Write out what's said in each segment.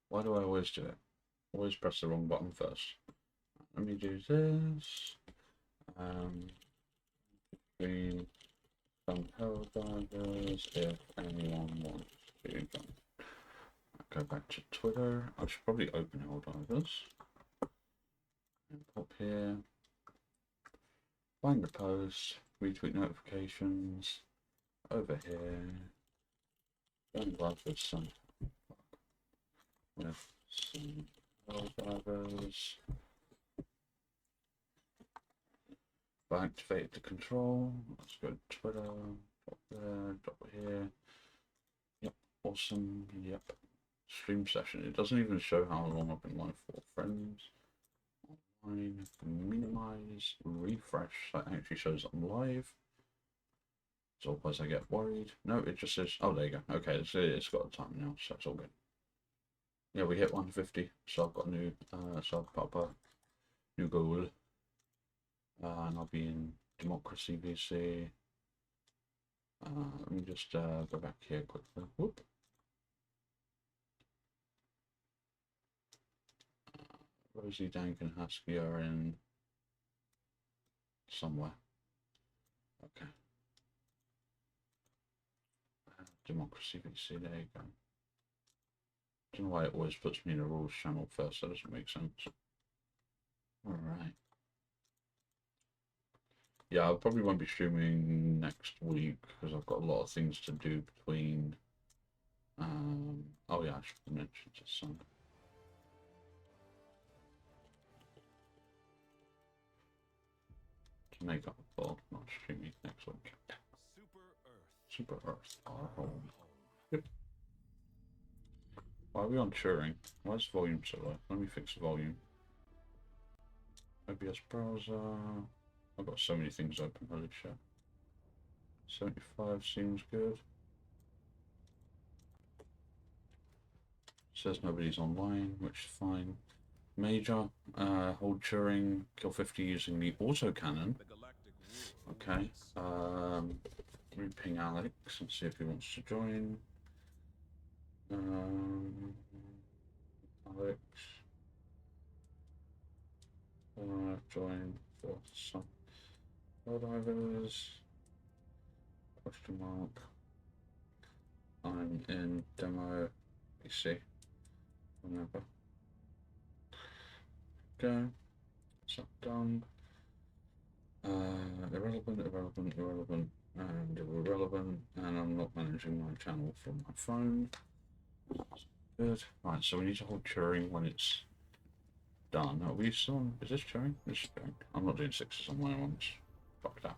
Why do I always do it? Always press the wrong button first. Let me do this. Um, Green some hell divers if anyone wants to join. Go back to Twitter. I should probably open Helldivers. And pop here. Find the post. Retweet notifications. Over here. Don't love with some Helldivers. If I activate the control, let's go to Twitter. Drop there. Drop here. Yep. Awesome. Yep. Stream session. It doesn't even show how long I've been live for. Friends. Minimize, refresh. That actually shows I'm live. So otherwise I get worried. No, it just says, oh, there you go. Okay, it's got a time now, so it's all good. Yeah, we hit 150, so I've got a new, so I've got a new goal. And I'll be in Democracy VC. Let me just go back here quickly. Whoop. Rosie, Dank, and Husky are in somewhere. Okay. Democracy VC, there you go. I don't know why it always puts me in a rules channel first, that doesn't make sense. Alright. Yeah, I probably won't be streaming next week because I've got a lot of things to do between. Oh, yeah, I should mention just some. To make up for not streaming next week. Super Earth, our home. Yep. Why are we on Turing? Why is volume so low? Let me fix the volume. OBS browser. I've got so many things open, holy shit. 75 seems good. Says nobody's online, which is fine. Major, hold Turing, kill 50 using the autocannon. Okay. Let me ping Alex and see if he wants to join. Alex. Join for some Helldivers. Question mark. I'm in demo PC. Remember. Okay. So done. Irrelevant, irrelevant, irrelevant, and irrelevant, and I'm not managing my channel from my phone. Good. Right, so we need to hold Turing when it's done. Are we still on? Is this Turing? This is Turing. I'm not doing sixes on my ones. Fuck that.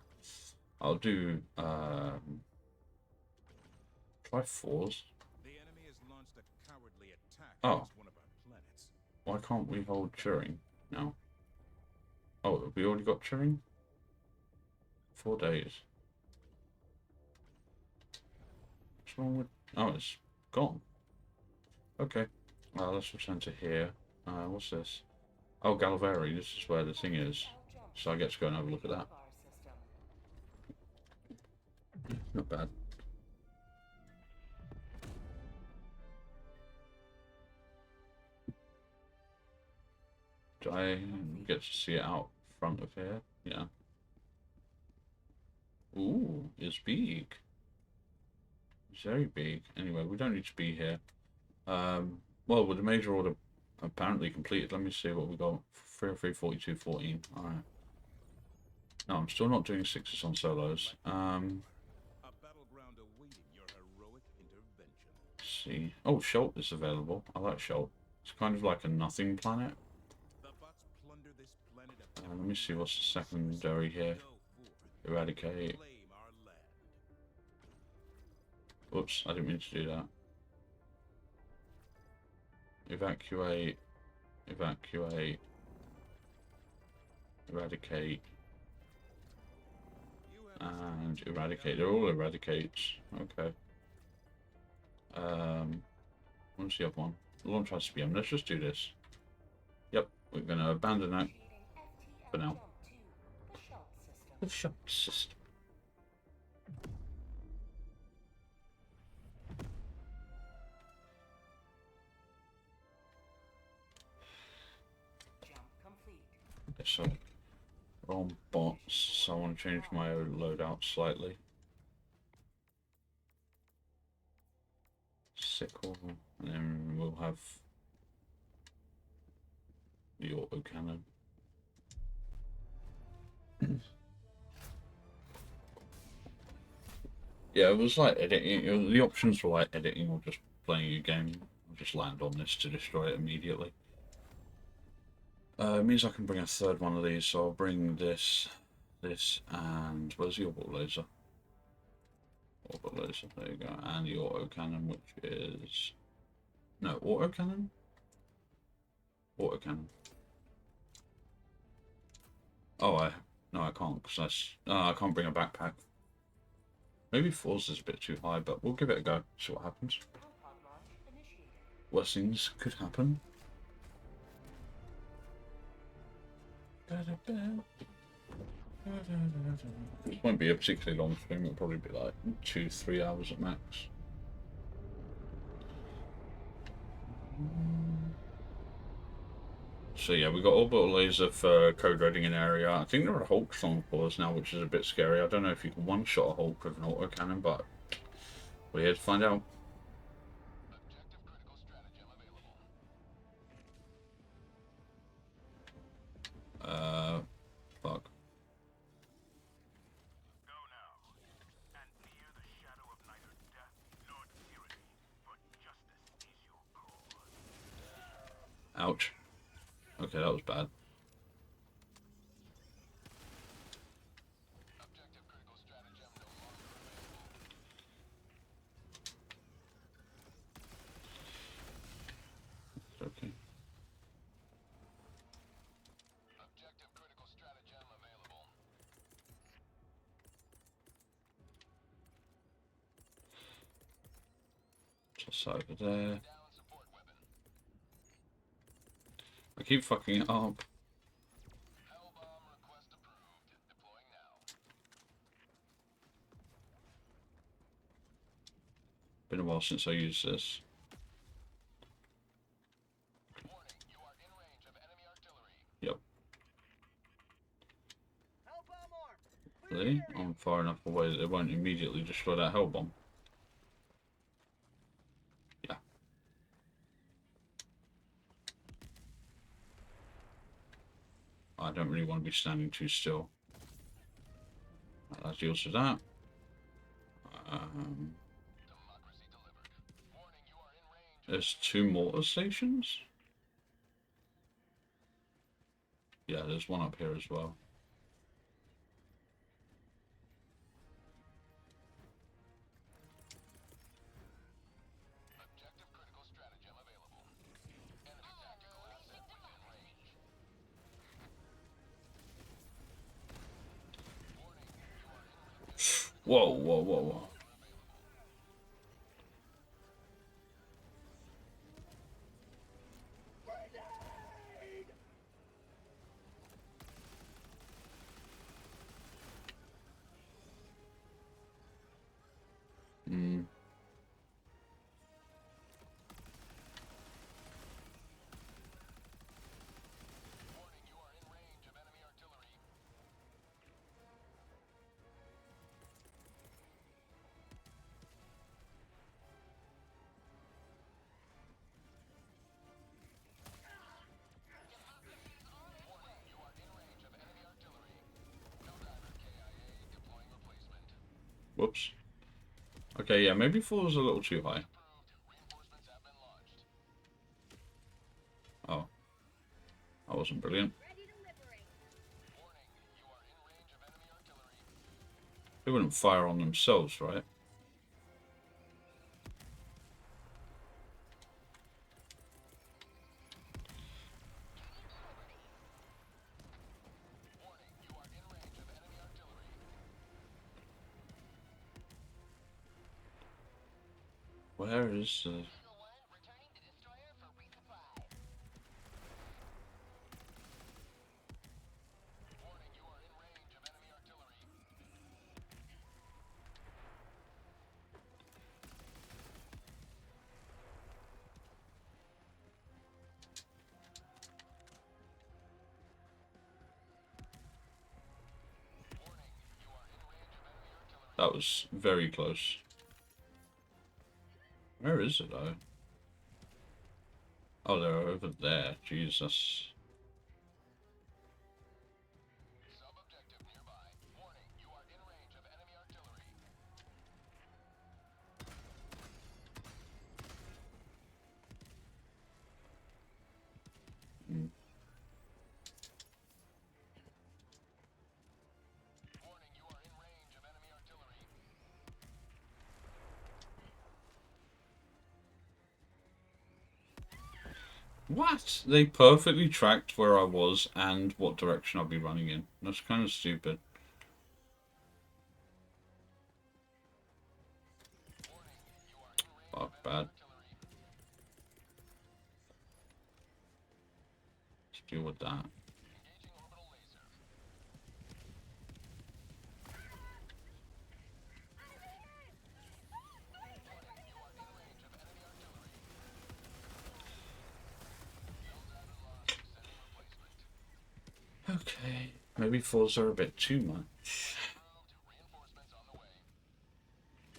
I'll do try fours. The enemy has launched a cowardly attack Oh. against one of our planets. Why can't we hold Turing now? Oh, have we already got Turing? 4 days. What's wrong with... Oh, it's gone. Okay. Let's return to here. What's this? Oh, Galveri. This is where the thing is. So I get to go and have a look at that. Not bad. Do I get to see it out front of here? Yeah. Ooh, it's big. It's very big. Anyway, we don't need to be here. Well, with the major order apparently completed, let me see what we got. 303, 42, 14. Alright. No, I'm still not doing sixes on solos. A battleground awaiting your heroic intervention. See. Oh, Schult is available. I like Schult. It's kind of like a nothing planet. The bots plunder this planet Let me see what's the secondary here. Eradicate. Oops, I didn't mean to do that. Evacuate. Evacuate. Eradicate. And eradicate. They're all eradicates. Okay. What's the other one? Launch ICBM. Let's just do this. Yep, we're going to abandon that for now. The shot system. so we're on bots, so I want to change my loadout slightly. Sickle, and then we'll have the autocannon. Yeah, it was like editing. The options were like editing or just playing a game. I'll just land on this to destroy it immediately. It means I can bring a third one of these, so I'll bring this, and where's the orbital laser? Orbital laser, there you go, and the autocannon, which is autocannon. Autocannon. Oh, I can't because I can't bring a backpack. Maybe Force is a bit too high, but we'll give it a go. See what happens. Worst things could happen. This won't be a particularly long stream. It'll probably be like 2-3 hours at max. So yeah, we got orbital laser for code reading an area. I think there are Hulks on pause now, which is a bit scary. I don't know if you can one-shot a Hulk with an autocannon, but we're here to find out. Fuck. Go now, and near the shadow of night or death, Lord Tyranny, for justice is your cause. Ouch. Okay, that was bad. Objective critical stratagem no longer available. Okay. Objective critical stratagem available. Just over there. Down support weapon. I keep fucking it up. Hellbomb request approved. Deploying now. Been a while since I used this. Warning, you are in range of enemy artillery. Yep. Hellbomb armed. Really? I'm far enough away that it won't immediately destroy that hell bomb. Yeah. I don't really want to be standing too still. That deals with that. Democracy delivered. Warning, you are in range. There's 2 mortar stations? Yeah, there's one up here as well. Objective critical stratagem available. Enemy tactical asset within range. Warning, you are in range. Whoa, whoa, whoa, whoa. Hmm. Warning, you are in range of enemy artillery. Warning, you are in range of enemy artillery. Helldiver KIA deploying replacement. Whoops. Okay, yeah, maybe 4 was a little too high. Approved. Reinforcements have been launched. Oh. That wasn't brilliant. Ready to liberate. Warning, you are in range of enemy artillery. They wouldn't fire on themselves, right? Warning, you are in range of enemy artillery. Where is the... Eagle 1 returning to destroyer for resupply. Warning, you are in range of enemy artillery. That was very close. Where is it though? Oh, they're over there. Jesus. Sub-objective nearby. Warning, you are in range of enemy artillery. Mm. Warning, you are in range of enemy artillery. What? They perfectly tracked where I was and what direction I'll be running in. That's kind of stupid. Warning, you are in range Fuck, of bad. enemy artillery. Let's deal with that. Engaging orbital laser. Warning, you are in range of enemy artillery. Build-out unlocked. Sending replacement. Okay. Maybe fours are a bit too much. To reinforcements on the way.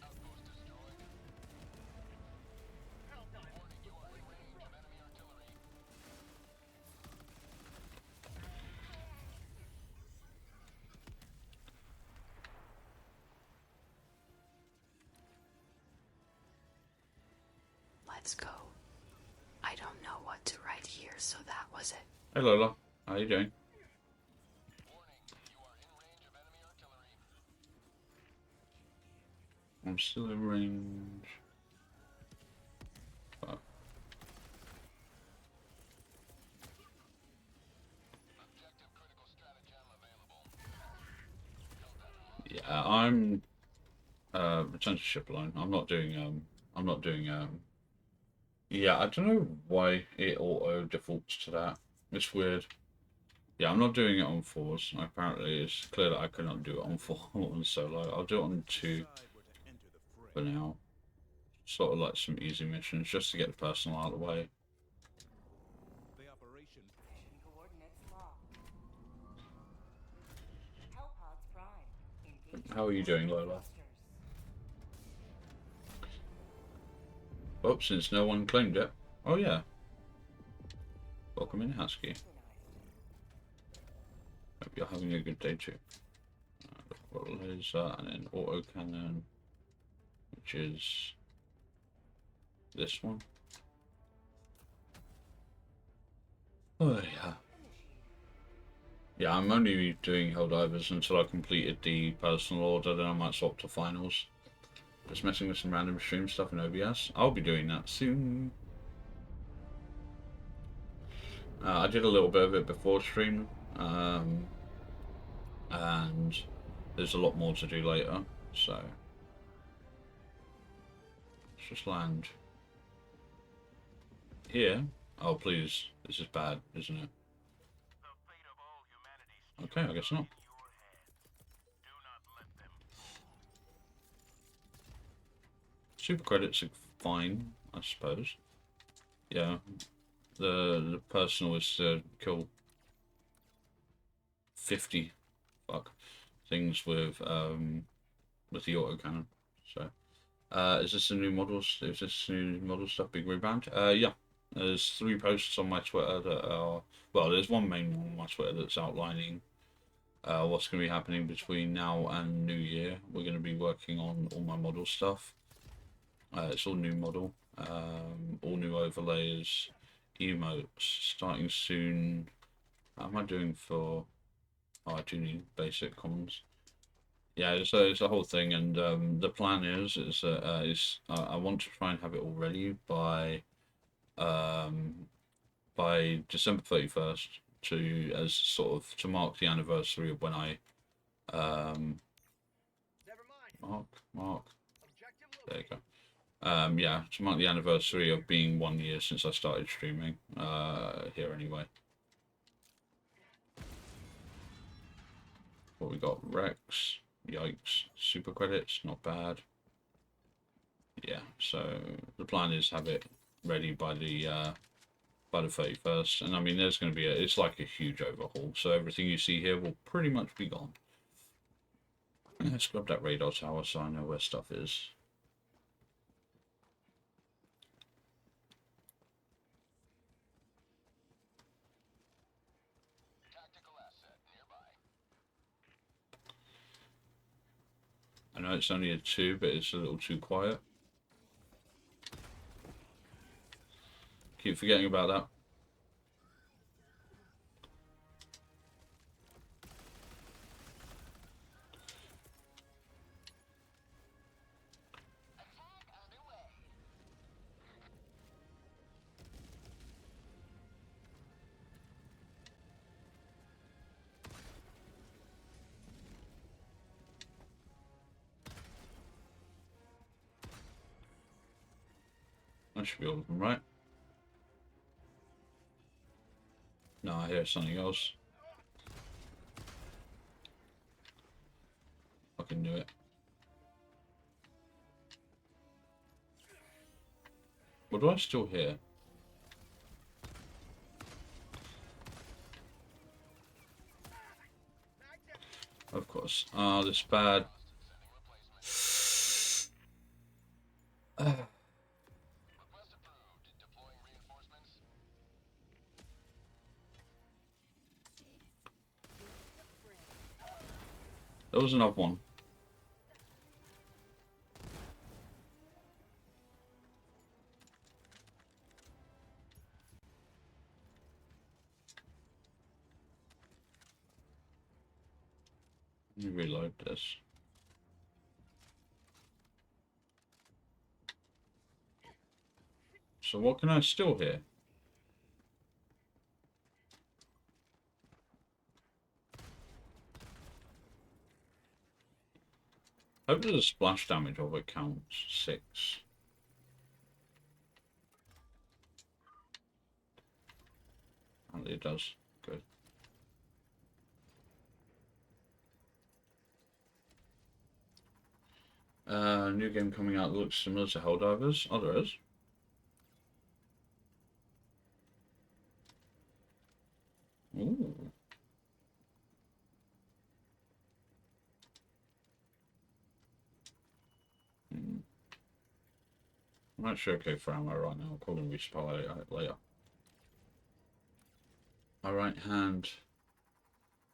Outpost destroyed. Warning, you are in range of enemy artillery. Let's go. I don't know what to write here, so that was it. Hey Lola, how you doing? Warning, you are in range of enemy artillery. I'm still in range. Fuck. Objective critical stratagem available. Yeah, I'm return to ship line. I'm not doing yeah, I don't know why it auto defaults to that. It's weird. Yeah, I'm not doing it on fours. Apparently it's clear that I cannot do it on four on solo. I'll do it on two for now. Sort of like some easy missions just to get the personal out of the way. The operation. Mission coordinates locked. Hellpods prime. Engaging How are you doing, Lola? thrusters. Oh, since no one claimed it. Oh yeah. Welcome in, Husky. Synchronized. Hope you're having a good day too. Laser and then auto cannon, which is this one. Oh yeah. Yeah, I'm only doing Helldivers until I completed the personal order, then I might swap to finals. Just messing with some random stream stuff in OBS. I'll be doing that soon. I did a little bit of it before stream, and there's a lot more to do later, so let's just land here. Oh please, this is bad, isn't it? The fate of all humanity Okay, I guess not. in your hands. Do not let them. Super credits are fine, I suppose. Yeah, the personal is to kill 50 things with the autocannon. So, is this a new models? Is this new model stuff being revamped? Yeah. There's 3 posts on my Twitter that are, well, there's one main one on my Twitter that's outlining what's going to be happening between now and New Year. We're going to be working on all my model stuff. It's all new model, all new overlays, emotes, starting soon. How am I doing for, oh, I do need basic commons. Yeah, it's a whole thing, and the plan is I want to try and have it all ready by December 31st to as sort of to mark the anniversary of when I Never mind. mark Objective there you located. go. Yeah, to mark the anniversary of being 1 year since I started streaming here anyway. What we got? Rex, yikes, super credits, not bad. Yeah, so the plan is have it ready by the 31st, and I mean there's going to be it's like a huge overhaul, so everything you see here will pretty much be gone. Let's grab that radar tower so I know where stuff is. I know it's only a 2, but it's a little too quiet. Keep forgetting about that. That should be all of them, right? No, I hear something else. Fucking knew it. What do I still hear? Of course. Ah, this bad. There was another one. Let me reload this. So what can I still hear? Hope there's a splash damage of it counts 6. Apparently it does. Good. New game coming out that looks similar to Helldivers. Oh, there is. Ooh. I'm actually okay for ammo right now. I'll probably respawn it later. My right hand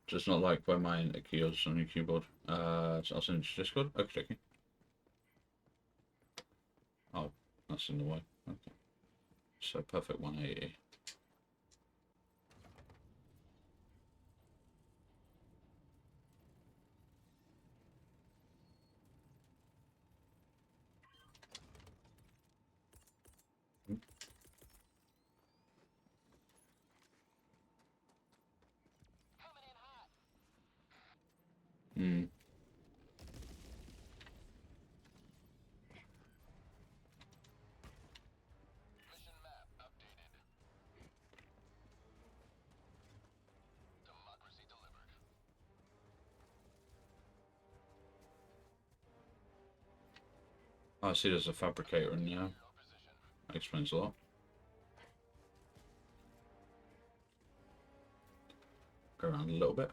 does not like where my key is on your keyboard. So I'll send it to Discord. Okay. Oh, that's in the way. Okay. So perfect 180. Hmm. I see there's a fabricator in there. That explains a lot. Go around a little bit.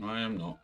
I am not.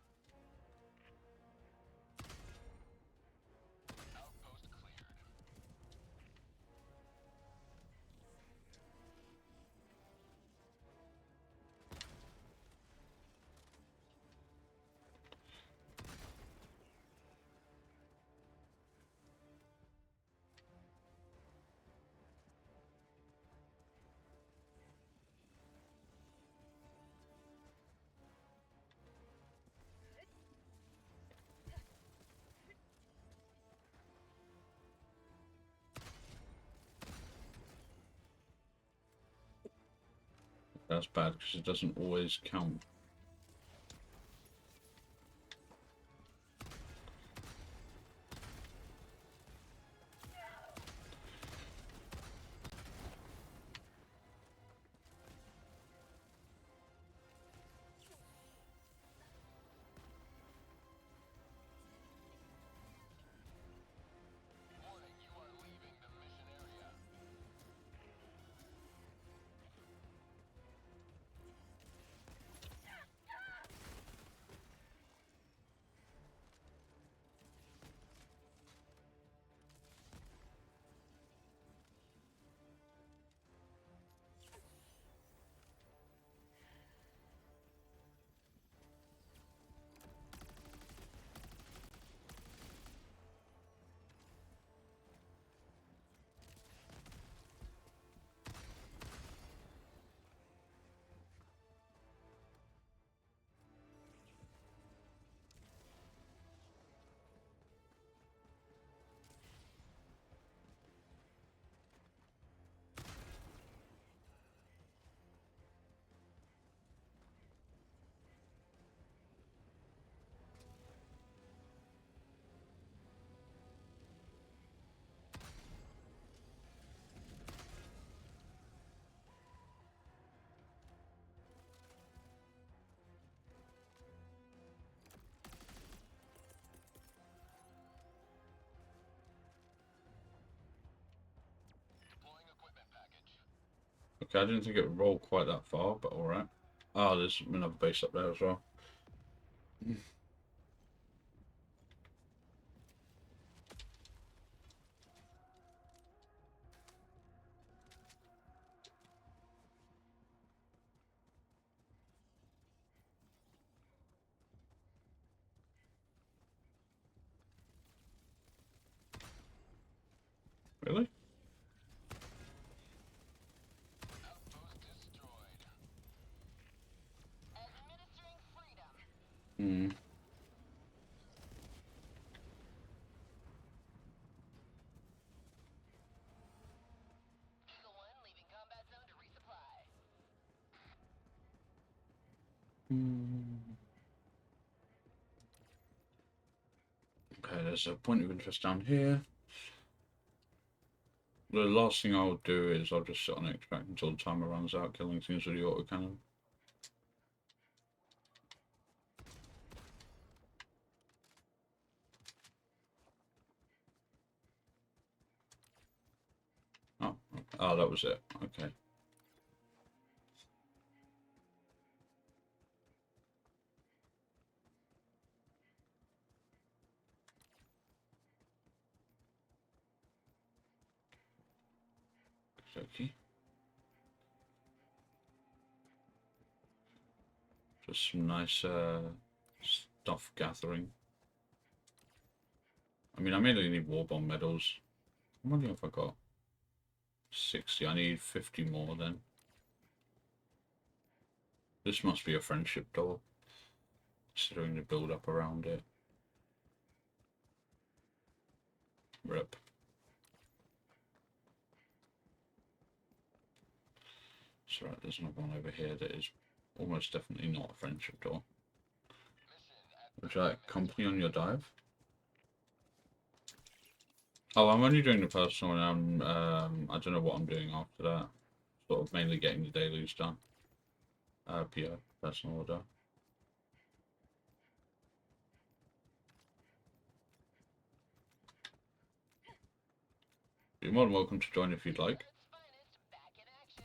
That's bad because it doesn't always count. Okay, I didn't think it would roll quite that far, but alright. Oh, there's another base up there as well. Really? Administering freedom. Hmm. Eagle 1 leaving combat zone to resupply. Okay, there's a point of interest down here. The last thing I'll do is I'll just sit on it back until the timer runs out, killing things with the autocannon. Oh, that was it. Okay. Okay. Just some nice stuff gathering. I mean, I mainly need war bomb medals. I'm wondering if I got 60. I need 50 more then. This must be a friendship door, considering the build up around it. Rip. That's right, there's another one over here that is almost definitely not a friendship door. Would you like company on your dive? Oh, I'm only doing the personal and I don't know what I'm doing after that. Sort of mainly getting the dailies done. PO, personal order. You're more than welcome to join if you'd like. Earth's finest back in action.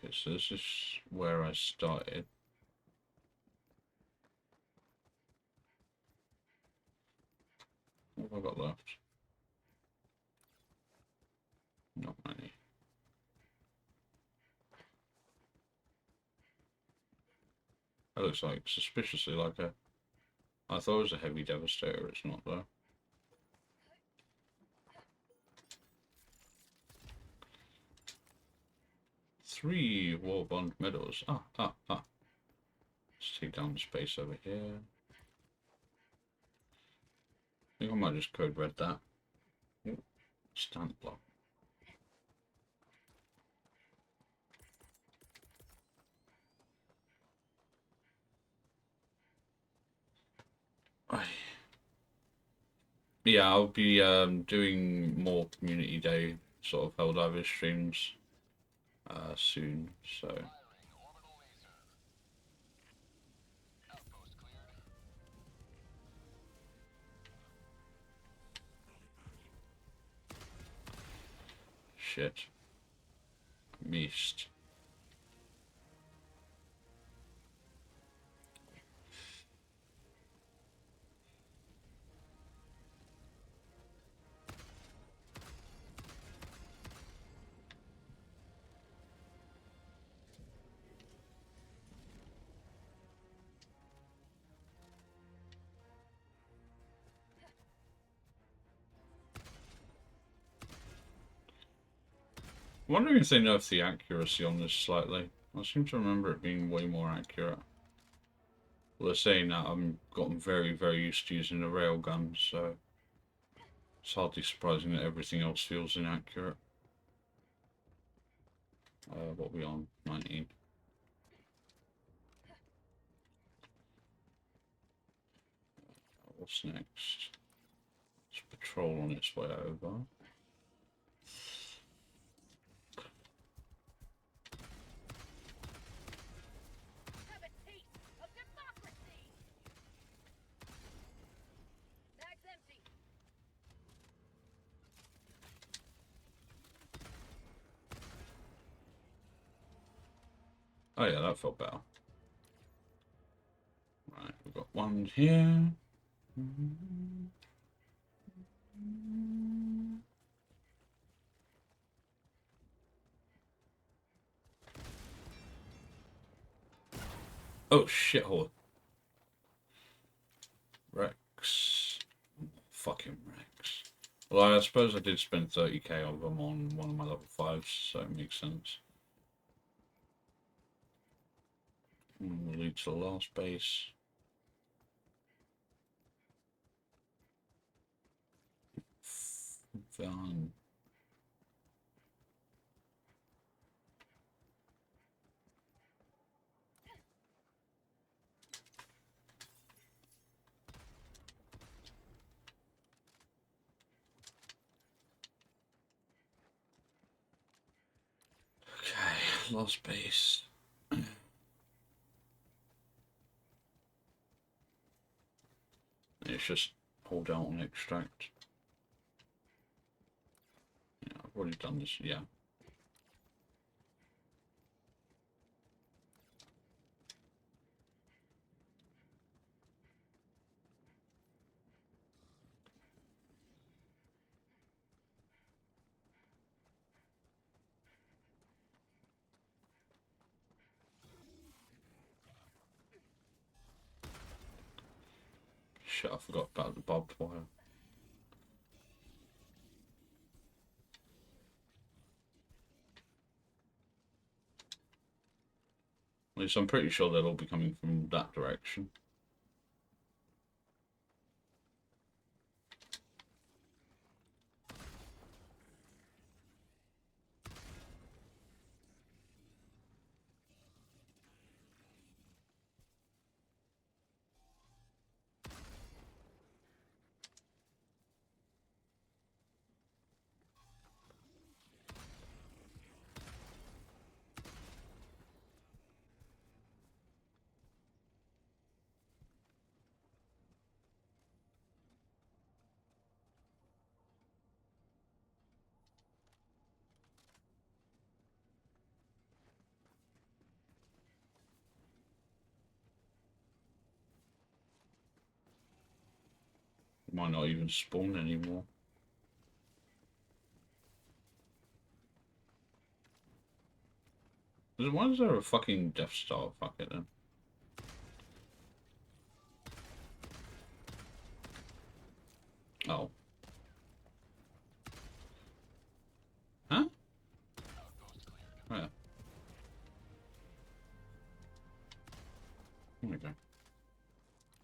Okay, so this is where I started. What have I got left? Not many. That looks like suspiciously like a... I thought it was a heavy devastator, it's not though. Three war bond medals. Let's take down the space over here. I think I might just code red that. Stand block. Yeah, I'll be doing more community day sort of Helldivers streams soon, so shit. Missed. Wondering if they nerfed the accuracy on this slightly. I seem to remember it being way more accurate. Well, they're saying that I've gotten very, very used to using the railgun, so it's hardly surprising that everything else feels inaccurate. What are we on? 19. What's next? It's patrol on its way over. Oh yeah, that felt better. Right, we've got one here. Oh, shithole. Rex. Fucking Rex. Well, I suppose I did spend 30k of them on one of my level 5s, so it makes sense. And we'll lead to the last base. Done. Okay, last base. It's just hold out on extract. Yeah, I've already done this, yeah. Shit, I forgot about the barbed wire. At least I'm pretty sure they'll all be coming from that direction. Might not even spawn anymore. Why is there a fucking Death Star? Fuck it then. Oh. Huh? Where? There we go.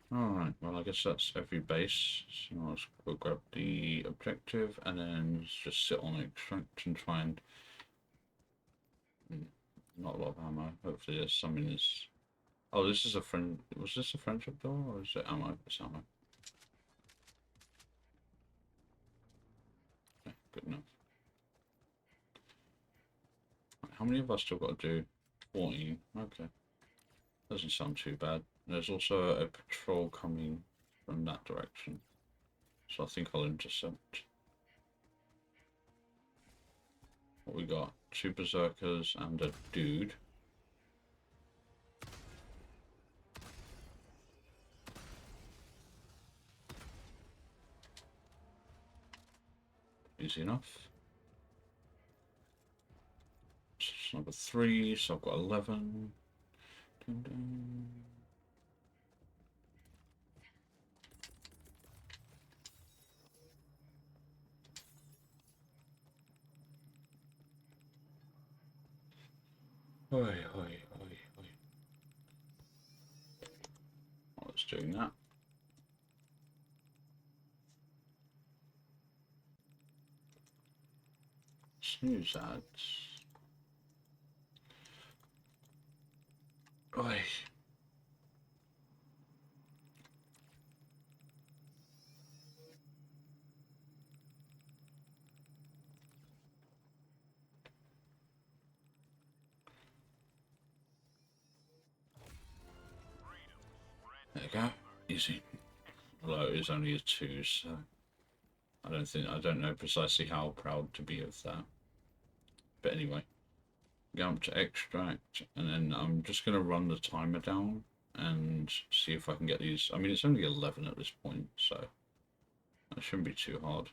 Alright, well I guess that's every base. So let's go grab the objective and then just sit on extract and try and... Not a lot of ammo. Hopefully there's some in this... Oh, this is a friend... Was this a friendship door or is it ammo? It's ammo. Okay, good enough. Right, how many of us still got to do? 14. Okay. Doesn't sound too bad. There's also a patrol coming from that direction. So I think I'll intercept. What we got? 2 berserkers and a dude. Easy enough. So it's number 3, so I've got 11. Dun -dun. Oi, oi, oi, oi. Oh, it's doing that. Snooze ads. Oi. There you go. Easy. Although it is only a 2, so I don't know precisely how proud to be of that. But anyway. Go up to extract, and then I'm just going to run the timer down and see if I can get these. I mean, it's only 11 at this point, so that shouldn't be too hard.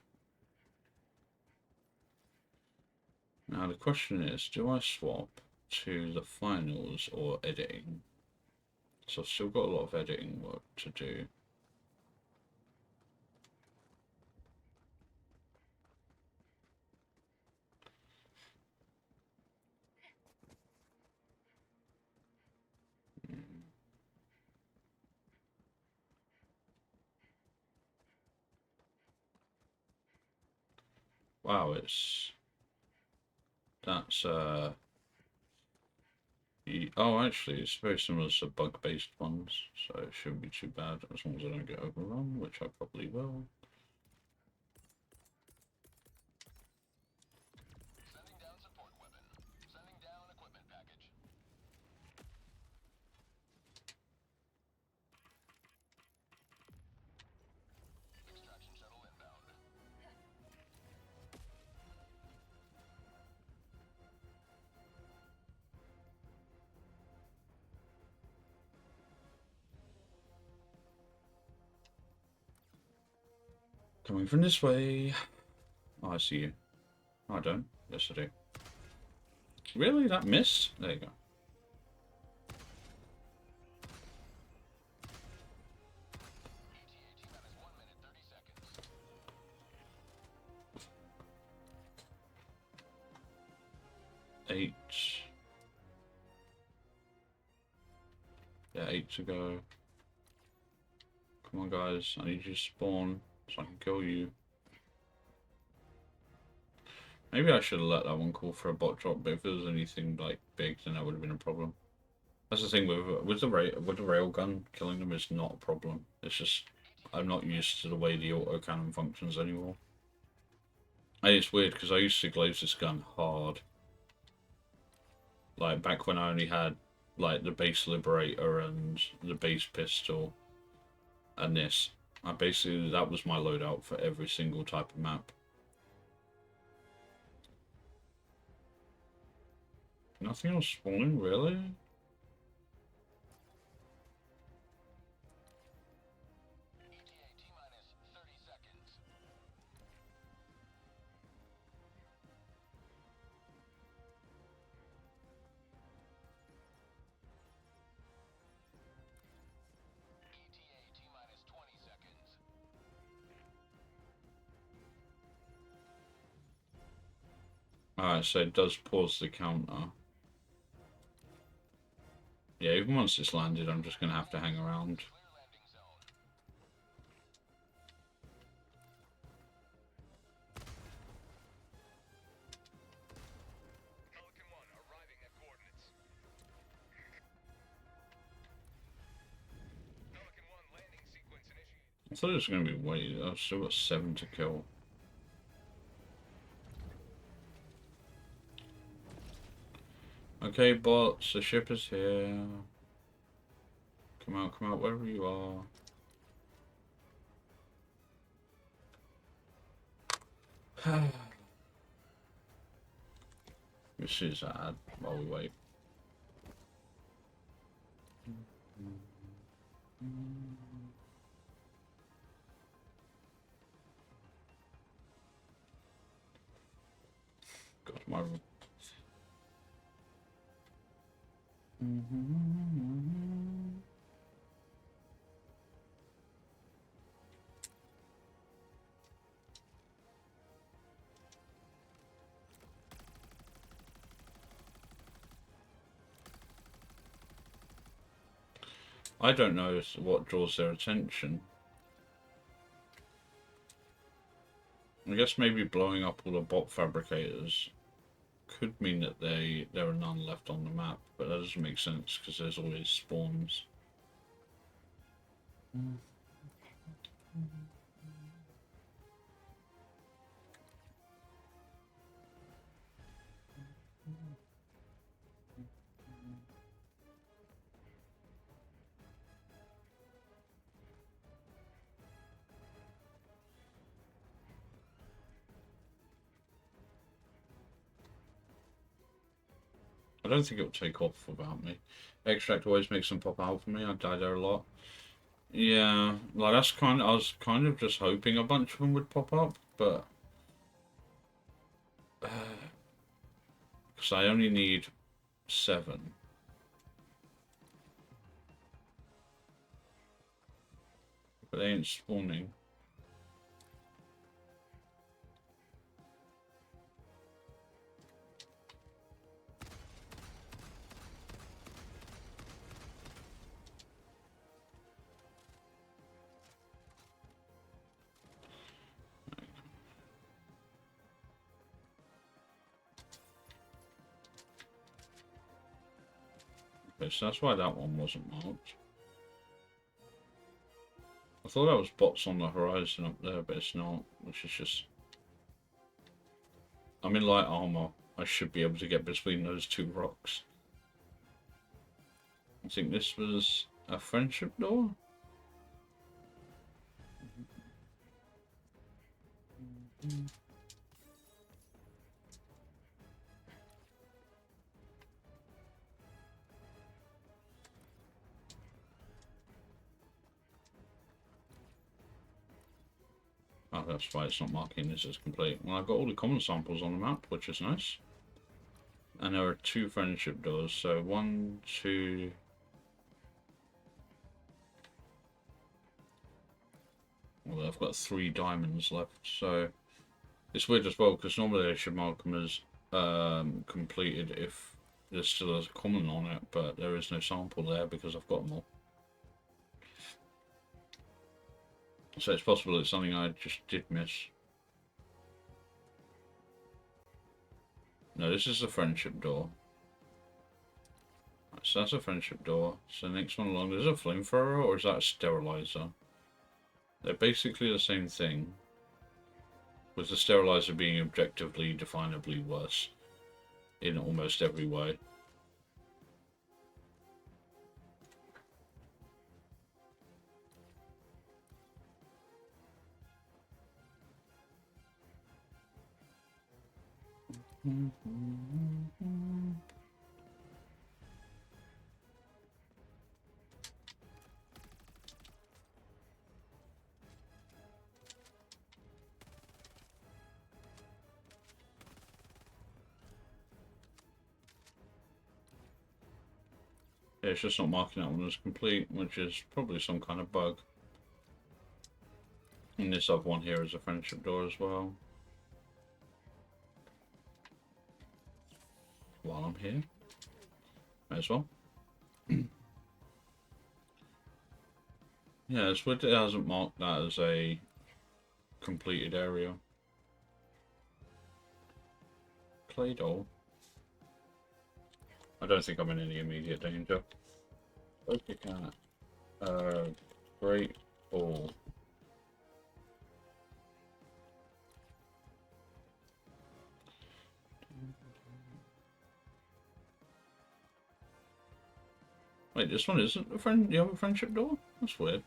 Now the question is, do I swap to the finals or editing? So I've still got a lot of editing work to do. Wow, that's oh, actually, it's very similar to bug-based ones, so it shouldn't be too bad as long as I don't get overrun, which I probably will. Sending down support weapon. Sending down equipment package. Extraction shuttle inbound. Coming from this way. Oh, I see you. Oh, I don't. Yes, I do. Really? That missed? There you go. ETA T-minus 1 minute 30 seconds. Eight. Yeah, 8 to go. Come on, guys. I need you to spawn so I can kill you. Maybe I should have let that one call for a bot drop, but if it was anything like big, then that would have been a problem. That's the thing with the railgun, killing them is not a problem. It's just I'm not used to the way the autocannon functions anymore. And it's weird because I used to glaze this gun hard. Like back when I only had like the base Liberator and the base pistol and this. I basically, that was my loadout for every single type of map. Nothing else spawning, really? ETA T-minus 30 seconds. ETA T-minus 20 seconds. Alright, so it does pause the counter. Yeah, even once it's landed, I'm just going to have to hang around. Clear landing zone. Pelican 1 arriving at coordinates. Pelican 1 landing sequence initiated. I thought it was going to be way. I've still got 7 to kill. Okay, bots, the ship is here. Come out, wherever you are. This is ad while we wait. God, my. I don't know what draws their attention. I guess maybe blowing up all the bot fabricators could mean that there are none left on the map, but that doesn't make sense because there's always spawns. I don't think it will take off without me. Extract always makes them pop out for me. I die there a lot. Yeah, like that's kind of, I was kind of just hoping a bunch of them would pop up, but because I only need 7. But they ain't spawning. Okay, so that's why that one wasn't marked. I thought that was bots on the horizon up there, but it's not, which is just... I'm in light armor. I should be able to get between those 2 rocks. I think this was a friendship door? Oh, that's why it's not marking this as complete. Well, I've got all the common samples on the map, which is nice. And there are 2 friendship doors, so 1, 2... Well, I've got 3 diamonds left, so... It's weird as well, because normally I should mark them as completed if there's still a common on it, but there is no sample there because I've got them all. So it's possible it's something I just did miss. No, this is a friendship door. So that's a friendship door. So the next one along, is it a flamethrower or is that a sterilizer? They're basically the same thing, with the sterilizer being objectively, definably worse in almost every way. Yeah, it's just not marking that one as complete, which is probably some kind of bug. And this other one here is a friendship door as well. While I'm here, may as well. Yeah, it's weird it hasn't marked that as a completed area. Clay doll. I don't think I'm in any immediate danger. Okay, cat. Great ball. Wait, this one isn't the other friendship door? That's weird.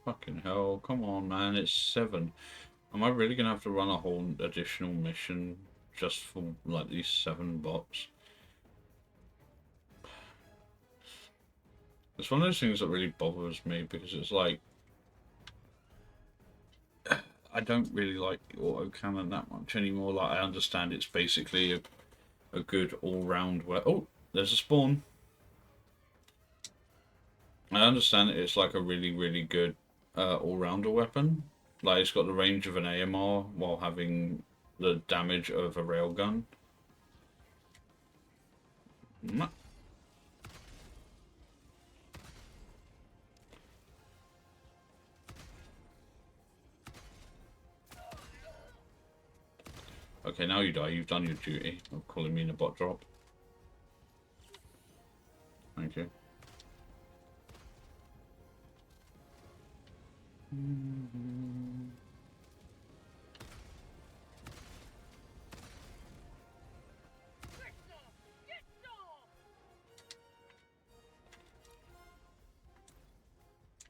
Fucking hell, come on man, it's 7. Am I really gonna have to run a whole additional mission just for like these 7 bots? It's one of those things that really bothers me because it's like I don't really like the autocannon that much anymore. Like I understand it's basically a good all-round way. Oh, there's a spawn. I understand that it's like a really good all-rounder weapon. Like it's got the range of an AMR while having the damage of a railgun. Okay, now you die. You've done your duty of calling me in a bot drop. Thank you.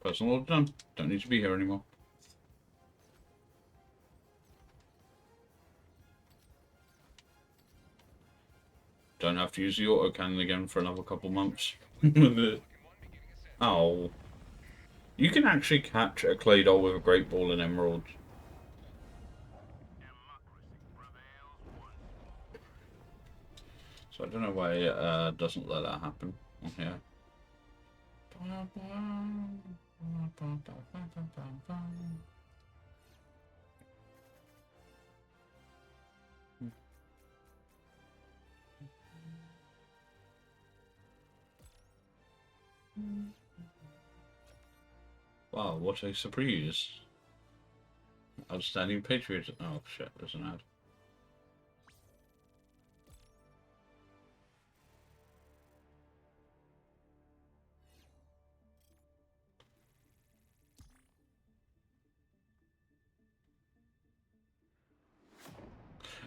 Personal order done. Don't need to be here anymore. Don't have to use the autocannon again for another couple months. Oh. You can actually catch a Claydol with a Great Ball and Emerald. So I don't know why it doesn't let that happen on here. Wow, what a surprise. Outstanding Patriot. Oh shit, there's an ad.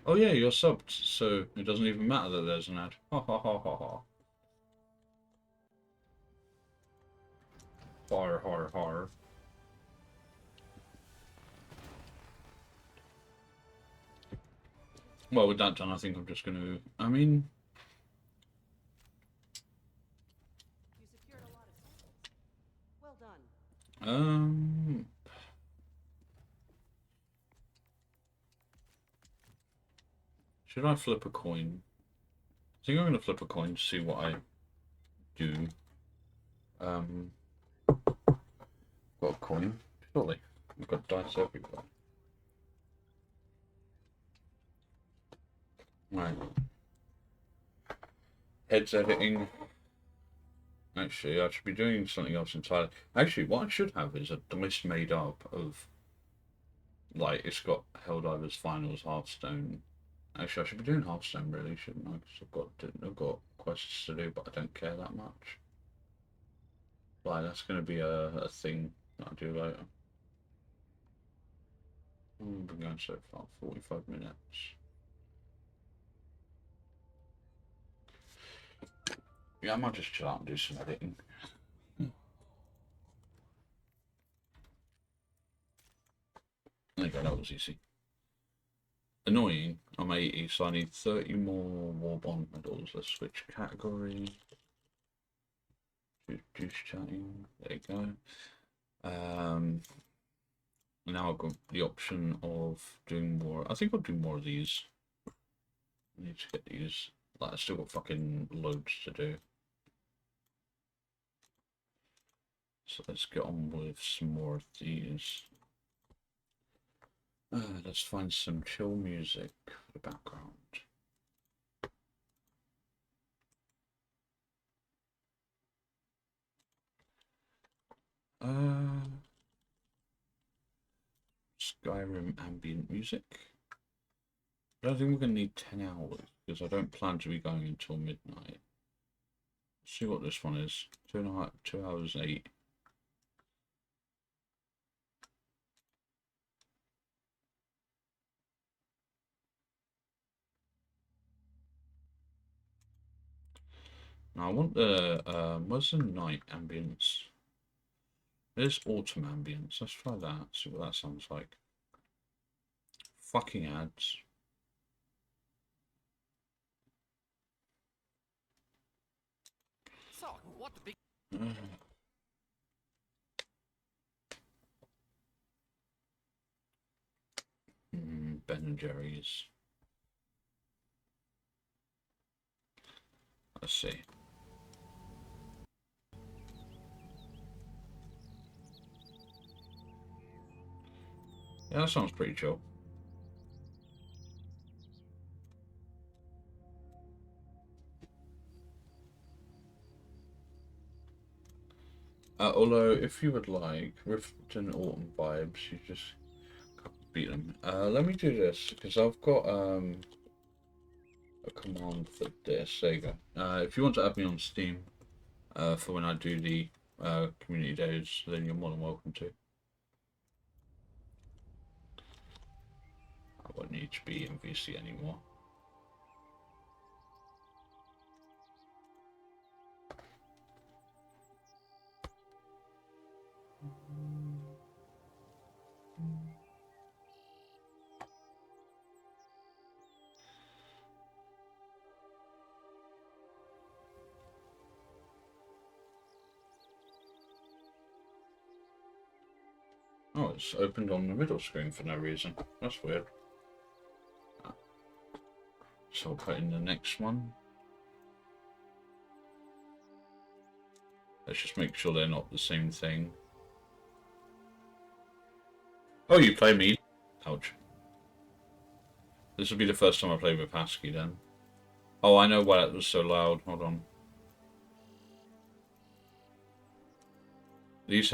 Oh yeah, you're subbed, so it doesn't even matter that there's an ad. Ha ha ha ha ha. Har har har. Well, with that done, I think I'm just going to... I mean... You secured a lot of samples. Well done. Should I flip a coin? I think I'm going to flip a coin to see what I do. Got a coin? Surely. I've got dice everywhere. Right. Heads editing. Actually, I should be doing something else entirely. Actually, what I should have is a dice made up of... Like, it's got Helldivers Finals, Hearthstone. Actually, I should be doing Hearthstone, really, shouldn't I? Because I've got quests to do, but I don't care that much. Like, that's going to be a thing that I do later. We've been going so far, 45 minutes. Yeah, I might just chill out and do some editing. There you go, that was easy. Annoying, I'm 80, so I need 30 more War Bond medals. Let's switch category. Juice chatting, there you go. Now I've got the option of doing more. I think I'll do more of these. I need to get these. Like, I've still got fucking loads to do. So let's get on with some more of these. Let's find some chill music for the background. Skyrim ambient music. I don't think we're going to need 10 hours because I don't plan to be going until midnight. Let's see what this one is. 2 hours 8. Now I want the where's the night ambience? There's autumn ambience. Let's try that. See what that sounds like. Fucking ads. So, what the big... Ben and Jerry's. Let's see. Yeah, that sounds pretty chill. Although, if you would like Riften Autumn vibes, you just beat them. Let me do this because I've got a command for this. There you go. If you want to add me on Steam for when I do the community days, then you're more than welcome to. I won't need to be in VC anymore. it's opened on the middle screen for no reason. That's weird. So I'll put in the next one. Let's just make sure they're not the same thing. Oh, you play me? Ouch. This will be the first time I play with ASCII then. Oh, I know why that was so loud. Hold on. This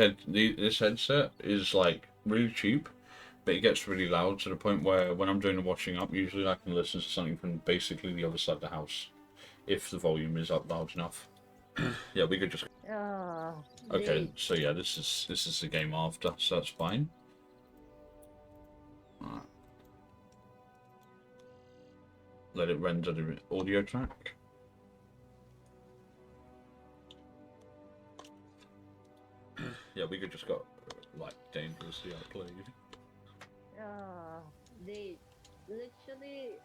headset is like really cheap, but it gets really loud to the point where when I'm doing the washing up, usually I can listen to something from basically the other side of the house, if the volume is up loud enough. Yeah, we could just. Okay, so yeah, this is the game after, so that's fine. Alright. Let it render the audio track. Yeah, we could just got like dangerously outplayed. They literally,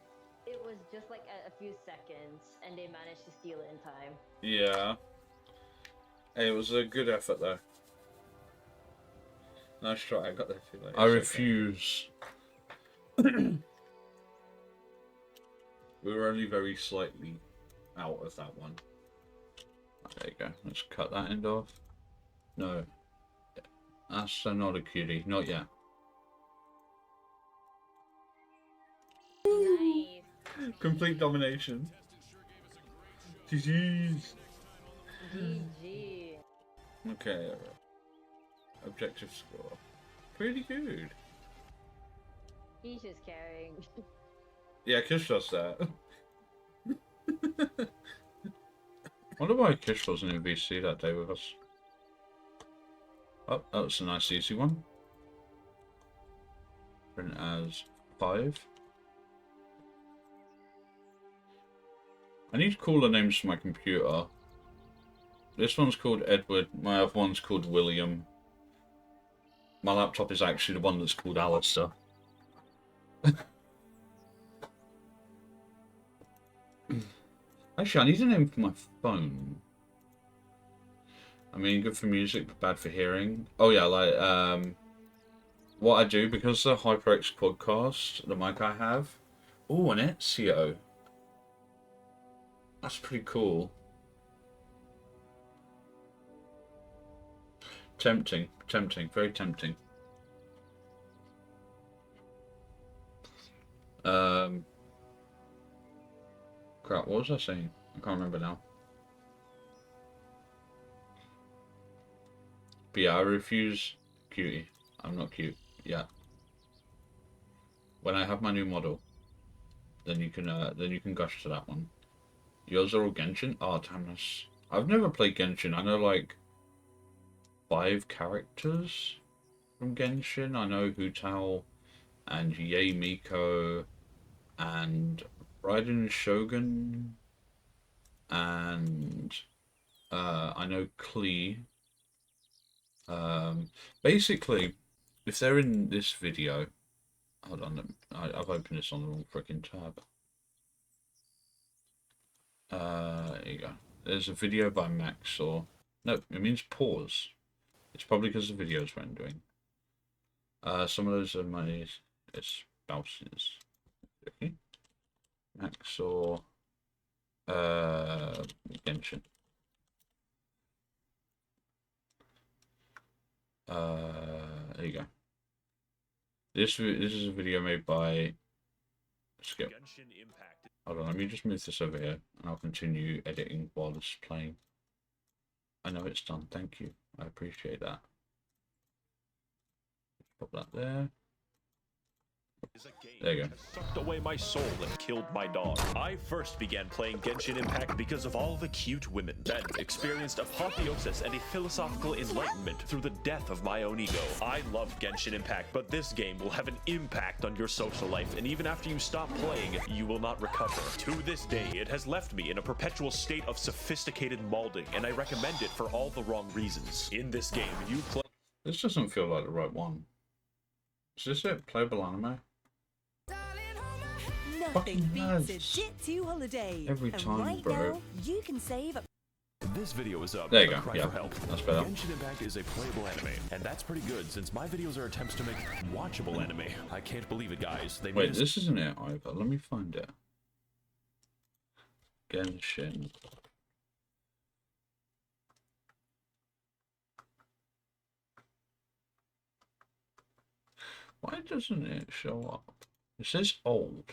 it was just like a few seconds, and they managed to steal it in time. Yeah. Hey, it was a good effort though. Nice try. I got there too late. I refuse. We were only very slightly out of that one. There you go. Let's cut that end off. No. That's not a cutie. Not yet. Nice. Complete domination. GG's. GG. Okay. Objective score. Pretty good. He's just carrying. Yeah, Kish does that. Wonder why Kish wasn't in VC that day with us. Oh, that was a nice easy one. Print as 5. I need cooler names for my computer. This one's called Edward, my other one's called William. My laptop is actually the one that's called Alistair. Actually, I need a name for my phone. I mean, good for music, but bad for hearing. Oh yeah, like, what I do, because the HyperX Quadcast, the mic I have... Oh, an Ezio. That's pretty cool. Tempting, very tempting. Crap, what was I saying? I can't remember now. But yeah, I refuse cutie. I'm not cute. Yeah. When I have my new model, then you can gush to that one. Yours are all Genshin? Oh, damn this. I've never played Genshin. I know like 5 characters from Genshin. I know Hu Tao and Yae Miko and Raiden Shogun and I know Klee. Basically, if they're in this video, hold on, I've opened this on the wrong freaking tab. There you go. There's a video by Max, or no, it means pause. It's probably because the video's rendering. Some of those are my spouses. Okay. Max or Genshin. There you go. This is a video made by Skip. Hold on, let me just move this over here, and I'll continue editing while this is playing. I know it's done. Thank you. I appreciate that. Put that there. There you go. Sucked away my soul and killed my dog. I first began playing Genshin Impact because of all the cute women. Then experienced apotheosis and a philosophical enlightenment through the death of my own ego. I love Genshin Impact, but this game will have an impact on your social life, and even after you stop playing, you will not recover. To this day, it has left me in a perpetual state of sophisticated molding, and I recommend it for all the wrong reasons. In this game, you play... This doesn't feel like the right one. Is this it? Playable anime? Nothing beats a Jet2 holiday. Every and time, right bro. now, you can save This video is up. There you go, Cry yeah, for help. that's better. Genshin Impact is a playable anime, and that's pretty good since my videos are attempts to make watchable anime. I can't believe it, guys. They Wait, made this isn't it either. Let me find it. Genshin. Why doesn't it show up? It says old.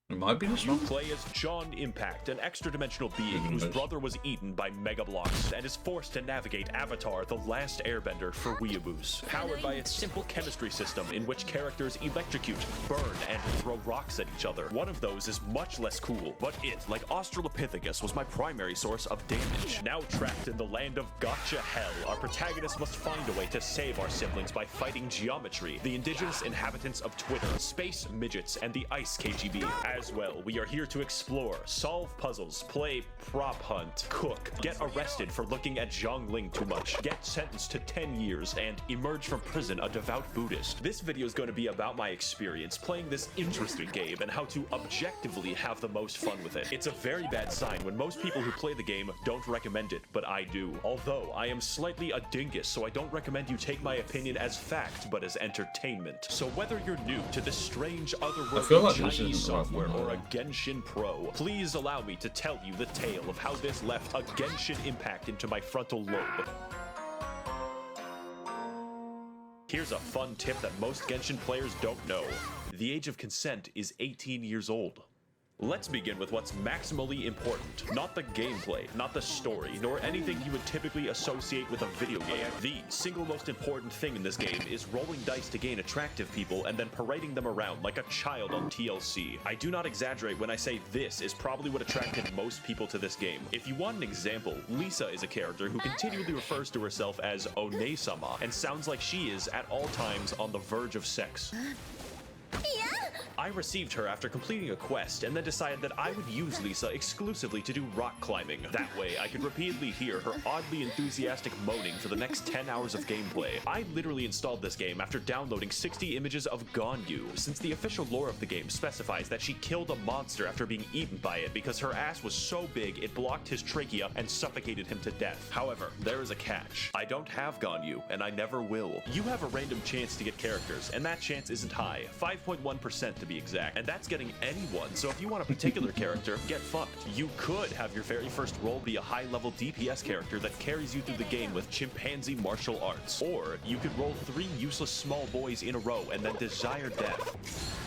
It might be this You one. play as John Impact, an extra-dimensional being whose brother was eaten by Mega Bloks and is forced to navigate Avatar: The Last Airbender for weeaboos, powered by its simple chemistry system in which characters electrocute, burn, and throw rocks at each other. One of those is much less cool, but it, like Australopithecus, was my primary source of damage. Now trapped in the land of Gotcha Hell, our protagonist must find a way to save our siblings by fighting Geometry, the indigenous inhabitants of Twitter, space midgets, and the Ice KGB. As well, we are here to explore, solve puzzles, play prop hunt, cook, get arrested for looking at Zhongling too much, get sentenced to 10 years, and emerge from prison a devout Buddhist. This video is going to be about my experience playing this interesting game and how to objectively have the most fun with it. It's a very bad sign when most people who play the game don't recommend it, but I do. Although I am slightly a dingus, so I don't recommend you take my opinion as fact, but as entertainment. So whether you're new to this strange I otherworldly feel like this Chinese isn't the right software one, or a though. Genshin Pro, please allow me to tell you the tale of how this left a Genshin impact into my frontal lobe. Here's a fun tip that most Genshin players don't know. The age of consent is 18 years old. Let's begin with what's maximally important. Not the gameplay, not the story, nor anything you would typically associate with a video game. The single most important thing in this game is rolling dice to gain attractive people and then parading them around like a child on TLC. I do not exaggerate when I say this is probably what attracted most people to this game. If you want an example, Lisa is a character who continually refers to herself as One-sama and sounds like she is at all times on the verge of sex. I received her after completing a quest and then decided that I would use Lisa exclusively to do rock climbing. That way, I could repeatedly hear her oddly enthusiastic moaning for the next 10 hours of gameplay. I literally installed this game after downloading 60 images of Ganyu, since the official lore of the game specifies that she killed a monster after being eaten by it because her ass was so big it blocked his trachea and suffocated him to death. However, there is a catch. I don't have Ganyu, and I never will. You have a random chance to get characters, and that chance isn't high, 5.1% to be exact, and that's getting anyone. So if you want a particular character, get fucked. You could have your very first role be a high-level DPS character that carries you through the game with chimpanzee martial arts, or you could roll 3 useless small boys in a row and then desire death.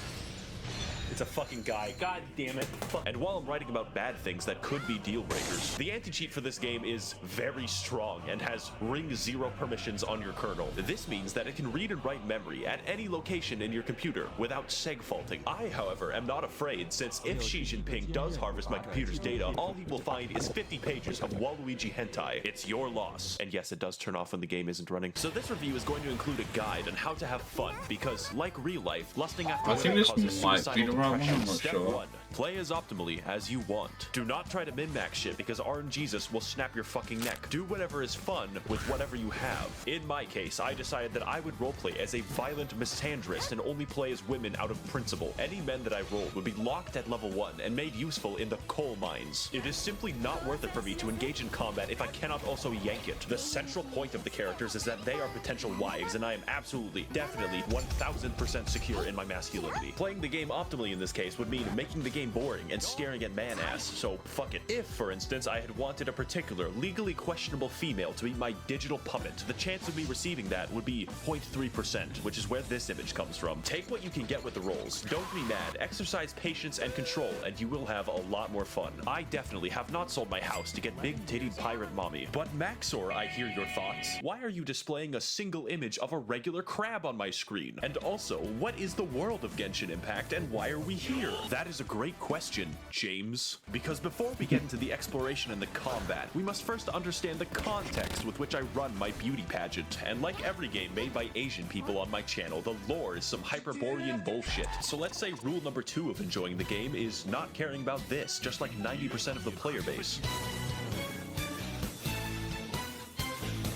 It's a fucking guy. God damn it. Fuck. And while I'm writing about bad things that could be deal breakers, the anti-cheat for this game is very strong and has ring 0 permissions on your kernel. This means that it can read and write memory at any location in your computer without seg faulting. I, however, am not afraid, since if Xi Jinping does harvest my computer's data, all he will find is 50 pages of Waluigi hentai. It's your loss. And yes, it does turn off when the game isn't running. So this review is going to include a guide on how to have fun, because like real life, lusting after I think women this causes might be suicidal the right one, depression. I'm not Step sure. 1. Play as optimally as you want. Do not try to min-max shit because RNGesus will snap your fucking neck. Do whatever is fun with whatever you have. In my case, I decided that I would roleplay as a violent misandrist and only play as women out of principle. Any men that I rolled would be locked at level 1 and made useful in the coal mines. It is simply not worth it for me to engage in combat if I cannot also yank it. The central point of the characters is that they are potential wives, and I am absolutely, definitely, 1000% secure in my masculinity. Playing the game optimally in this case would mean making the game boring and staring at man ass, so fuck it. If, for instance, I had wanted a particular legally questionable female to be my digital puppet, the chance of me receiving that would be 0.3%, which is where this image comes from. Take what you can get with the rolls. Don't be mad. Exercise patience and control, and you will have a lot more fun. I definitely have not sold my house to get big-tittied pirate mommy. But Maxor, I hear your thoughts. Why are you displaying a single image of a regular crab on my screen? And also, what is the world of Genshin Impact, and why are we here? That is a great question, James. Because before we get into the exploration and the combat, we must first understand the context with which I run my beauty pageant. And like every game made by Asian people on my channel, the lore is some Hyperborean bullshit. So let's say rule number 2 of enjoying the game is not caring about this, just like 90% of the player base.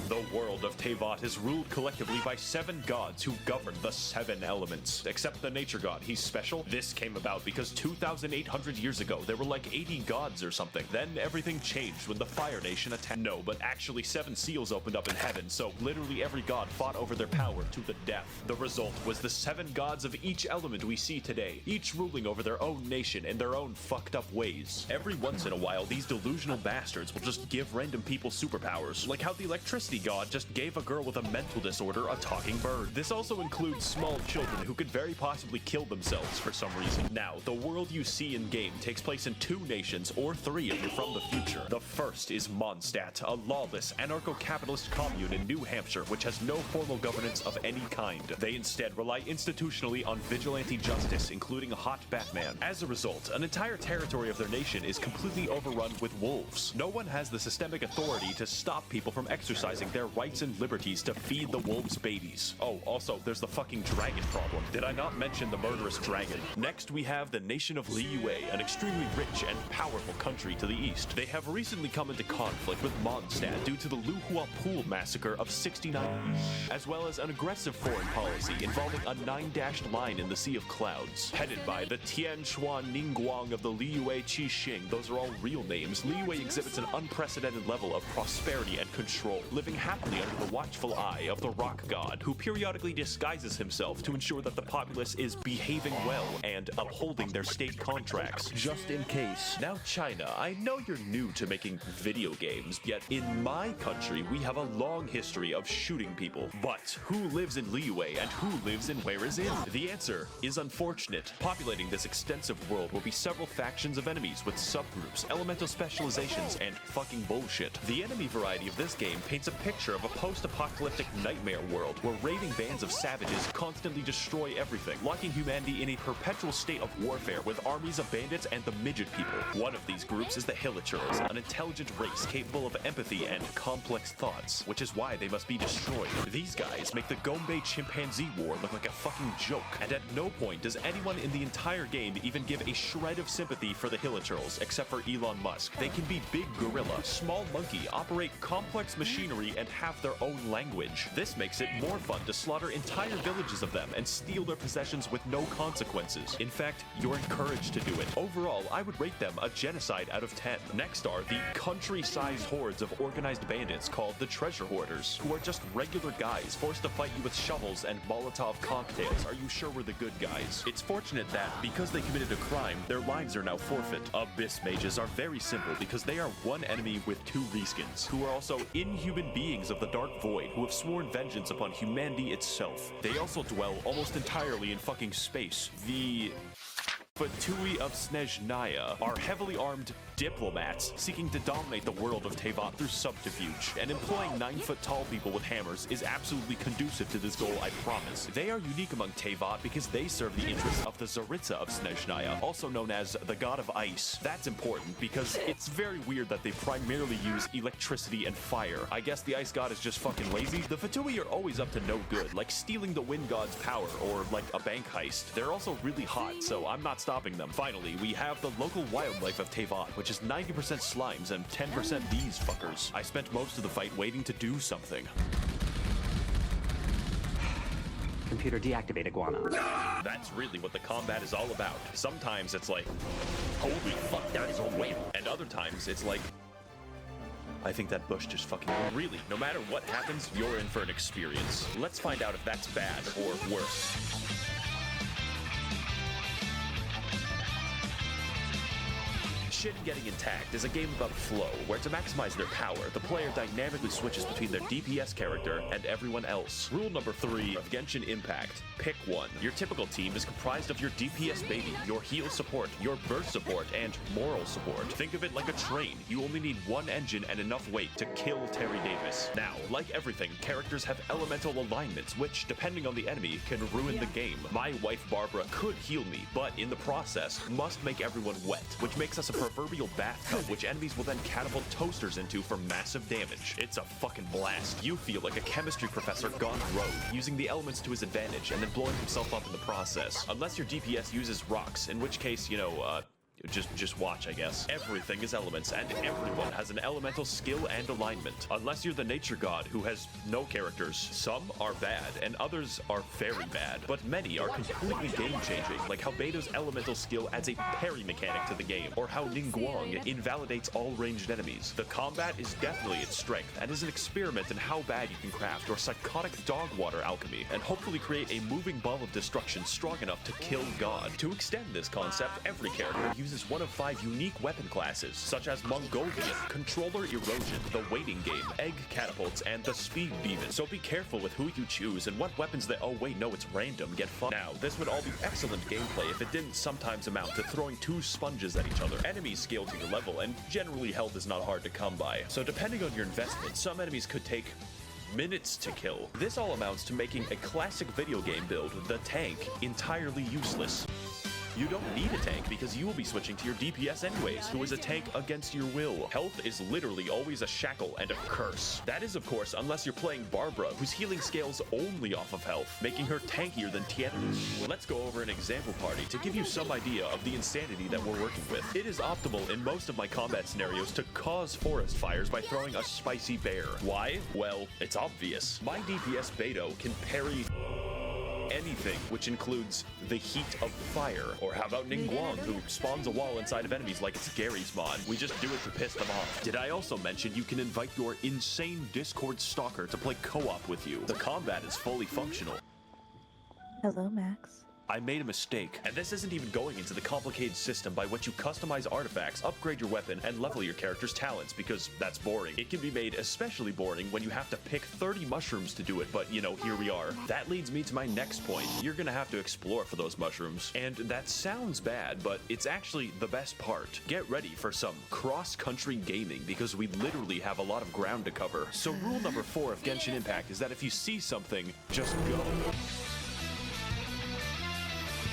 The world world of Teyvat is ruled collectively by 7 gods who govern the 7 elements. Except the nature god, he's special. This came about because 2,800 years ago, there were like 80 gods or something. Then everything changed when the Fire Nation attacked. No, but actually 7 seals opened up in heaven, so literally every god fought over their power to the death. The result was the 7 gods of each element we see today, each ruling over their own nation in their own fucked up ways. Every once in a while, these delusional bastards will just give random people superpowers, like how the electricity god just gave a girl with a mental disorder a talking bird. This also includes small children who could very possibly kill themselves for some reason. Now, the world you see in-game takes place in 2 nations, or 3 if you're from the future. The first is Mondstadt, a lawless, anarcho-capitalist commune in New Hampshire, which has no formal governance of any kind. They instead rely institutionally on vigilante justice, including a hot Batman. As a result, an entire territory of their nation is completely overrun with wolves. No one has the systemic authority to stop people from exercising their rights and liberties to feed the wolves babies. Oh, also, there's the fucking dragon problem. Did I not mention the murderous dragon? Next, we have the nation of Liyue, an extremely rich and powerful country to the east. They have recently come into conflict with Mondstadt due to the Luhua Pool massacre of 69, as well as an aggressive foreign policy involving a 9-dashed line in the Sea of Clouds. Headed by the Tian Chuan Ningguang of the Liyue Qixing, those are all real names, Liyue exhibits an unprecedented level of prosperity and control, living happily under the watchful eye of the rock god, who periodically disguises himself to ensure that the populace is behaving well and upholding their state contracts, just in case. Now China, I know you're new to making video games, yet in my country we have a long history of shooting people. But who lives in Liyue and who lives in Where Is In? The answer is unfortunate. Populating this extensive world will be several factions of enemies with subgroups, elemental specializations, and fucking bullshit. The enemy variety of this game paints a picture of a post-apocalyptic nightmare world where raving bands of savages constantly destroy everything, locking humanity in a perpetual state of warfare with armies of bandits and the midget people. One of these groups is the Hilichurls, an intelligent race capable of empathy and complex thoughts, which is why they must be destroyed. These guys make the Gombe Chimpanzee War look like a fucking joke, and at no point does anyone in the entire game even give a shred of sympathy for the Hilichurls, except for Elon Musk. They can be big gorilla, small monkey, operate complex machinery, and have their own language. This makes it more fun to slaughter entire villages of them and steal their possessions with no consequences. In fact, you're encouraged to do it. Overall, I would rate them a genocide out of 10. Next are the country-sized hordes of organized bandits called the Treasure Hoarders, who are just regular guys forced to fight you with shovels and Molotov cocktails. Are you sure we're the good guys? It's fortunate that, because they committed a crime, their lives are now forfeit. Abyss Mages are very simple because they are one enemy with 2 reskins, who are also inhuman beings of the Dark Void who have sworn vengeance upon humanity itself. They also dwell almost entirely in fucking space. The Fatui of Snezhnaya are heavily armed diplomats seeking to dominate the world of Teyvat through subterfuge, and employing 9-foot-tall people with hammers is absolutely conducive to this goal, I promise. They are unique among Teyvat because they serve the interests of the Tsaritsa of Snezhnaya, also known as the God of Ice. That's important because it's very weird that they primarily use electricity and fire. I guess the Ice God is just fucking lazy. The Fatui are always up to no good, like stealing the Wind God's power or like a bank heist. They're also really hot, so I'm not stopping them. Finally, we have the local wildlife of Teyvat, which is 90% slimes and 10% these fuckers. I spent most of the fight waiting to do something. Computer deactivate iguana. That's really what the combat is all about. Sometimes it's like, holy fuck, that is a whale. And other times it's like, I think that bush just fucking... Really, no matter what happens, you're in for an experience. Let's find out if that's bad or worse. Shin Getting Intact is a game about flow, where to maximize their power, the player dynamically switches between their DPS character and everyone else. Rule number 3 of Genshin Impact: pick one. Your typical team is comprised of your DPS baby, your heal support, your burst support, and moral support. Think of it like a train. You only need one engine and enough weight to kill Terry Davis. Now, like everything, characters have elemental alignments, which, depending on the enemy, can ruin the game. My wife Barbara could heal me, but in the process, must make everyone wet, which makes us a proverbial bathtub, which enemies will then catapult toasters into for massive damage. It's a fucking blast. You feel like a chemistry professor gone rogue, using the elements to his advantage and then blowing himself up in the process. Unless your DPS uses rocks, in which case, just watch, I guess. Everything is elements, and everyone has an elemental skill and alignment. Unless you're the nature god who has no characters. Some are bad, and others are very bad. But many are completely game-changing, like how Beto's elemental skill adds a parry mechanic to the game, or how Ningguang invalidates all ranged enemies. The combat is definitely its strength, and is an experiment in how bad you can craft your psychotic dog water alchemy, and hopefully create a moving ball of destruction strong enough to kill God. To extend this concept, every character uses one of 5 unique weapon classes, such as Mongolian, Controller Erosion, the Waiting Game, Egg Catapults, and the Speed Demon. So be careful with who you choose and what weapons that— oh wait, no, it's random, get fucked. Now, this would all be excellent gameplay if it didn't sometimes amount to throwing 2 sponges at each other. Enemies scale to your level, and generally health is not hard to come by. So depending on your investment, some enemies could take minutes to kill. This all amounts to making a classic video game build, the tank, entirely useless. You don't need a tank because you will be switching to your DPS anyways, who is a tank against your will. Health is literally always a shackle and a curse. That is, of course, unless you're playing Barbara, whose healing scales only off of health, making her tankier than Tiet. Let's go over an example party to give you some idea of the insanity that we're working with. It is optimal in most of my combat scenarios to cause forest fires by throwing a spicy bear. Why? Well, it's obvious. My DPS Beto can parry anything, which includes the heat of fire. Or how about Ningguang, who spawns a wall inside of enemies like it's Gary's mod? We just do it to piss them off. Did I also mention you can invite your insane Discord stalker to play co-op with you? The combat is fully functional. Hello, Max. I made a mistake, and this isn't even going into the complicated system by which you customize artifacts, upgrade your weapon, and level your character's talents, because that's boring. It can be made especially boring when you have to pick 30 mushrooms to do it, but you know, here we are. That leads me to my next point. You're gonna have to explore for those mushrooms, and that sounds bad, but it's actually the best part. Get ready for some cross-country gaming, because we literally have a lot of ground to cover. So rule number 4 of Genshin Impact is that if you see something, just go.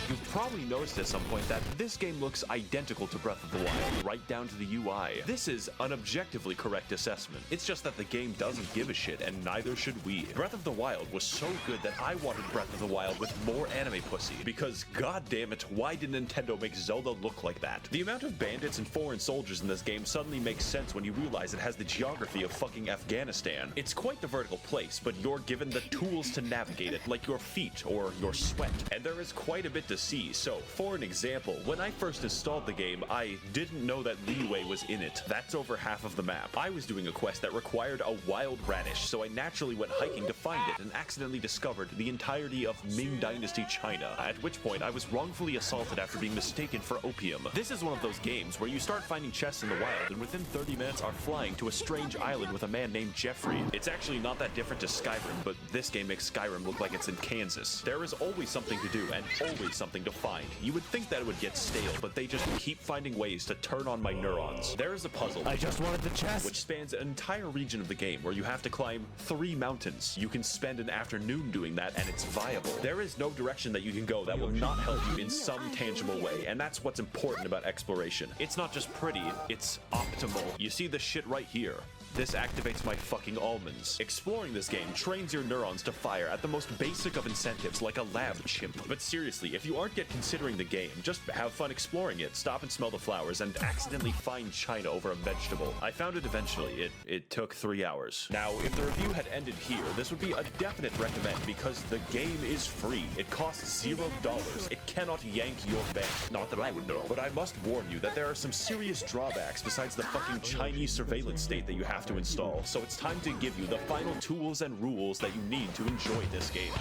You've probably noticed at some point that this game looks identical to Breath of the Wild, right down to the UI. This is an objectively correct assessment. It's just that the game doesn't give a shit, and neither should we. Breath of the Wild was so good that I wanted Breath of the Wild with more anime pussy, because goddammit, why did Nintendo make Zelda look like that? The amount of bandits and foreign soldiers in this game suddenly makes sense when you realize it has the geography of fucking Afghanistan. It's quite the vertical place, but you're given the tools to navigate it, like your feet or your sweat. And there is quite a bit to see. So, for an example, when I first installed the game, I didn't know that Liyue was in it. That's over half of the map. I was doing a quest that required a wild radish, so I naturally went hiking to find it and accidentally discovered the entirety of Ming Dynasty China, at which point I was wrongfully assaulted after being mistaken for opium. This is one of those games where you start finding chests in the wild and within 30 minutes are flying to a strange island with a man named Jeffrey. It's actually not that different to Skyrim, but this game makes Skyrim look like it's in Kansas. There is always something to do and always something to find. You would think that it would get stale, but they just keep finding ways to turn on my neurons. There is a puzzle. I just wanted the chest. Which spans an entire region of the game where you have to climb 3 mountains. You can spend an afternoon doing that and it's viable. There is no direction that you can go that will not help you in some tangible way, and that's what's important about exploration. It's not just pretty, it's optimal. You see this shit right here. This activates my fucking almonds. Exploring this game trains your neurons to fire at the most basic of incentives, like a lab chimp. But seriously, if you aren't yet considering the game, just have fun exploring it, stop and smell the flowers, and accidentally find China over a vegetable. I found it eventually. It took 3 hours. Now, if the review had ended here, this would be a definite recommend because the game is free. It costs $0. It cannot yank your bank. Not that I would know. But I must warn you that there are some serious drawbacks besides the fucking Chinese surveillance state that you have to install, so it's time to give you the final tools and rules that you need to enjoy this game.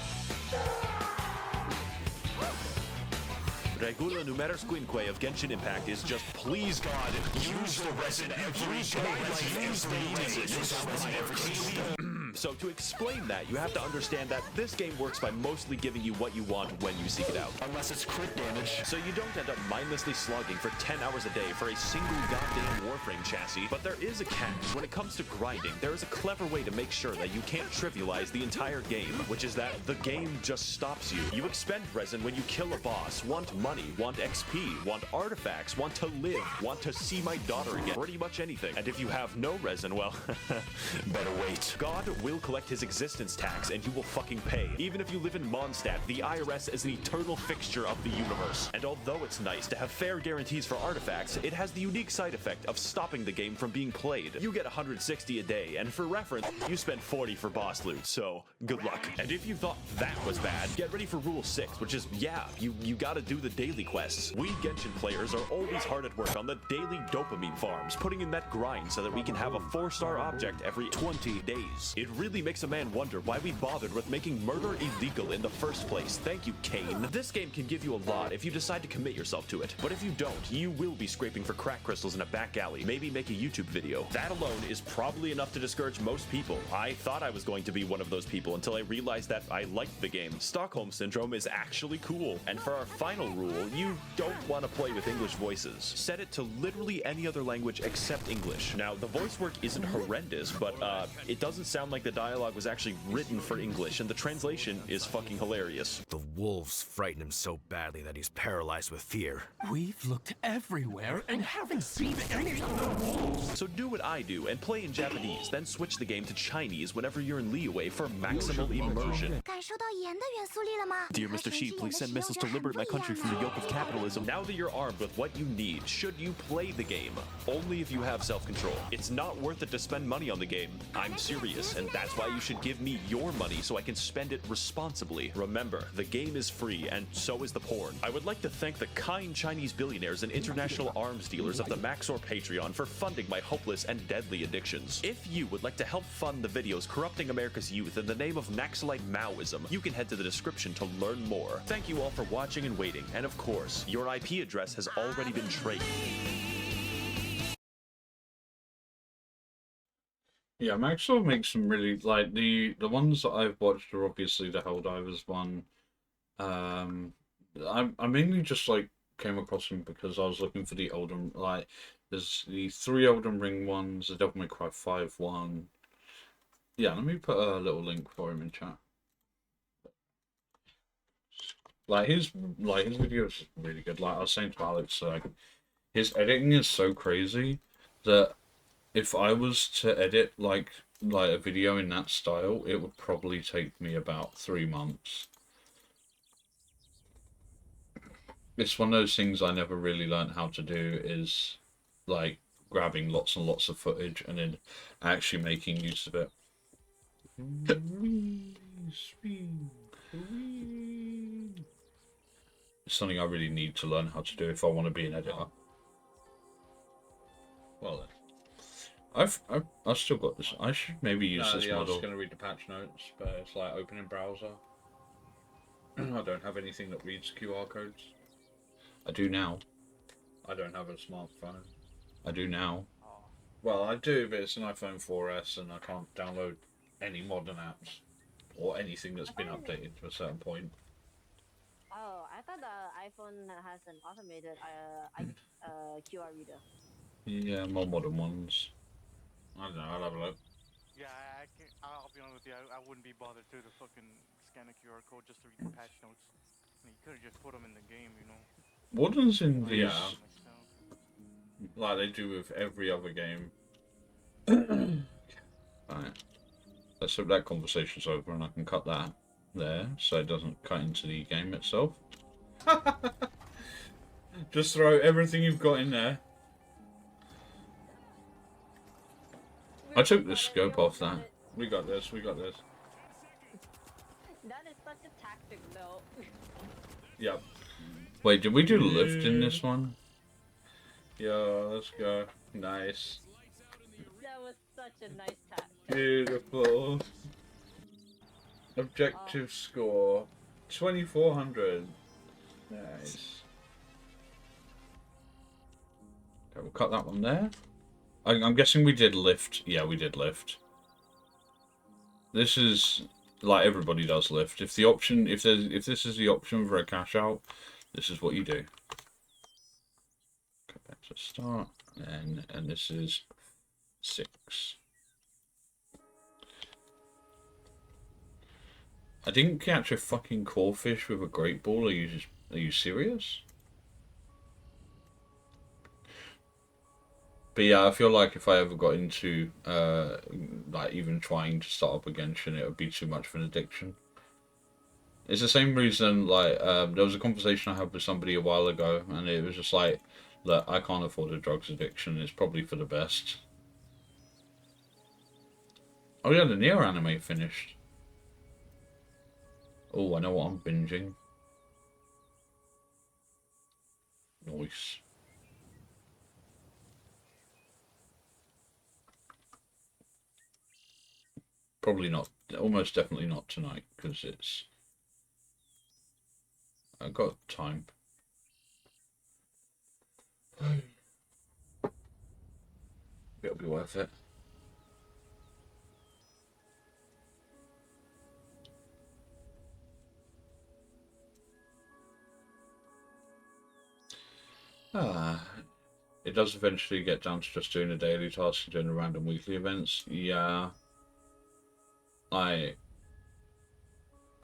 Regula numeris quinque of Genshin Impact is just please God, use the resin every day. So to explain that, you have to understand that this game works by mostly giving you what you want when you seek it out. Unless it's crit damage. So you don't end up mindlessly slogging for 10 hours a day for a single goddamn Warframe chassis. But there is a catch. When it comes to grinding, there is a clever way to make sure that you can't trivialize the entire game, which is that the game just stops you. You expend resin when you kill a boss, want money, want XP, want artifacts, want to live, want to see my daughter again, pretty much anything. And if you have no resin, well, better wait. God will collect his existence tax and you will fucking pay. Even if you live in Mondstadt, the IRS is an eternal fixture of the universe. And although it's nice to have fair guarantees for artifacts, it has the unique side effect of stopping the game from being played. You get 160 a day, and for reference, you spend 40 for boss loot, so good luck. And if you thought that was bad, get ready for Rule 6, which is, yeah, you gotta do the daily quests. We Genshin players are always hard at work on the daily dopamine farms, putting in that grind so that we can have a 4-star object every 20 days. It really makes a man wonder why we bothered with making murder illegal in the first place. Thank you, Kane. This game can give you a lot if you decide to commit yourself to it, but if you don't, you will be scraping for crack crystals in a back alley, maybe make a YouTube video. That alone is probably enough to discourage most people. I thought I was going to be one of those people until I realized that I liked the game. Stockholm Syndrome is actually cool. And for our final rule, you don't want to play with English voices. Set it to literally any other language except English. Now, the voice work isn't horrendous, but it doesn't sound like the dialogue was actually written for English, and the translation is fucking hilarious. The wolves frighten him so badly that he's paralyzed with fear. We've looked everywhere and haven't seen any of the wolves. So do what I do and play in Japanese, then switch the game to Chinese whenever you're in Liyue for maximal immersion. Dear Mr. Sheep, please send missiles to liberate my country from the yoke of capitalism. Now that you're armed with what you need, should you play the game? Only if you have self-control. It's not worth it to spend money on the game. I'm serious, and that's why you should give me your money so I can spend it responsibly. Remember, the game is free, and so is the porn. I would like to thank the kind Chinese billionaires and international arms dealers of the Maxor Patreon for funding my hopeless and deadly addictions. If you would like to help fund the videos corrupting America's youth in the name of Naxalite Maoism, you can head to the description to learn more. Thank you all for watching and waiting, and of course, your IP address has already been traded. Yeah, Maxwell makes some really, like, the ones that I've watched are obviously the Helldivers one. I mainly just, like, came across them because I was looking for the Elden, like, there's the 3 Elden Ring ones, the Devil May Cry 5 one. Yeah, let me put a little link for him in chat. Like, his videos are really good. Like, I was saying to Alex, like, his editing is so crazy that if I was to edit like a video in that style, it would probably take me about 3 months. It's one of those things I never really learned how to do, is like grabbing lots and lots of footage and then actually making use of it. It's something I really need to learn how to do if I want to be an editor. Well then. I've still got this. I should maybe use this model. I was just going to read the patch notes, but it's like opening browser. I don't have anything that reads QR codes. I do now. I don't have a smartphone. I do now. Well, I do, but it's an iPhone 4S and I can't download any modern apps or anything that's been updated to a certain point. Oh, I thought the iPhone has an automated QR reader. Yeah, more modern ones. I don't know, I'll have a look. Yeah, I'll be honest with you, I wouldn't be bothered to fucking scan a QR code just to read the patch notes. I mean, you could have just put them in the game, you know. Wardens in these, like they do with every other game. Alright. Let's hope that conversation's over and I can cut that there so it doesn't cut into the game itself. Just throw everything you've got in there. I took the scope off that. We got this, we got this. That is such a tactic though. Yep. Wait, did we do lift in this one? Yeah, let's go. Nice. That was such a nice tactic. Beautiful. Objective score 2400. Nice. Okay, we'll cut that one there. I'm guessing we did lift. Yeah, we did lift. This is like everybody does lift. If the option, if this is the option for a cash out, this is what you do. Go back to start, and this is 6. I didn't catch a fucking crawfish with a great ball. Are you serious? But yeah, I feel like if I ever got into like even trying to start up a Genshin, it would be too much of an addiction. It's the same reason, like, there was a conversation I had with somebody a while ago, and it was just like, look, I can't afford a drugs addiction, it's probably for the best. Oh yeah, the Nier anime finished. Oh, I know what I'm binging. Nice. Probably not, almost definitely not tonight, because I've got time. It'll be worth it. It does eventually get down to just doing a daily task and doing the random weekly events. Yeah. I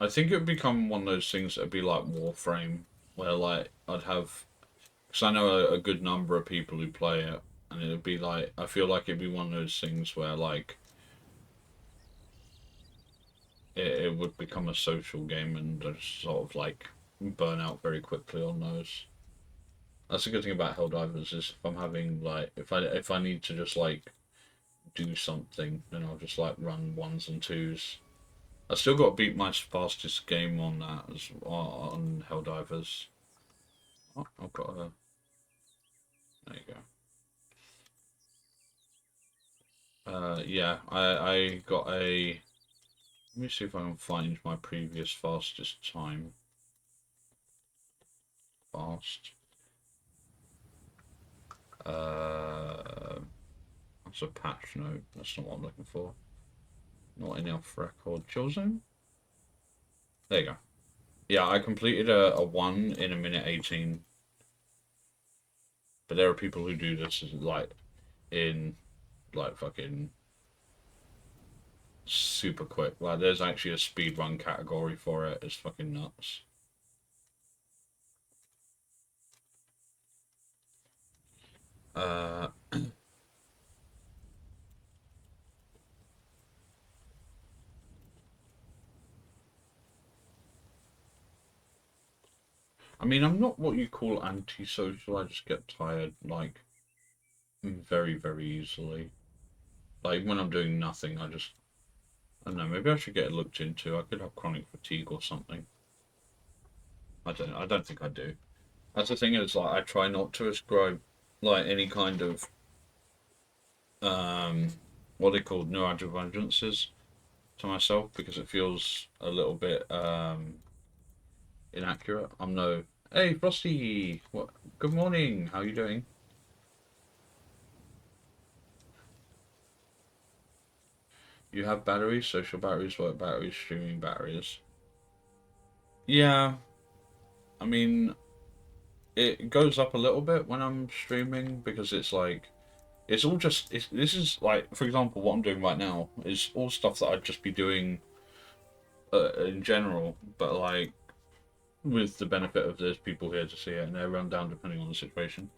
think it would become one of those things that would be like Warframe, where like I'd have, because I know a good number of people who play it, and it would be like, I feel like it'd be one of those things where like it would become a social game and just sort of like burn out very quickly on those. That's the good thing about Helldivers, is if I'm having like, if I need to just like do something, then I'll just like run 1s and 2s. I still got to beat my fastest game on that on Helldivers. Oh, I've got a. There you go. Yeah, I got a. Let me see if I can find my previous fastest time. Fast. That's a patch note. That's not what I'm looking for. Not enough record. Chill zone? There you go. Yeah, I completed a 1 in 1:18. But there are people who do this like in like fucking super quick. Like there's actually a speedrun category for it. It's fucking nuts. I mean, I'm not what you call antisocial. I just get tired, like, very, very easily. Like, when I'm doing nothing, I don't know, maybe I should get it looked into. I could have chronic fatigue or something. I don't think I do. That's the thing, is, like, I try not to ascribe, like, any kind of, what they call neurodivergences to myself, because it feels a little bit, inaccurate. I'm no... Hey, Frosty! What? Good morning! How are you doing? You have batteries, social batteries, work batteries, streaming batteries. Yeah. I mean, it goes up a little bit when I'm streaming, because it's like, it's all just, this is like, for example, what I'm doing right now is all stuff that I'd just be doing in general, but like, with the benefit of there's people here to see it and they run down depending on the situation.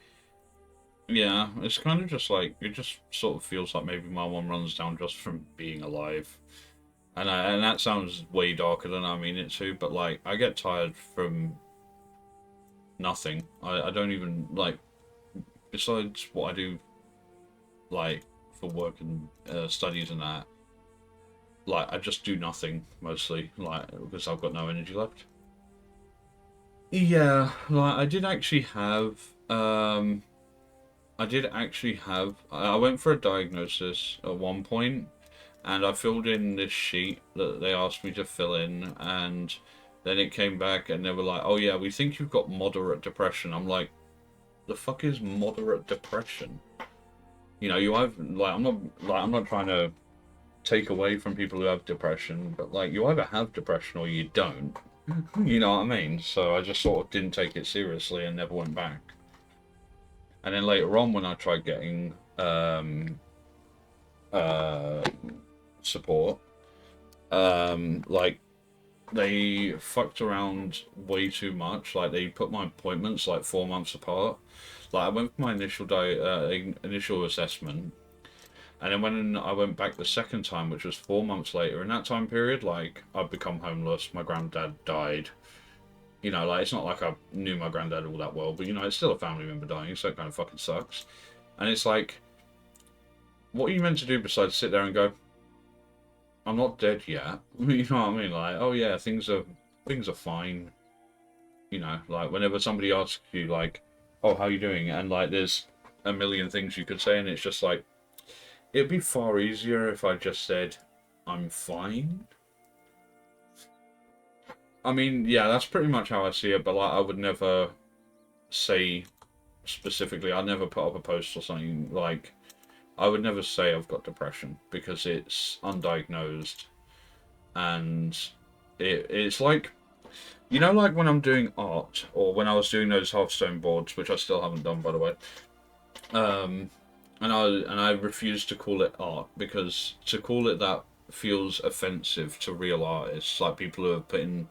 Yeah, it's kind of just like, it just sort of feels like maybe my one runs down just from being alive. And that sounds way darker than I mean it to, but like, I get tired from nothing. I don't even, like, besides what I do, like, for work and studies and that, like, I just do nothing, mostly, like, because I've got no energy left. Yeah, like, I did actually have, I went for a diagnosis at one point, and I filled in this sheet that they asked me to fill in, and then it came back and they were like, oh yeah, we think you've got moderate depression. I'm like, the fuck is moderate depression? You know, I'm not trying to take away from people who have depression, but like, you either have depression or you don't. You know what I mean? So I just sort of didn't take it seriously and never went back. And then later on, when I tried getting support, like, they fucked around way too much. Like, they put my appointments like 4 months apart. Like, I went for my initial assessment, and then when I went back the second time, which was 4 months later, in that time period, like, I'd become homeless, my granddad died. You know, like, it's not like I knew my granddad all that well, but, you know, it's still a family member dying, so it kind of fucking sucks. And it's like, what are you meant to do besides sit there and go, I'm not dead yet? You know what I mean? Like, oh yeah, things are fine. You know, like, whenever somebody asks you, like, oh, how you doing? And, like, there's a million things you could say, and it's just like, it'd be far easier if I just said, I'm fine. I mean, yeah, that's pretty much how I see it, but, like, I would never say specifically, I'd never put up a post or something, like, I would never say I've got depression, because it's undiagnosed, and it's like, you know, like when I'm doing art, or when I was doing those Hearthstone boards, which I still haven't done, by the way, and I refuse to call it art, because to call it that feels offensive to real artists, like people who have put in,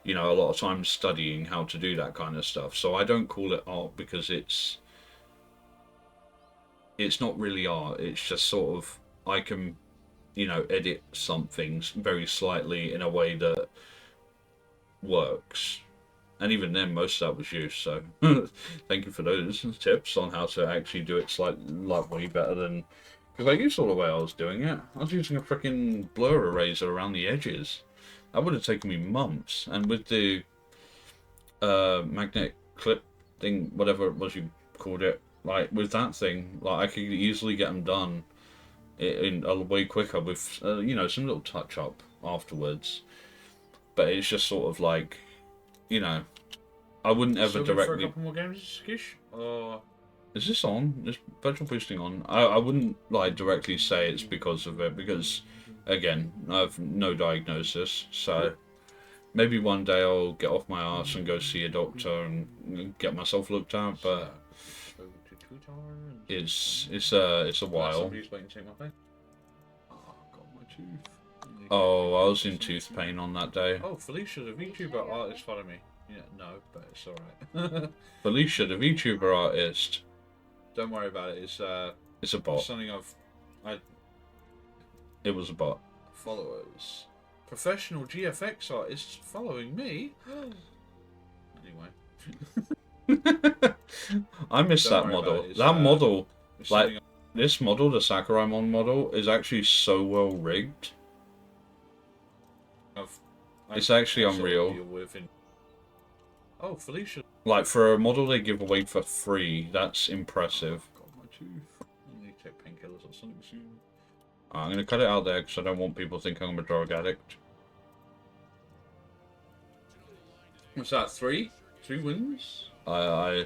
you know, a lot of time studying how to do that kind of stuff. So I don't call it art, because it's not really art. It's just sort of, I can, you know, edit some things very slightly in a way that works. And even then, most of that was you, so thank you for those tips on how to actually do it slightly, like, way better than... Because, like, you saw the way I was doing it. I was using a freaking blur eraser around the edges. That would have taken me months. And with the magnetic clip thing, whatever it was you called it, like, with that thing, like, I could easily get them done in a way quicker with, you know, some little touch-up afterwards. But it's just sort of like, you know, I wouldn't ever directly... For a couple more games, Skish? Or... Is this on? Is virtual boosting on? I wouldn't, like, directly say it's because of it, because, again, I have no diagnosis, so maybe one day I'll get off my arse and go see a doctor and get myself looked at, but it's a while. Somebody's waiting to take my pay. Oh, I've got my tooth. Oh, I was in tooth pain on that day. Oh, Felicia, the VTuber artist, follow me. Yeah, no, but it's alright. Felicia, the VTuber artist. Don't worry about it. It's a bot. Something It was a bot. Followers. Professional GFX artists following me. Anyway. I miss that model. That model, like this model, the Sakurai model, is actually so well rigged. It's actually unreal. Oh, Felicia. Like, for a model they give away for free, that's impressive. Got my tooth. I need to take painkillers or something soon. I'm going to cut it out there because I don't want people thinking I'm a drug addict. What's that, 3? 3 wins? I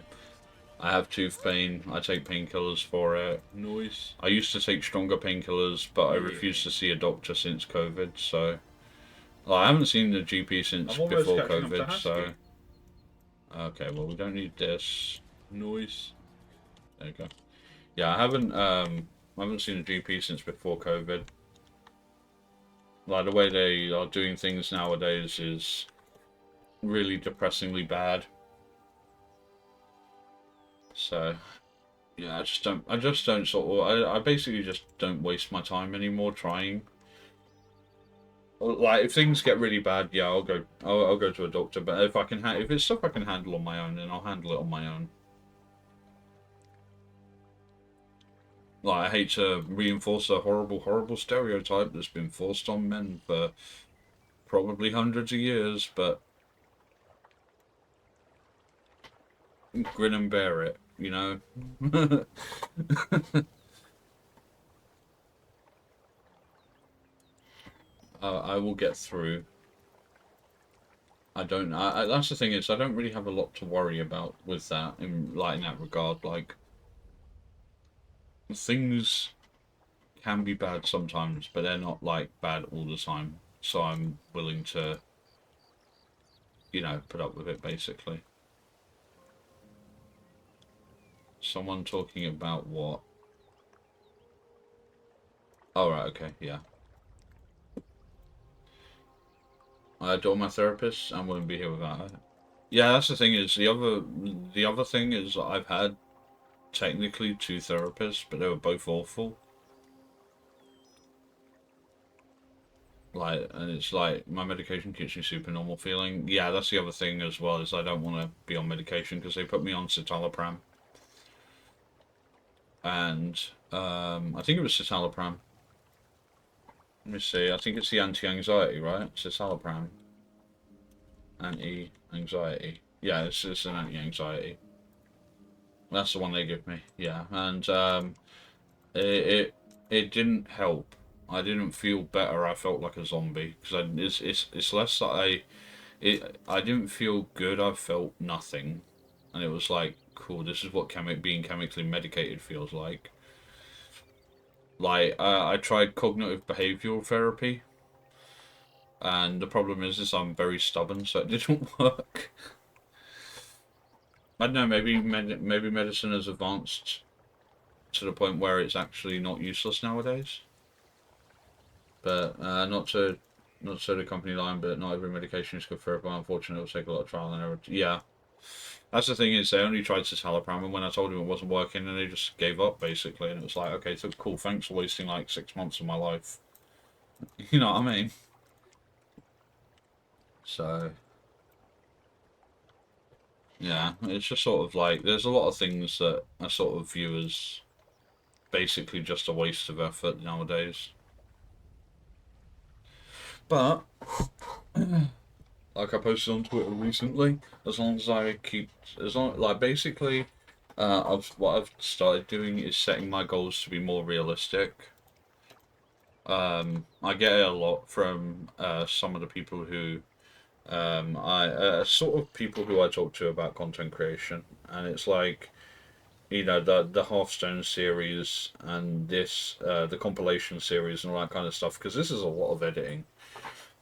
have tooth pain. I take painkillers for it. Noise. I used to take stronger painkillers, but I refuse to see a doctor since COVID, so... Well, I haven't seen the GP since before COVID, so... Okay, well, we don't need this. Noise. There you go. Yeah, I haven't seen a GP since before COVID. Like, the way they are doing things nowadays is really depressingly bad. So, yeah, I just don't sort of, I basically just don't waste my time anymore trying. Like, if things get really bad, yeah, I'll go to a doctor. But if I can, if it's stuff I can handle on my own, then I'll handle it on my own. Like, I hate to reinforce a horrible, horrible stereotype that's been forced on men for probably hundreds of years, but grin and bear it, you know. I will get through. That's the thing, is I don't really have a lot to worry about with that, in that regard. Like, things can be bad sometimes, but they're not, like, bad all the time. So I'm willing to, you know, put up with it, basically. Someone talking about what? Oh, right, okay, yeah. I adore my therapist and wouldn't be here without her. Yeah, that's the thing. Is the other thing is I've had technically 2 therapists, but they were both awful. Like, and it's like my medication keeps me super normal feeling. Yeah, that's the other thing as well, is I don't want to be on medication because they put me on citalopram. And I think it was citalopram. Let me see. I think it's the anti-anxiety, right? Citalopram. Anti-anxiety. Yeah, it's an anti-anxiety. That's the one they give me. Yeah, and it didn't help. I didn't feel better. I felt like a zombie because it's less that I didn't feel good. I felt nothing, and it was like, cool. This is what being chemically medicated feels like. Like I tried cognitive behavioral therapy, and the problem is I'm very stubborn, so it didn't work. I don't know. Maybe medicine has advanced to the point where it's actually not useless nowadays. But not to the company line, but not every medication is good for everyone. Unfortunately, it'll take a lot of trial and error. Yeah, that's the thing, is they only tried citalopram, and when I told them it wasn't working, and they just gave up basically. And it was like, okay, so cool, thanks for wasting like 6 months of my life. You know what I mean? So yeah, it's just sort of like there's a lot of things that I sort of view as basically just a waste of effort nowadays. But like I posted on Twitter recently, basically, what I've started doing is setting my goals to be more realistic. I get it a lot from some of the people who sort of people who I talk to about content creation, and it's like, you know, the Hearthstone series and this the compilation series and all that kind of stuff, because this is a lot of editing.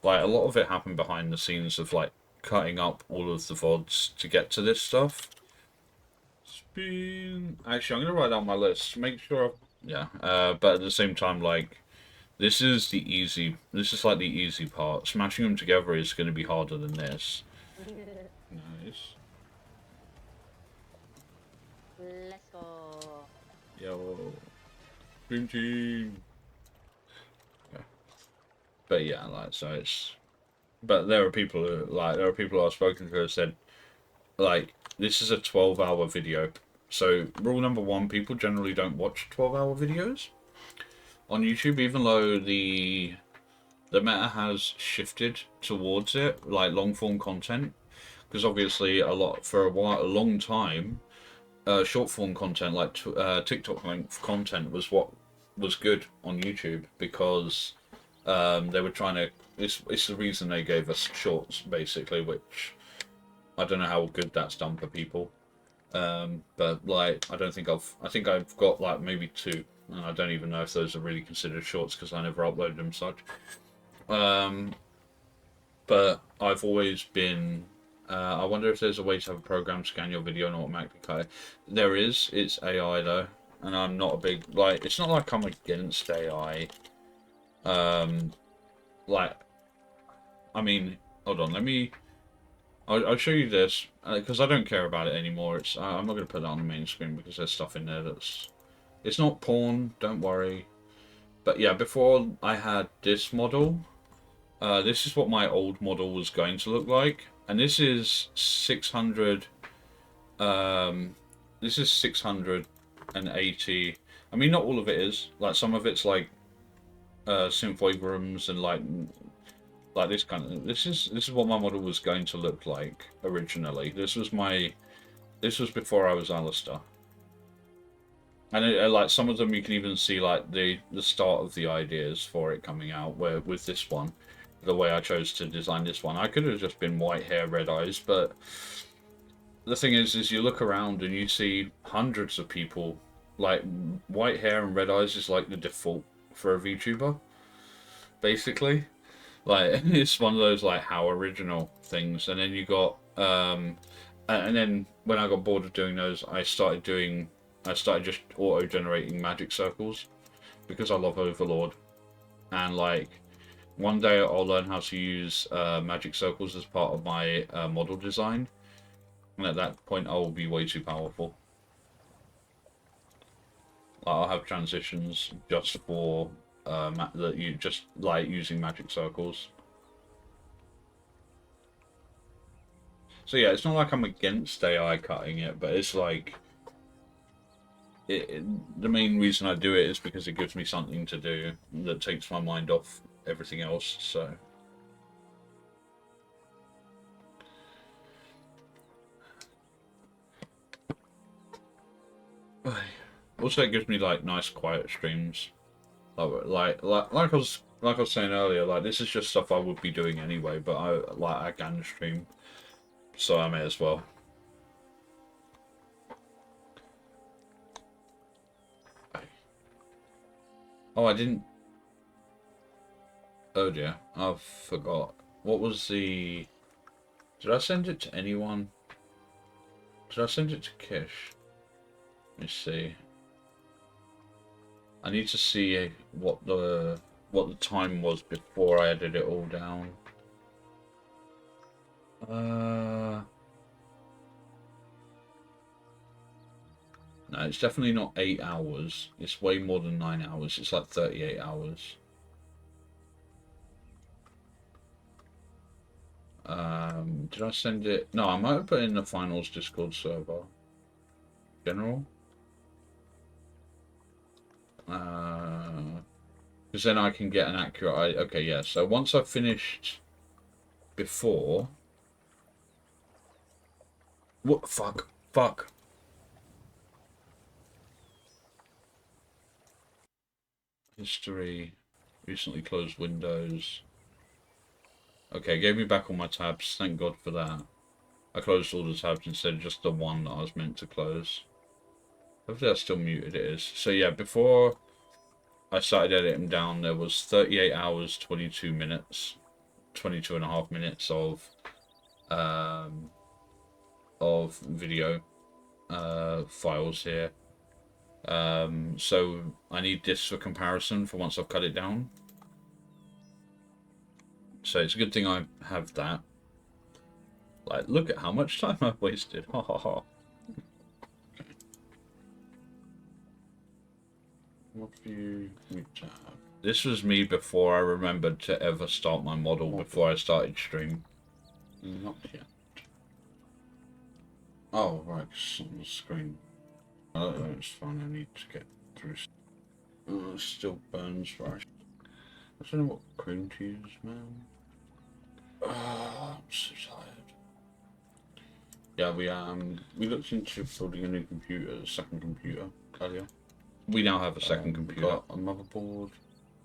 Like, a lot of it happened behind the scenes of, like, cutting up all of the VODs to get to this stuff. Actually, I'm going to write down my list. Make sure yeah. But at the same time, like, this is like the easy part. Smashing them together is going to be harder than this. Nice. Let's go. Yo. Dream team. But yeah, like, so it's, but there are people who I've spoken to who have said, like, this is a 12-hour video. So rule number 1, people generally don't watch 12-hour videos on YouTube, even though the meta has shifted towards it, like long-form content, because obviously a long time, short-form content like TikTok length content was what was good on YouTube, because they were trying to. It's the reason they gave us shorts, basically, which I don't know how good that's done for people. But like, I think I've got like maybe 2, and I don't even know if those are really considered shorts because I never uploaded them such. But I've always been. I wonder if there's a way to have a program scan your video and automatically cut it. There is. It's AI though, and I'm not a big like. It's not like I'm against AI. Like, I mean, hold on, I'll show you this, because I don't care about it anymore. I'm not going to put that on the main screen because there's stuff in there it's not porn, don't worry. But yeah, before I had this model, this is what my old model was going to look like, and this is 600, this is 680, I mean, not all of it is, like, some of it's like, synthwave rooms and like this kind of. This is what my model was going to look like originally. This was before I was Alistair, and like some of them you can even see like the start of the ideas for it coming out. Where with this one, the way I chose to design this one, I could have just been white hair, red eyes, but the thing is you look around and you see hundreds of people like white hair and red eyes is like the default for a VTuber, basically. Like, it's one of those like how original things. And then you got and then when I got bored of doing those, I started just auto generating magic circles, because I love Overlord, and like One day I'll learn how to use magic circles as part of my model design, and at that point I will be way too powerful. I'll have transitions just for that you just like using magic circles. So yeah, it's not like I'm against AI cutting it, but it's like the main reason I do it is because it gives me something to do that takes my mind off everything else. So also it gives me like nice quiet streams. Like I was saying earlier, like this is just stuff I would be doing anyway, but I can stream, so I may as well. Oh, I didn't. Oh dear, I forgot. What was the? Did I send it to anyone? Did I send it to Kish? Let me see. I need to see what the time was before I edited it all down. No, it's definitely not 8 hours. It's way more than 9 hours. It's like 38 hours. Did I send it? No, I might have put it in the finals Discord server. General. Because then I can get an accurate. Okay, yeah. So once I've finished before. What? Fuck. History. Recently closed windows. Okay, gave me back all my tabs. Thank God for that. I closed all the tabs instead of just the one that I was meant to close. Hopefully that's still muted. It is. So yeah, before I started editing down, there was 38 hours, 22 minutes, 22 and a half minutes of video files here. So I need this for comparison for once I've cut it down. So it's a good thing I have that. Like, look at how much time I've wasted. Ha ha ha. What view? This was me before I remembered to ever start my model before I started stream. Not yet. Oh, right, it's on the screen. Oh, it's fine, I need to get through. Oh, it still burns right. I don't know what cream to use, man. Oh, I'm so tired. Yeah, we looked into building a new computer, a second computer earlier. We now have a second computer. Got a motherboard.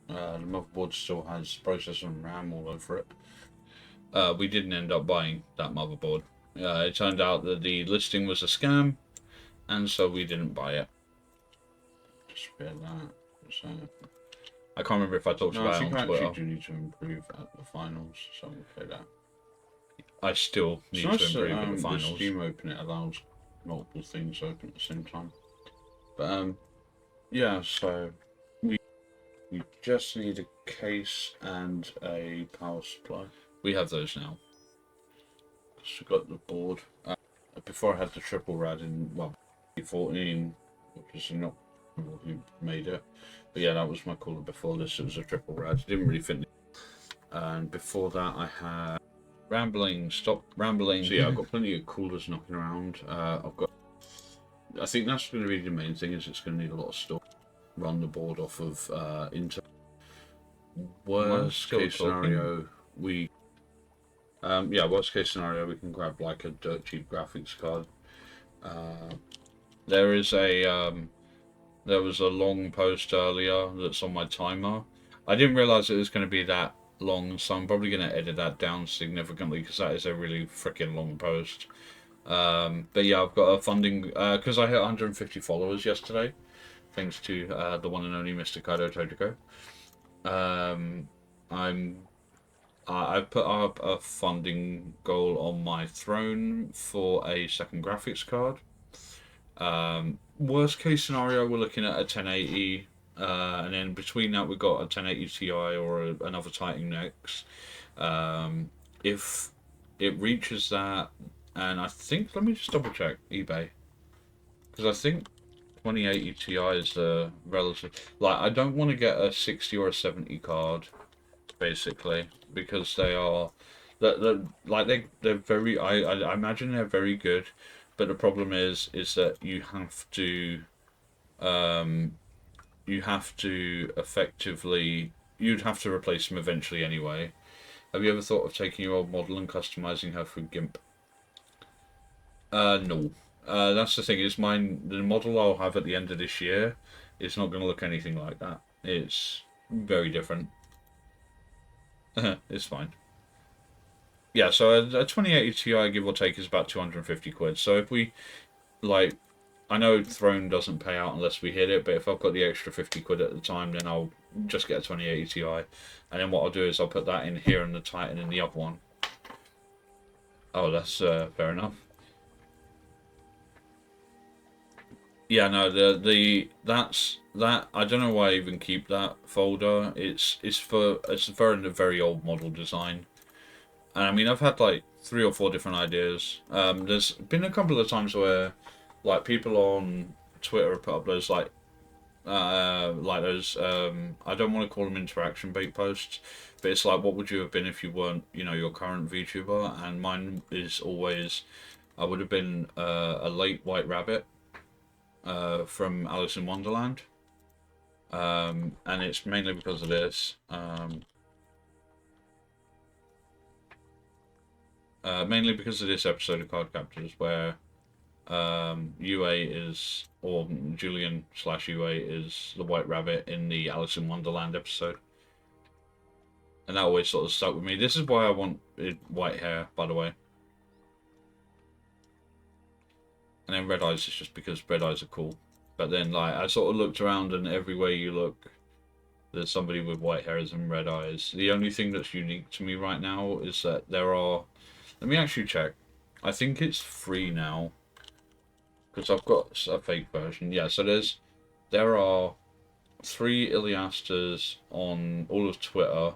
The motherboard still has processor and RAM all over it. We didn't end up buying that motherboard. It turned out that the listing was a scam, and so we didn't buy it. Just spare that. So, I can't remember if I talked about it on Twitter. I actually do need to improve at the finals, so I'll say that. I still need to improve at the finals. The Steam Open, it allows multiple things open at the same time. But yeah, so we just need a case and a power supply. We have those now. So we got the board. Before I had the triple rad in 2014, which is not who made it. But yeah, that was my cooler before this. It was a triple rad. It didn't really fit. And before that, I had rambling. Stop rambling. So yeah, I've got plenty of coolers knocking around. I think that's going to be the main thing. Is it's going to need a lot of storage. Run the board off of Intel. Worst case scenario, worst case scenario, we can grab like a dirt cheap graphics card. There was a long post earlier that's on my timer. I didn't realize it was going to be that long, so I'm probably going to edit that down significantly because that is a really freaking long post. But yeah, I've got a funding because I hit 150 followers yesterday, thanks to the one and only Mr. Kaido Tojiko. I put up a funding goal on my throne for a second graphics card. Worst case scenario, we're looking at a 1080 and then between that we've got a 1080 Ti or another Titan X. If it reaches that, and I think, let me just double check eBay, because I think 2080 Ti is the relative. Like, I don't want to get a 60 or a 70 card, basically, because they are, they're very. I imagine they're very good, but the problem is that you have to effectively, you'd have to replace them eventually anyway. Have you ever thought of taking your old model and customizing her through GIMP? No. That's the thing, is the model I'll have at the end of this year is not going to look anything like that. It's very different. It's fine. Yeah, so a 2080 Ti, give or take, is about 250 quid. So if we, like, I know Throne doesn't pay out unless we hit it, but if I've got the extra 50 quid at the time, then I'll just get a 2080 Ti. And then what I'll do is I'll put that in here and the Titan in the other one. Oh, that's fair enough. Yeah, no, that I don't know why I even keep that folder. It's for a very old model design. And I mean, I've had like 3 or 4 different ideas. There's been a couple of times where, like, people on Twitter have put up those like those I don't want to call them interaction bait posts, but it's like, what would you have been if you weren't, you know, your current VTuber? And mine is always, I would have been a late White Rabbit from Alice in Wonderland, and it's mainly because of this. Mainly because of this episode of Card Captors, where UA is, or Julian/UA is the White Rabbit in the Alice in Wonderland episode. And that always sort of stuck with me. This is why I want white hair, by the way. And then red eyes is just because red eyes are cool. But then, like, I sort of looked around, and everywhere you look, there's somebody with white hairs and red eyes. The only thing that's unique to me right now is that there are... Let me actually check. I think it's free now, because I've got a fake version. Yeah, so there are 3 Iliasters on all of Twitter,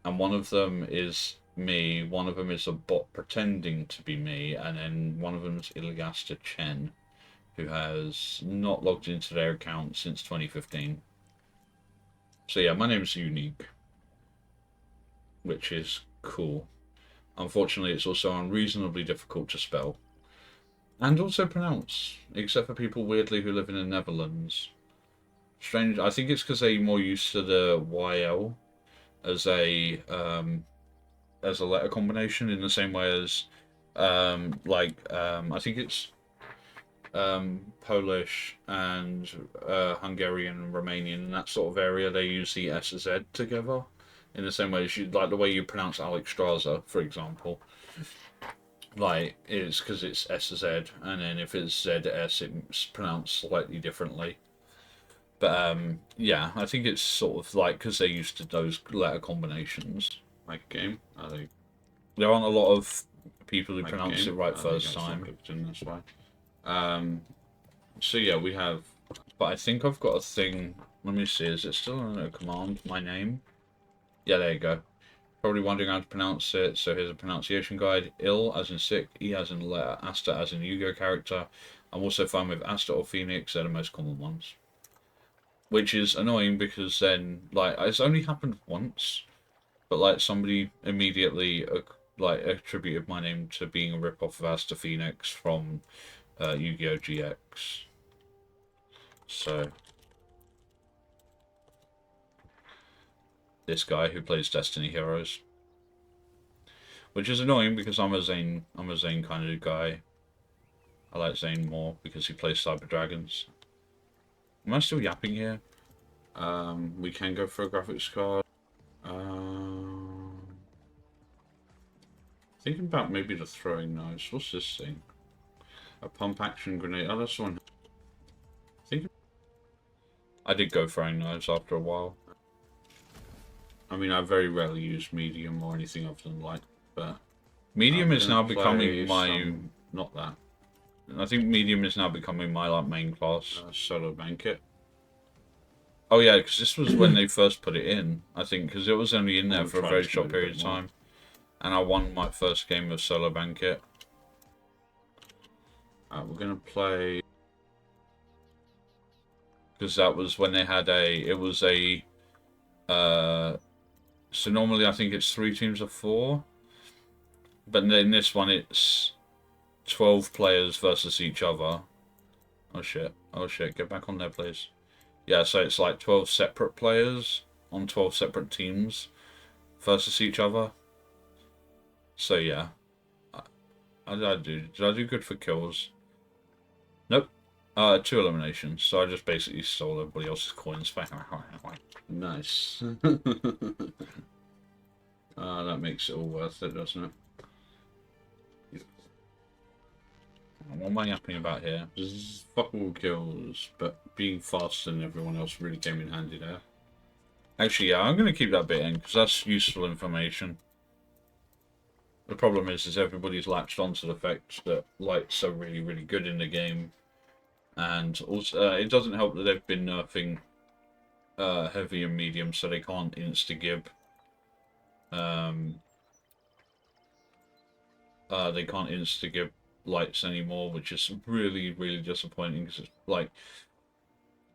and one of them is me, one of them is a bot pretending to be me, and then one of them is Iliaster Chen, who has not logged into their account since 2015. So yeah, my name's unique, which is cool. Unfortunately, it's also unreasonably difficult to spell. And also pronounce, except for people weirdly who live in the Netherlands. Strange, I think it's because they're more used to the YL as a letter combination, in the same way as, I think it's Polish and Hungarian and Romanian, and that sort of area, they use the S and Z together. In the same way as like the way you pronounce Alex Strasser, for example. Like, it's because it's S Z, and then if it's ZS, it's pronounced slightly differently. But yeah, I think it's sort of like because they're used to those letter combinations. Like game, I think there aren't a lot of people who pronounce it right first time. That's why. So yeah, we have. But I think I've got a thing. Let me see. Is it still in a command? My name. Yeah, there you go. Probably wondering how to pronounce it, so here's a pronunciation guide. Il as in sick, E as in letter, Asta as in Yu-Gi-Oh character. I'm also fine with Asta or Phoenix, they're the most common ones. Which is annoying because then, like, it's only happened once, but like somebody immediately like attributed my name to being a rip-off of Asta Phoenix from Yu-Gi-Oh GX. So... this guy who plays Destiny Heroes, which is annoying because I'm a Zane kind of guy. I like Zane more because he plays Cyber Dragons. Am I still yapping here? We can go for a graphics card. Thinking about maybe the throwing knives. What's this thing? A pump action grenade. Oh, that's one. I did go throwing knives after a while. I mean, I very rarely use medium or anything other than light, but medium is now becoming my... not that. I think medium is now becoming my like main class. Solo Banquet. Oh yeah, because this was when they first put it in, I think, because it was only in there Oh, for a try very to short move a period bit of more. time. And I won my first game of Solo Banquet. We're going to play... Because that was when they had it was a... so normally I think it's 3 teams of 4. But in this one it's 12 players versus each other. Oh shit, get back on there please. Yeah, so it's like 12 separate players on 12 separate teams versus each other. So yeah. Did I do good for kills? Nope. 2 eliminations. So I just basically stole everybody else's coins. Nice. That makes it all worth it, doesn't it? What am I yapping about here? Just fuck all kills, but being faster than everyone else really came in handy there. Actually, yeah, I'm going to keep that bit in, because that's useful information. The problem is everybody's latched onto the fact that lights are really, really good in the game. And also, it doesn't help that they've been nerfing heavy and medium, so they can't insta-gib. They can't insta-gib lights anymore, which is really, really disappointing, because it's like...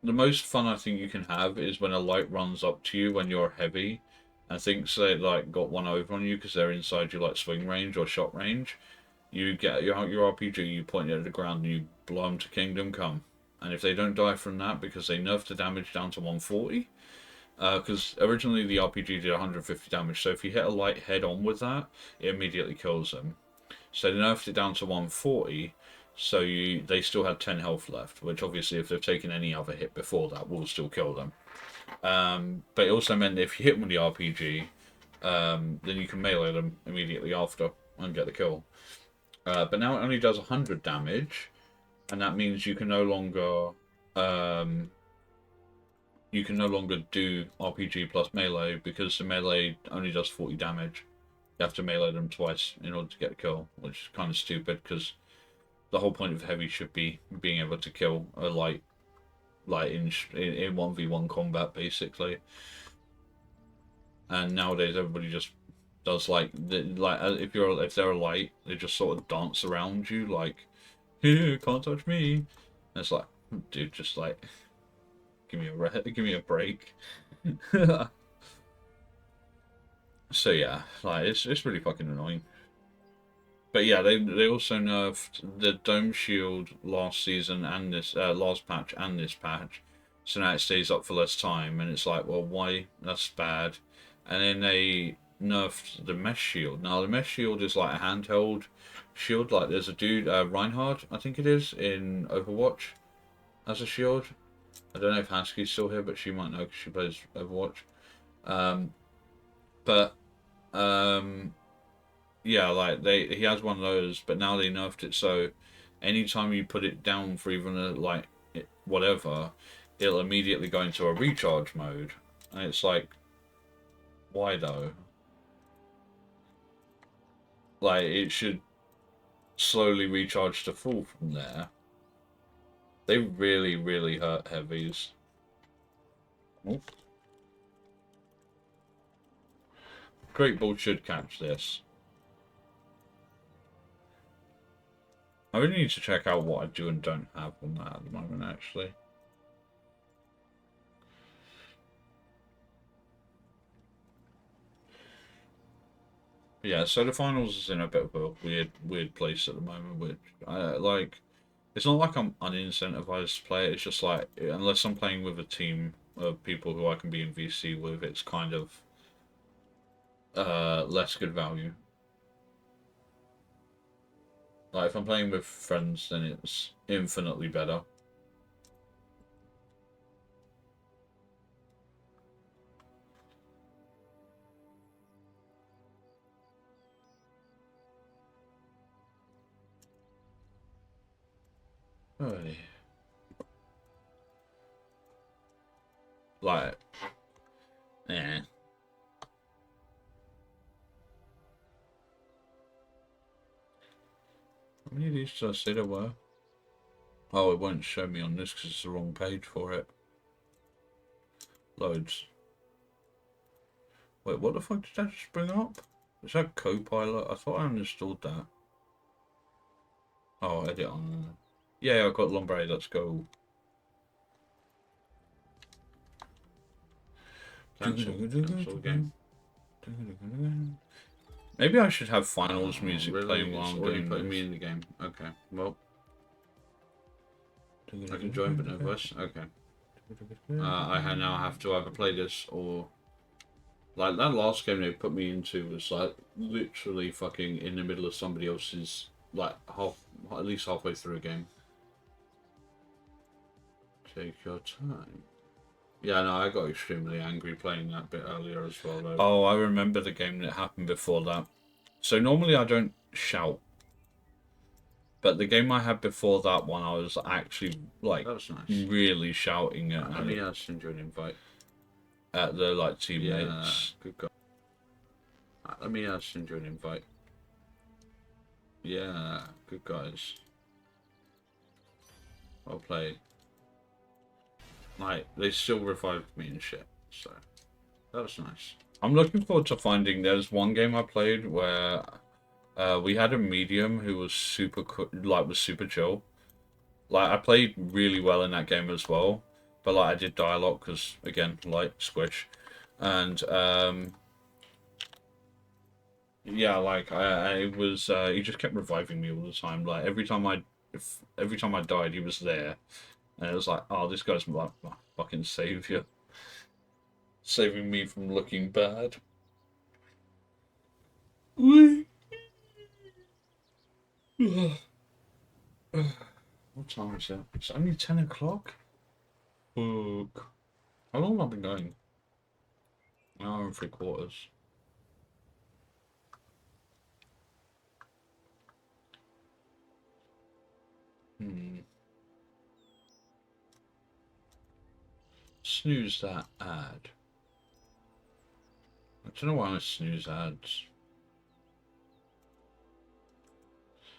The most fun I think you can have is when a light runs up to you when you're heavy, and thinks they like got one over on you because they're inside your like swing range or shot range. You get your RPG, you point it at the ground, and you blow them to Kingdom Come. And if they don't die from that because they nerfed the damage down to 140, because originally the RPG did 150 damage, so if you hit a light head on with that, it immediately kills them. So they nerfed it down to 140, so they still had 10 health left, which obviously if they've taken any other hit before that will still kill them. But it also meant that if you hit them with the RPG, then you can melee them immediately after and get the kill. But now it only does 100 damage, and that means you can no longer do RPG plus melee, because the melee only does 40 damage. You have to melee them twice in order to get a kill, which is kind of stupid, because the whole point of heavy should be being able to kill a light in 1v1 combat, basically. And nowadays everybody just does if they're a light, they just sort of dance around you like, "Here, can't touch me." And it's like, dude, just like, give me a break. So yeah, like it's really fucking annoying. But yeah, they also nerfed the Dome Shield last season and this last patch and this patch, so now it stays up for less time, and it's like, well, why? That's bad. And then they nerfed the Mesh Shield. Now the Mesh Shield is like a handheld shield. Like there's a dude, Reinhardt, I think it is, in Overwatch, as a shield. I don't know if Hansky's still here, but she might know because she plays Overwatch. Yeah, like he has one of those, but now they nerfed it, so anytime you put it down for even whatever, it'll immediately go into a recharge mode, and it's like, why though? Like, it should slowly recharge to full from there. They really, really hurt heavies. Oh. Great Ball should catch this. I really need to check out what I do and don't have on that at the moment, actually. Yeah, so the finals is in a bit of a weird place at the moment, which it's not like I'm unincentivized to play it, it's just like, unless I'm playing with a team of people who I can be in VC with, it's kind of less good value. Like, if I'm playing with friends, then it's infinitely better. Alrighty. Like, yeah. How many of these did I say there were? Oh, it won't show me on this because it's the wrong page for it. Loads. Wait, what the fuck did that just bring up? Is that Copilot? I thought I uninstalled that. Oh, edit on. Yeah, I've got Lombre. Let's go. Cancel game. Maybe I should have finals music playing while I'm already putting me in the game. Okay, well, I can join but no voice. Okay. I now have to either play this or like that last game they put me into was like literally fucking in the middle of somebody else's like at least halfway through a game. Take your time. Yeah, no, I got extremely angry playing that bit earlier as well, though. Oh, I remember the game that happened before that. So normally I don't shout. But the game I had before that one, I was actually, like, that was nice. Really shouting at Let me send you an invite. At the, like, teammates. Yeah, good guy. Let me send you an invite. Yeah, good guys. Well played. Like, they still revived me and shit, so that was nice. I'm looking forward to finding, there's one game I played where we had a medium who was super chill. Like, I played really well in that game as well, but like I did die a lot because, again, like, Squish. And yeah, like I was he just kept reviving me all the time. Like every time I died, he was there. And it was like, oh, this guy's like my fucking savior. Saving me from looking bad. What time is it? It's only 10 o'clock? Fuck. How long have I been going? An hour and 3/4. Snooze that ad. I don't know why I snooze ads.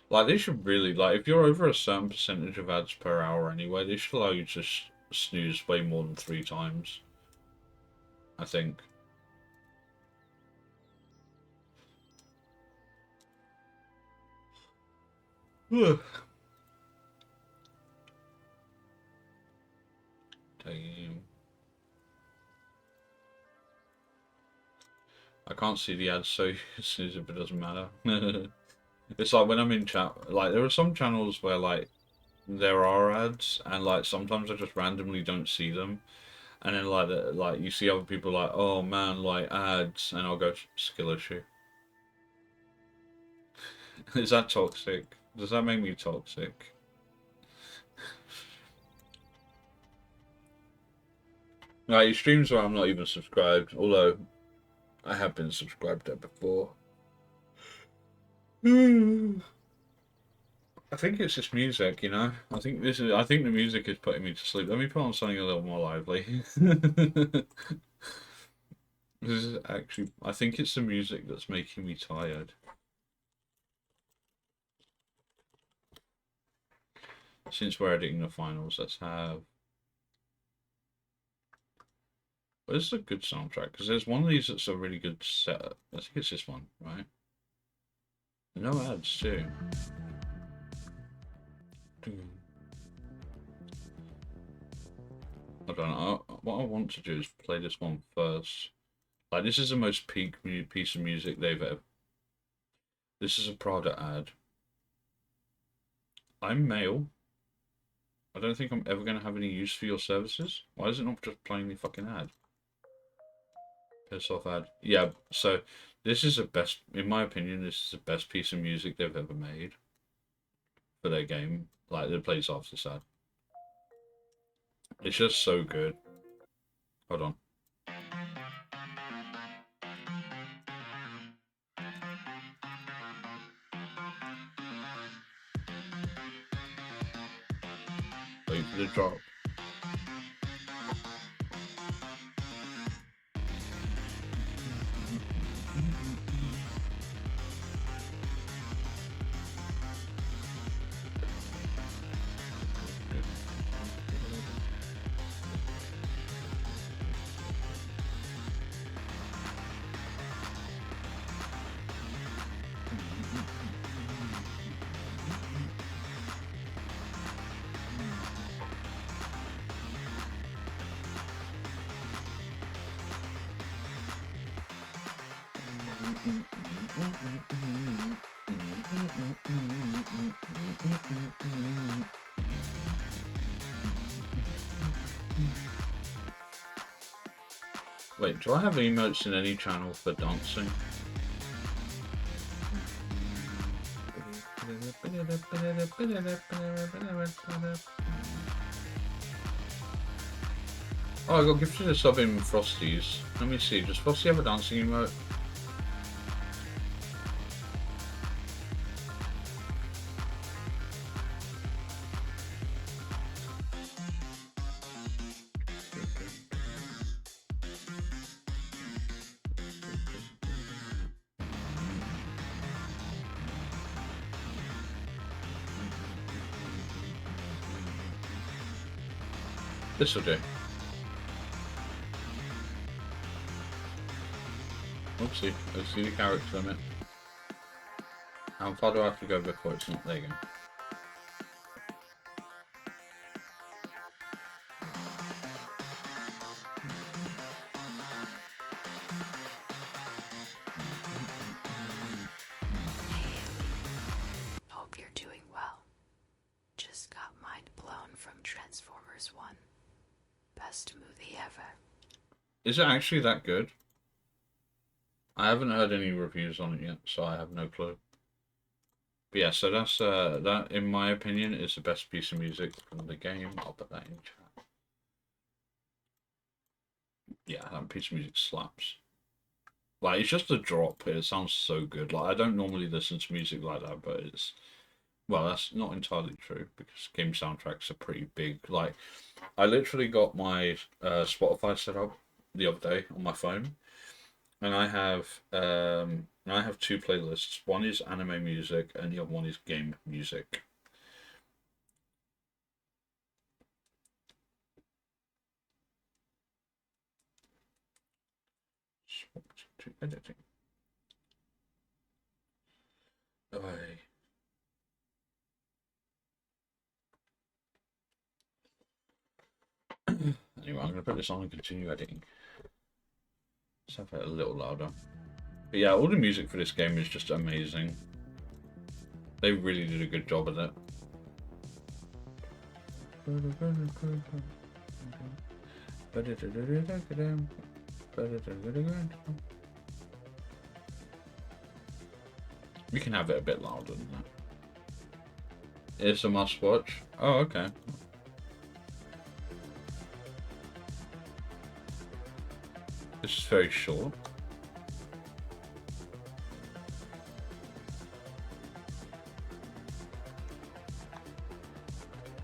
Like, they should really, like, if you're over a certain percentage of ads per hour anyway, they should allow you to snooze way more than 3 times. I think. Damn. I can't see the ads, so snooze it, but it doesn't matter. It's like when I'm in chat, like there are some channels where like there are ads, and like sometimes I just randomly don't see them, and then like you see other people like, oh man, like ads, and I'll go skill issue. Is that toxic? Does that make me toxic? Like, he streams where I'm not even subscribed, although I have been subscribed there before. I think it's just music, you know. I think the music is putting me to sleep. Let me put on something a little more lively. This is actually, I think it's the music that's making me tired. Since we're editing the finals, let's have. But this is a good soundtrack because there's one of these that's a really good setup. I think it's this one, right? No ads too. I don't know. What I want to do is play this one first. Like, this is the most peak piece of music they've ever. This is a Prada ad. I'm male. I don't think I'm ever going to have any use for your services. Why is it not just playing the fucking ad? Piss off ad. Yeah, so this is the best, in my opinion, this is the best piece of music they've ever made for their game. Like, that plays after this ad. It's just so good. Hold on. Wait for the drop. Wait, do I have emotes in any channel for dancing? Oh, I got gifted a sub in Frosty's. Let me see, does Frosty have a dancing emote? This will do. Oopsie, let's see the character limit. How far do I have to go before it's not? There you go. Hope you're doing well. Just got mind blown from Transformers 1. Best movie ever. Is it actually that good? I haven't heard any reviews on it yet, so I have no clue. But yeah, so that's that in my opinion is the best piece of music from the game. I'll put that in chat. Yeah, that piece of music slaps. Like, it's just a drop. It sounds so good. Like, I don't normally listen to music like that, but it's, well, that's not entirely true because game soundtracks are pretty big. Like, I literally got my Spotify set up the other day on my phone, and I have two playlists. One is anime music, and the other one is game music. Swap to editing. Away. Anyway, I'm going to put this on and continue editing. Let's have it a little louder. But yeah, all the music for this game is just amazing. They really did a good job at it. We can have it a bit louder than that. It's a must watch. Oh, okay. This is very short.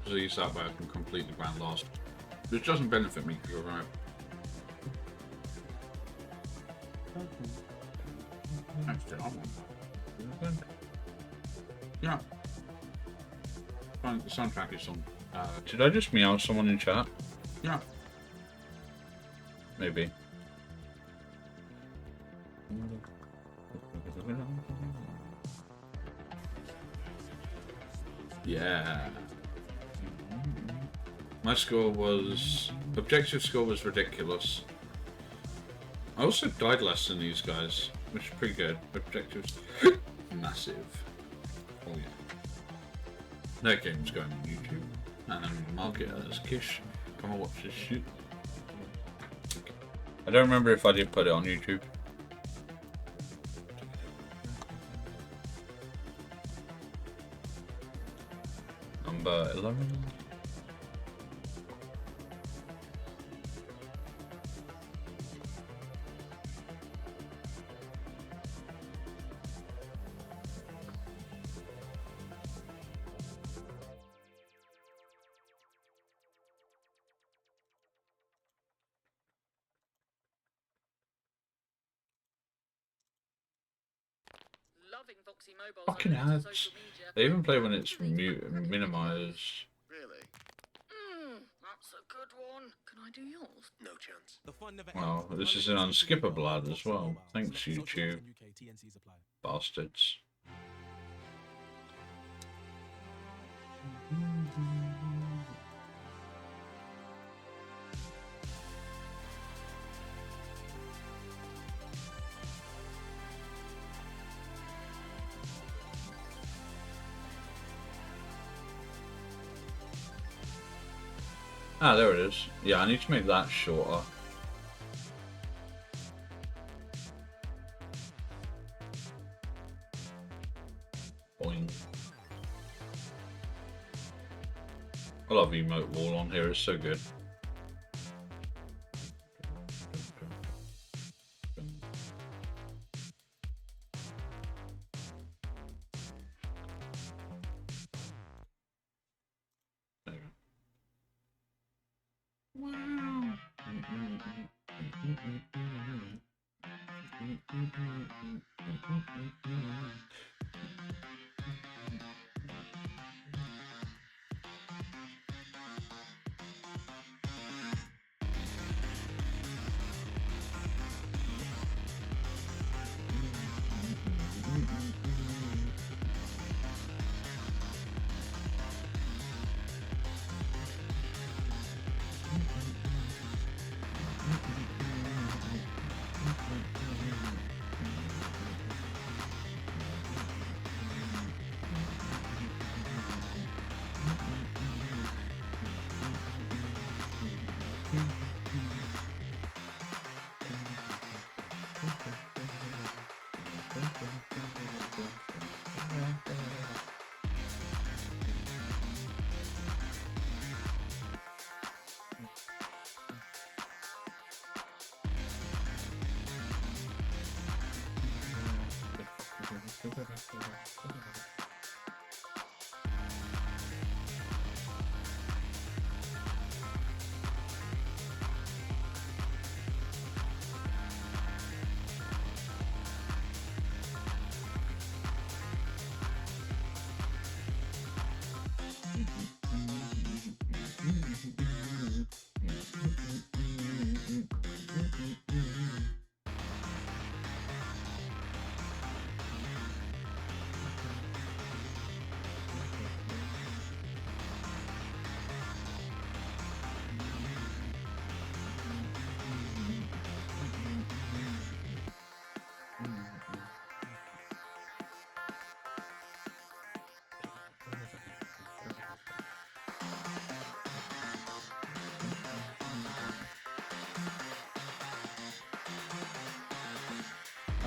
Use that way I can complete the grand last. Which doesn't benefit me, you're right. Yeah. The soundtrack is on. Did I just meow someone in chat? Yeah. Maybe. Yeah. My score was... Objective score was ridiculous. I also died less than these guys, which is pretty good. Objectives... massive. Oh yeah. That game's going on YouTube. And mark it as Kish. Come and watch this shit. I don't remember if I did put it on YouTube. Number 11. Fucking ads. They even play when it's minimized. Really? That's a good one. Can I do yours? No chance. Wow, this is an unskippable ad as well. Thanks, YouTube. Bastards. Ah, there it is. Yeah, I need to make that shorter. Boing. I love emote wall on here, it's so good. There you go. Wow.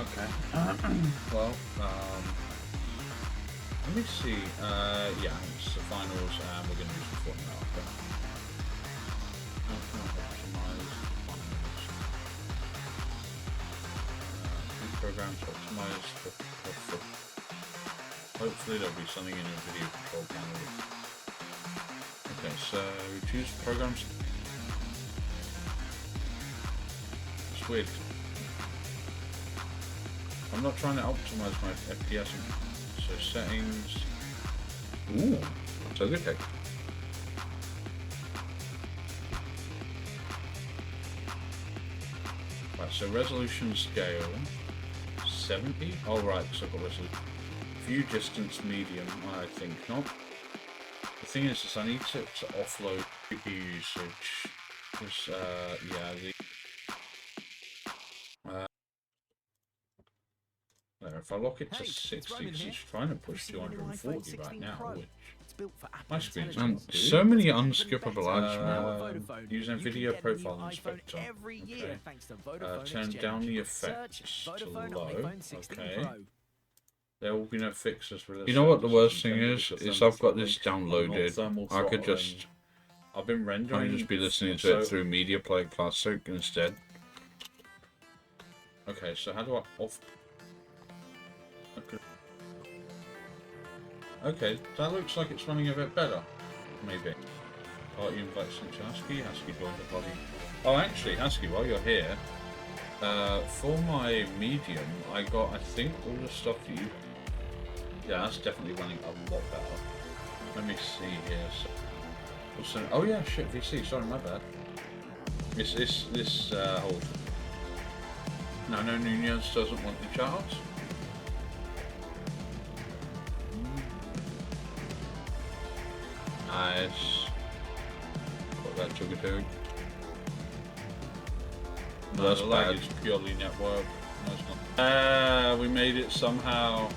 Okay. Well, let me see. Yeah, it's the finals, and we're going to do some Fortnite after. How can I optimize the finals? These programs optimize the hopefully there'll be something in your video control panel. Okay, so choose programs. It's weird. I'm not trying to optimize my FPS. So settings. Ooh, so good. Okay. Right, so resolution scale 70. Oh right, so I've got resolution. View distance medium. I think not. The thing is I need to offload CPU usage. Because yeah, if I lock it to 60, because it's trying to push 240 right now, which my screen's so many unskippable ads now. Use NVIDIA Profile Inspector. Okay. Turn down the effects to low. Okay. There will be no fixes for this. You know what the worst thing is I've got this downloaded. I could just, I've been rendering. I can just be listening to it through Media Player Classic instead. Okay, so how do I off? Okay, that looks like it's running a bit better. Maybe. Party invite Husky. Husky joined the party. Oh, actually, Husky, while you're here, for my medium, I got, I think, all the stuff that you. Yeah, that's definitely running a lot better. Let me see here. So, oh yeah, shit, VC. Sorry, my bad. This whole. No, Nunez doesn't want the charts. Nice. Got that Chugatoog. No, that's bad. It's purely network. No, it's not. We made it somehow.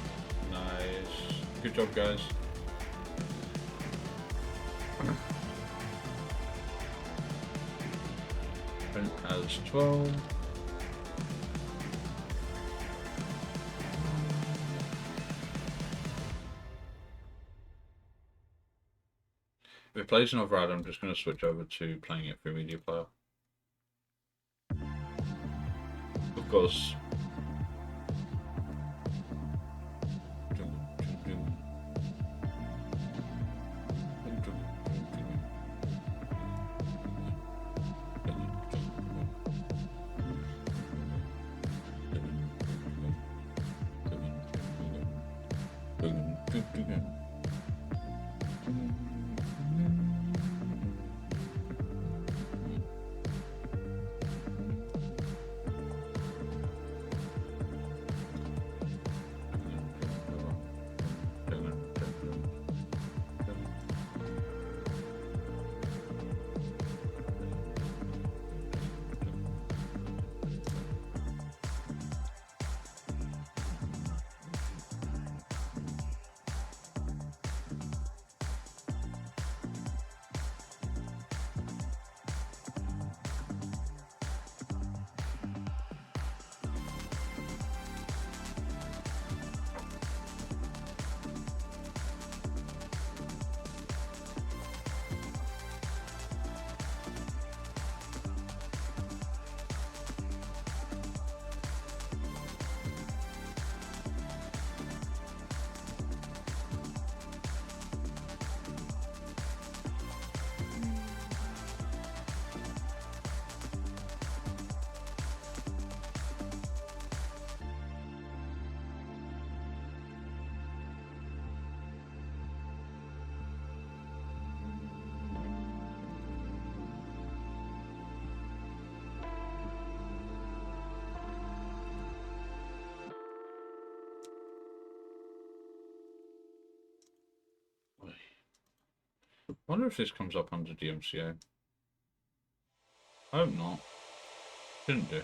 Nice. Good job, guys. Trent has 12. If it plays another ad, I'm just going to switch over to playing it through Media Player. Of course. I wonder if this comes up under DMCA. I hope not. Shouldn't do.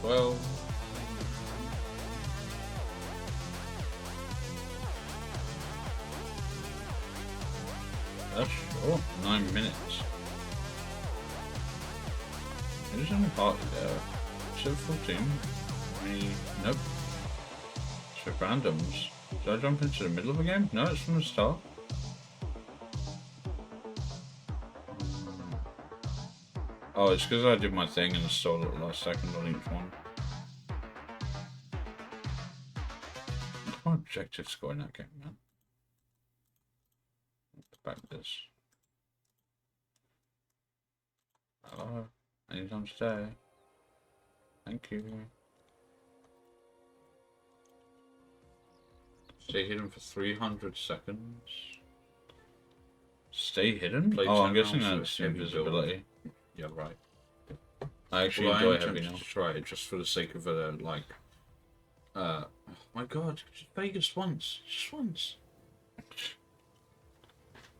Well, that's short. 9 minutes. There's only party there. Should 14. Nope. It's with randoms. Did I jump into the middle of a game? No, it's from the start. Oh, it's because I did my thing and stalled at the last second on each one. What's my objective score in that game, man? Back this. Hello. Anytime stay. Thank you. Stay hidden for 300 seconds. Stay hidden? Oh, I'm guessing that's invisibility. Yeah, right. I actually enjoy heavy now. To try it just for the sake of like Oh my god, just Vegas once. Just once.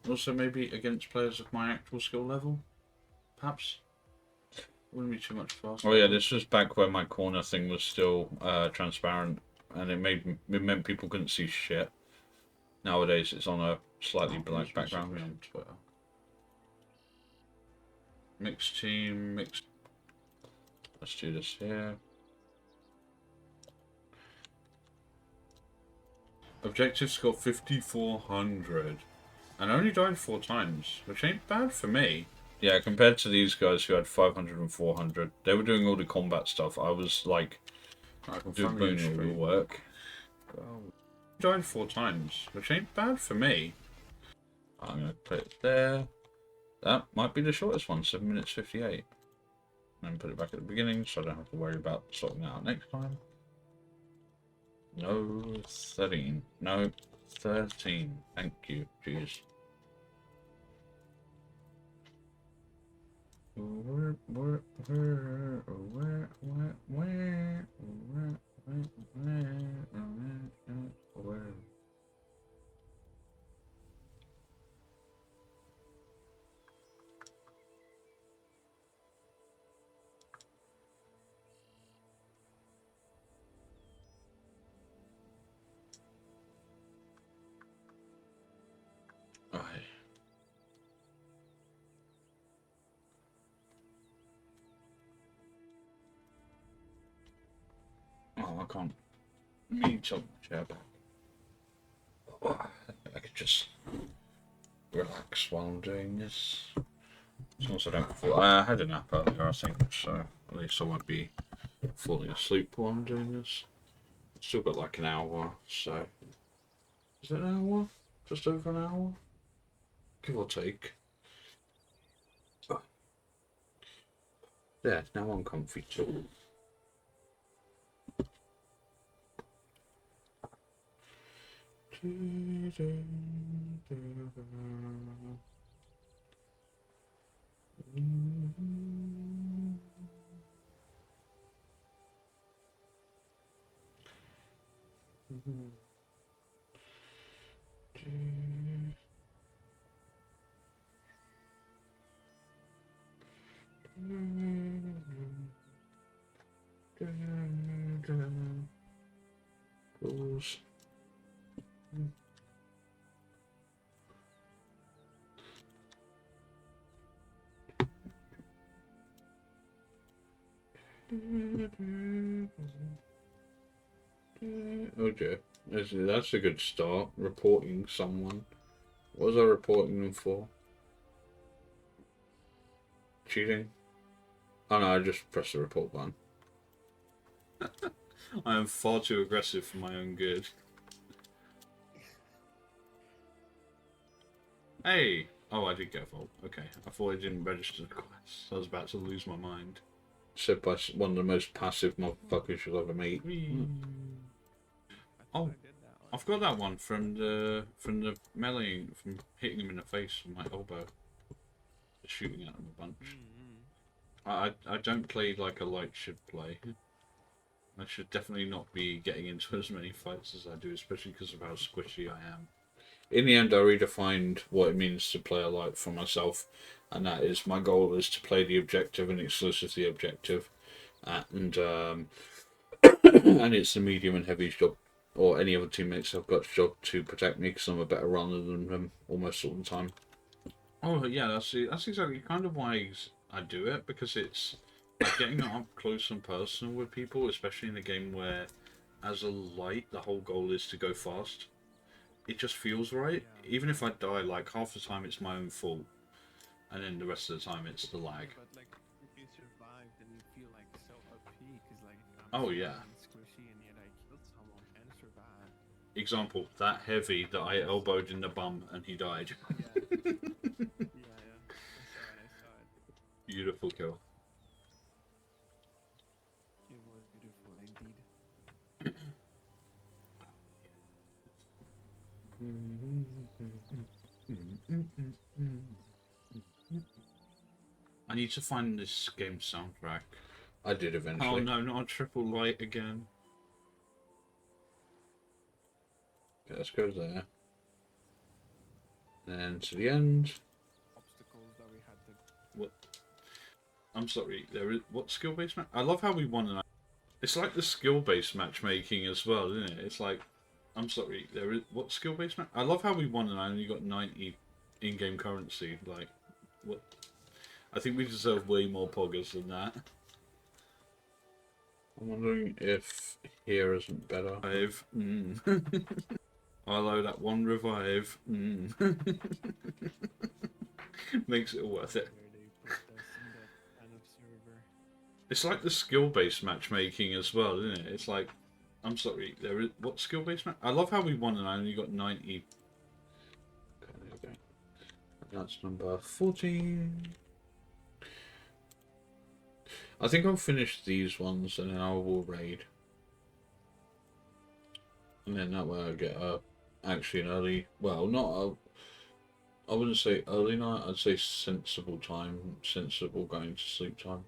Also, maybe against players of my actual skill level. Perhaps. Wouldn't be too much faster. Oh yeah, this was back when my corner thing was still transparent, and it meant people couldn't see shit. Nowadays, it's on a slightly black background. On Twitter. Mixed team, mixed. Let's do this here. Objective score 5,400, and I only died 4 times, which ain't bad for me. Yeah, compared to these guys who had 500 and 400, they were doing all the combat stuff. I was like, doing all the work. Died 4 times, which ain't bad for me. I'm gonna put it there. That might be the shortest one, 7 minutes 58. And put it back at the beginning, so I don't have to worry about sorting that out next time. No 13. No 13. Thank you. Jeez. Where? Oh, I can't. Me tilt the chair back. Oh, I could just relax while I'm doing this. As long as I don't fall. I had a nap earlier, I think, so at least I won't be falling asleep while I'm doing this. Still got like an hour, so. Is it an hour? Just over an hour? Give or take. There, now I'm comfy too. Okay, that's a good start. Reporting someone. What was I reporting them for? Cheating? Oh no, I just pressed the report button. I am far too aggressive for my own good. Hey! Oh, I did get a vault. Okay, I thought I didn't register the quest. I was about to lose my mind. Said by one of the most passive motherfuckers you'll ever meet. Oh, I've got that one from the melee, from hitting him in the face with my elbow, shooting at him a bunch. I don't play like a light should play. I should definitely not be getting into as many fights as I do, especially because of how squishy I am. In the end, I redefined what it means to play a light for myself, and that is my goal is to play the objective and exclusively objective, and and it's the medium and heavy's job, or any other teammates I've got job to protect me because I'm a better runner than them almost all the time. Oh yeah, that's exactly kind of why I do it, because it's like getting up close and personal with people, especially in a game where, as a light, the whole goal is to go fast. It just feels right. Even if I die, like half the time it's my own fault, and then the rest of the time it's the lag. But like, if you survive, then you feel like so OP, because like, oh yeah. Squishy and yet I killed someone and survived. Example, that heavy that I elbowed in the bum and he died. Yeah. I saw it. Beautiful kill. It was beautiful indeed. I need to find this game soundtrack. I did eventually. Oh no, not a triple light again. Okay, let's go there. And to the end. Obstacles that we had to. What? I'm sorry. There is what skill-based match? I love how we won. It's like the skill-based matchmaking as well, isn't it? It's like, I'm sorry. There is what skill-based match? I love how we won and I only got 90 in-game currency. Like, what? I think we deserve way more poggers than that. I'm wondering if here isn't better. Revive. Although that one revive makes it worth it. It's like the skill-based matchmaking as well, isn't it? It's like, I'm sorry, there is what skill-based match? I love how we won and I only got 90. Okay, there we go. That's number 14. I think I'll finish these ones and then I will raid. And then that way I get actually an early, well, not a, I wouldn't say early night, I'd say sensible time, sensible going to sleep time.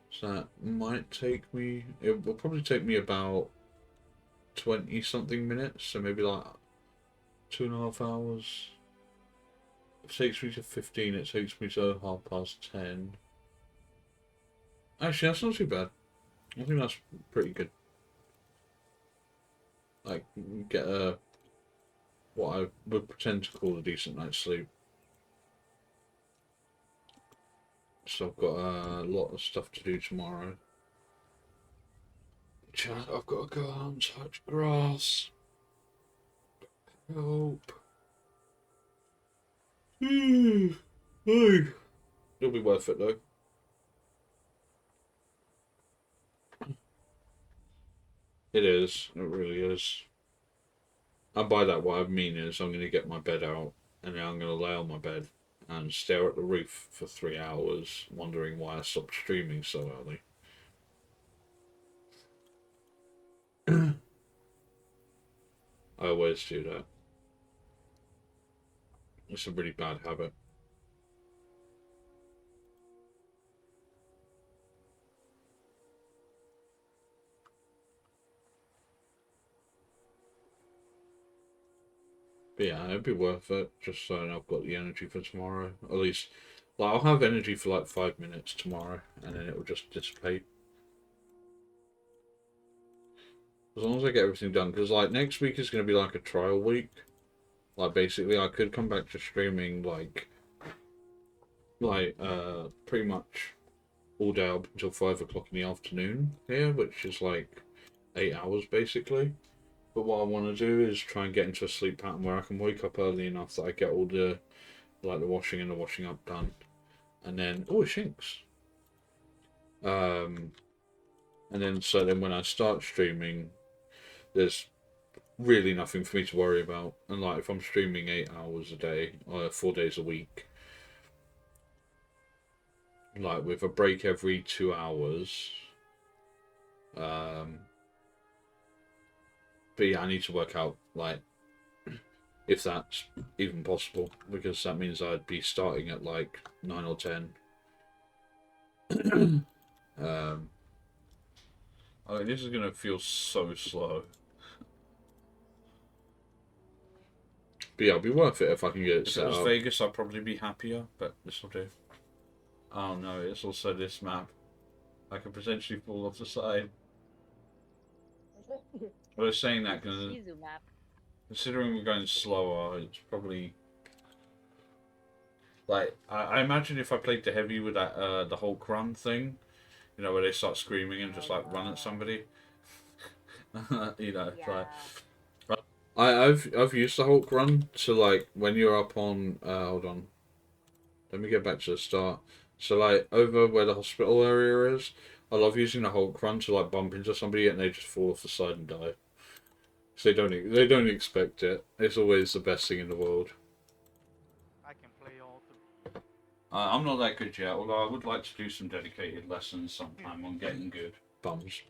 So that might take me, it will probably take me about 20 something minutes, so maybe like 2.5 hours. It takes me to 15, it takes me to 10:30. Actually, that's not too bad. I think that's pretty good. Like, get what I would pretend to call a decent night's sleep. So I've got a lot of stuff to do tomorrow. I've got to go out and touch grass. Help. It'll be worth it though. It is. It really is. And by that, what I mean is I'm going to get my bed out and then I'm going to lay on my bed and stare at the roof for 3 hours, wondering why I stopped streaming so early. I always do that. It's a really bad habit. But yeah, it'd be worth it, just so I've got the energy for tomorrow. At least, like, I'll have energy for like 5 minutes tomorrow, and then it will just dissipate. As long as I get everything done, because like next week is going to be like a trial week. Like basically, I could come back to streaming like pretty much all day up until 5 o'clock in the afternoon here, which is like 8 hours basically. But what I want to do is try and get into a sleep pattern where I can wake up early enough that I get all the, like, the washing and the washing up done. And then, oh, it shinks. And then, so then when I start streaming, there's really nothing for me to worry about. And, like, if I'm streaming 8 hours a day, 4 days a week, like, with a break every 2 hours, but yeah, I need to work out, like, if that's even possible, because that means I'd be starting at, like, 9 or 10. I mean, this is going to feel so slow. But yeah, it'll be worth it if I can get it set up. If it was Vegas, I'd probably be happier, but this will do. Oh no, it's also this map. I could potentially fall off the side. I was saying that because considering we're going slower, it's probably like I imagine if I played the heavy with that the Hulk run thing, you know, where they start screaming and just like run at somebody. You know, yeah. Like I've used the Hulk run to like when you're up on hold on, let me get back to the start. So like over where the hospital area is, I love using the Hulk run to like bump into somebody and they just fall off the side and die. So they don't expect it. It's always the best thing in the world. I can play all the... I'm not that good yet, although I would like to do some dedicated lessons sometime on getting good. Bums.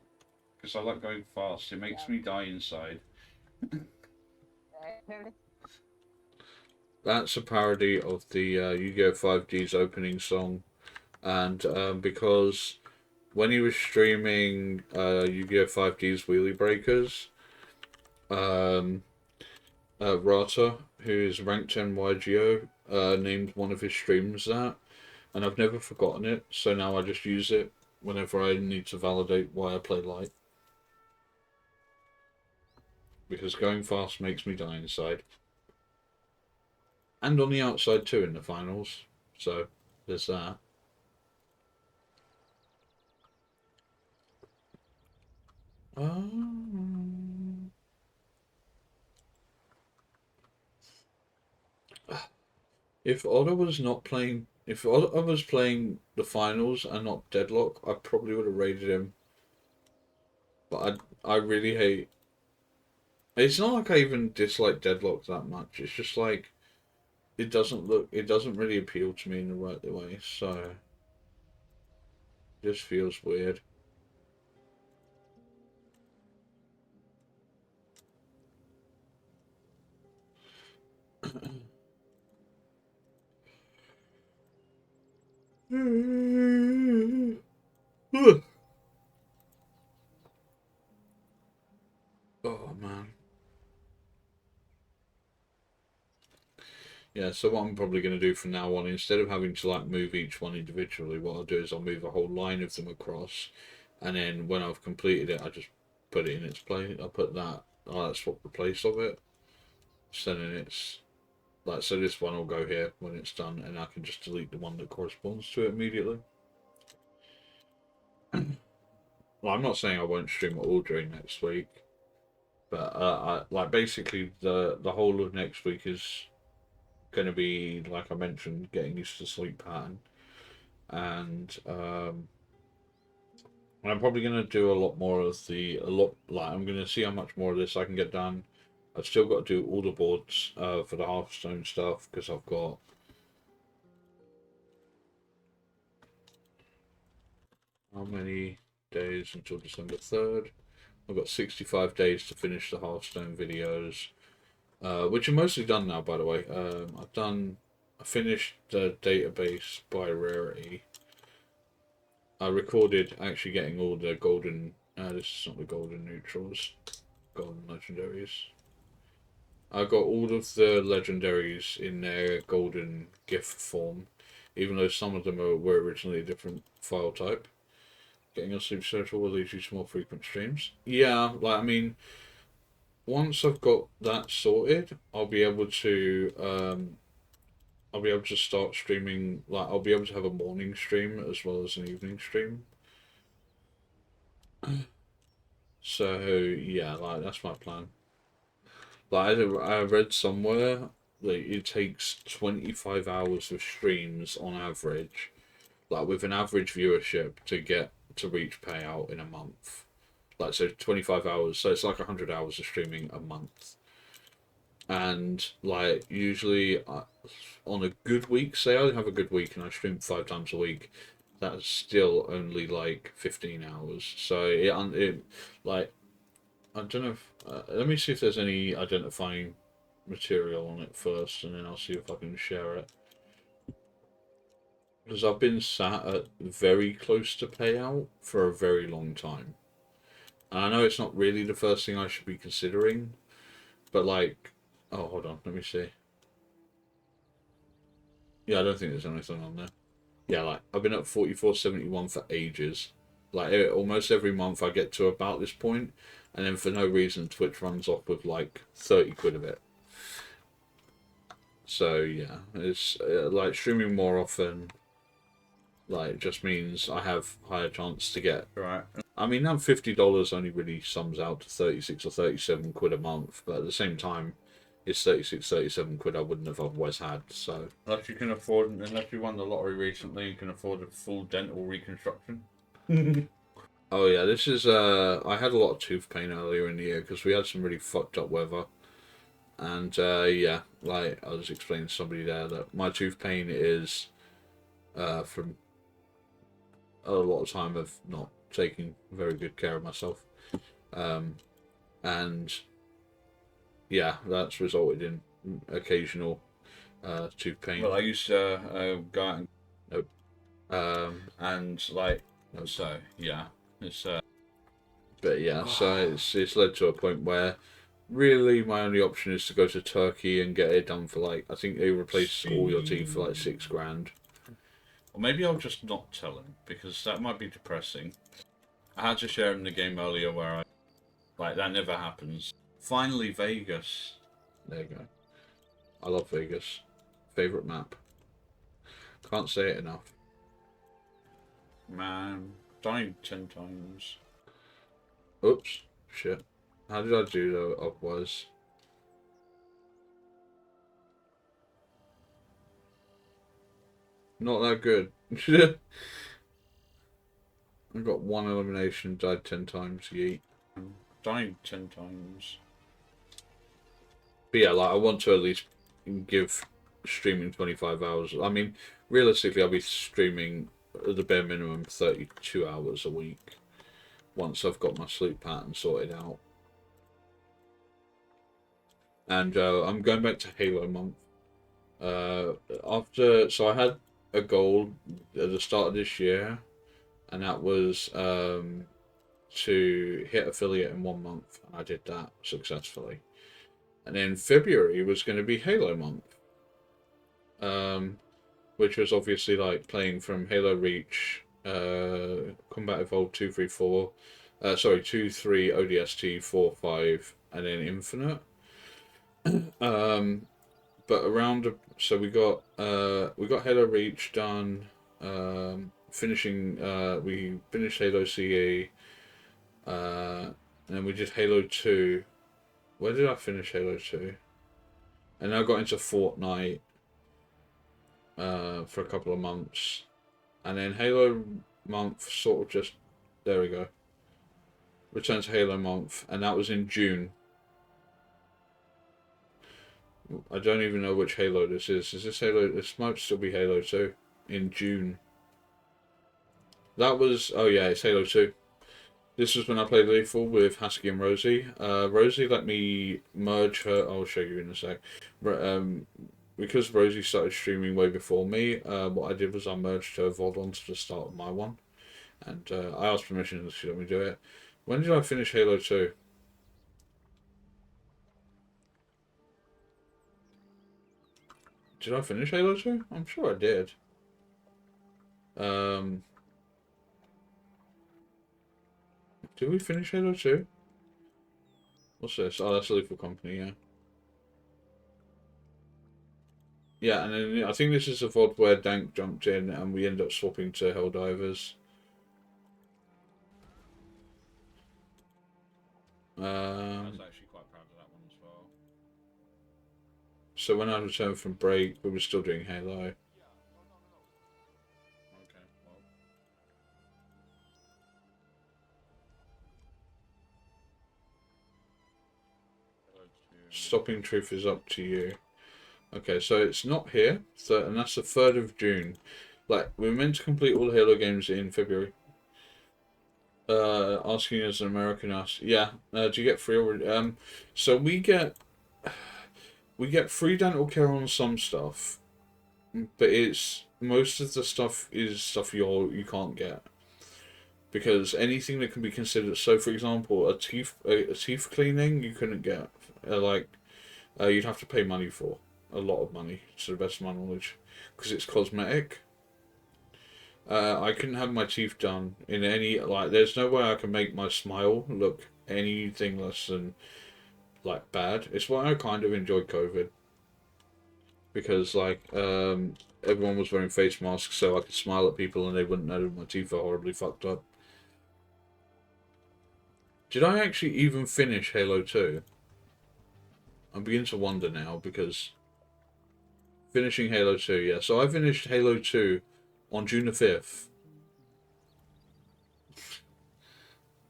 Because I like going fast. It makes me die inside. That's a parody of the Yu-Gi-Oh! 5D's opening song. And because when he was streaming Yu-Gi-Oh! 5D's Wheelie Breakers, Rata, who is ranked NYGO, named one of his streams that, and I've never forgotten it, so now I just use it whenever I need to validate why I play light. Because going fast makes me die inside. And on the outside too in the finals, so there's that. If Otter was not playing, if Otter was playing the finals and not Deadlock, I probably would have raided him. But I really hate. It's not like I even dislike Deadlock that much. It's just like it doesn't really appeal to me in the right way. So it just feels weird. Oh man. Yeah, so what I'm probably going to do from now on, instead of having to like move each one individually, what I'll do is I'll move a whole line of them across, and then when I've completed it, I just put it in its place. I'll put that, I'll swap the place of it. So then it's like, so this one will go here when it's done, and I can just delete the one that corresponds to it immediately. Well, I'm not saying I won't stream at all during next week, but I like basically the whole of next week is going to be, like I mentioned, getting used to sleep pattern, and I'm probably going to do a lot more of I'm going to see how much more of this I can get done. I've still got to do all the boards for the Hearthstone stuff, because I've got how many days until December 3rd? I've got 65 days to finish the Hearthstone videos, which are mostly done now, by the way. I finished the database by rarity. I recorded actually getting all the golden, this is not the golden neutrals, golden legendaries. I got all of the legendaries in their golden gift form, even though some of them were originally a different file type. Getting a sleep schedule will lead you to more frequent streams. Yeah, like, I mean, once I've got that sorted, I'll be able to start streaming. Like, I'll be able to have a morning stream as well as an evening stream. So yeah, like, that's my plan. Like, I read somewhere that it takes 25 hours of streams on average, like with an average viewership, to reach payout in a month. Like, so 25 hours, so it's like 100 hours of streaming a month. And like, usually on a good week, say I have a good week and I stream 5 times a week, that's still only like 15 hours. So it like, I don't know if, let me see if there's any identifying material on it first, and then I'll see if I can share it. Because I've been sat at very close to payout for a very long time. And I know it's not really the first thing I should be considering, but like, oh, hold on, let me see. Yeah, I don't think there's anything on there. Yeah, like, I've been at 44.71 for ages. Like, almost every month I get to about this point, and then for no reason Twitch runs off with like 30 quid of it. So yeah, it's like, streaming more often, like, just means I have higher chance to get right. I mean, that $50 only really sums out to 36 or 37 quid a month, but at the same time, it's 36, 37 quid I wouldn't have otherwise had. So unless you won the lottery recently, you can afford a full dental reconstruction. Oh yeah, this is I had a lot of tooth pain earlier in the year because we had some really fucked up weather, and yeah, like I was explaining to somebody there that my tooth pain is from a lot of time of not taking very good care of myself, and yeah, that's resulted in occasional tooth pain. Well, I used to go out and and like, so yeah, it's but yeah, so it's led to a point where really my only option is to go to Turkey and get it done for like, I think they replace all your teeth for like $6,000. Or maybe I'll just not tell him, because that might be depressing. I had to share him the game earlier where that never happens. Finally, Vegas. There you go. I love Vegas. Favorite map. Can't say it enough. Man, died 10 times. Oops, shit. How did I do though otherwise? Not that good. I got 1 elimination, died 10 times, yeet. Died 10 times. But yeah, like, I want to at least give streaming 25 hours. I mean, realistically, I'll be streaming at the bare minimum 32 hours a week once I've got my sleep pattern sorted out. And I'm going back to Halo month. So I had a goal at the start of this year, and that was to hit affiliate in 1 month, and I did that successfully. And then February was going to be Halo month, which was obviously like playing from Halo Reach, Combat Evolved 2, 3, 4, 2, 3, ODST, 4, 5, and then Infinite. But around, so we got Halo Reach done, we finished Halo CE, and then we did Halo 2. Where did I finish Halo 2? And I got into Fortnite for a couple of months, and then Halo month sort of just, there we go, returned to Halo month, and that was in June. I don't even know which Halo this is. Is this Halo? This might still be Halo 2 in June. That was, oh yeah, it's Halo 2. This was when I played Lethal with Husky and Rosie. Rosie let me merge her. I'll show you in a sec. Because Rosie started streaming way before me, what I did was I merged her VOD onto the start of my one. And I asked permission to let me do it. When did I finish Halo 2? Did I finish Halo 2? I'm sure I did. Did we finish Halo 2? What's this? Oh, that's Lethal Company, yeah. Yeah, and then I think this is a VOD where Dank jumped in and we end up swapping to Helldivers. I was actually quite proud of that one as well. So when I returned from break, we were still doing Halo. Okay, well. Stopping Truth is up to you. Okay, so it's not here, and that's the 3rd of June. Like, we were meant to complete all the Halo games in February. Asking as an American us, yeah. Do you get free already? So we get free dental care on some stuff, but it's most of the stuff is stuff you can't get, because anything that can be considered. So, for example, a teeth cleaning you couldn't get. You'd have to pay money for. A lot of money, to the best of my knowledge, because it's cosmetic. I couldn't have my teeth done in any, there's no way I can make my smile look anything less than, bad. It's why I kind of enjoyed COVID. Because, everyone was wearing face masks so I could smile at people and they wouldn't know my teeth are horribly fucked up. Did I actually even finish Halo 2? I'm beginning to wonder now, because finishing Halo 2, yeah. So I finished Halo 2 on June the 5th.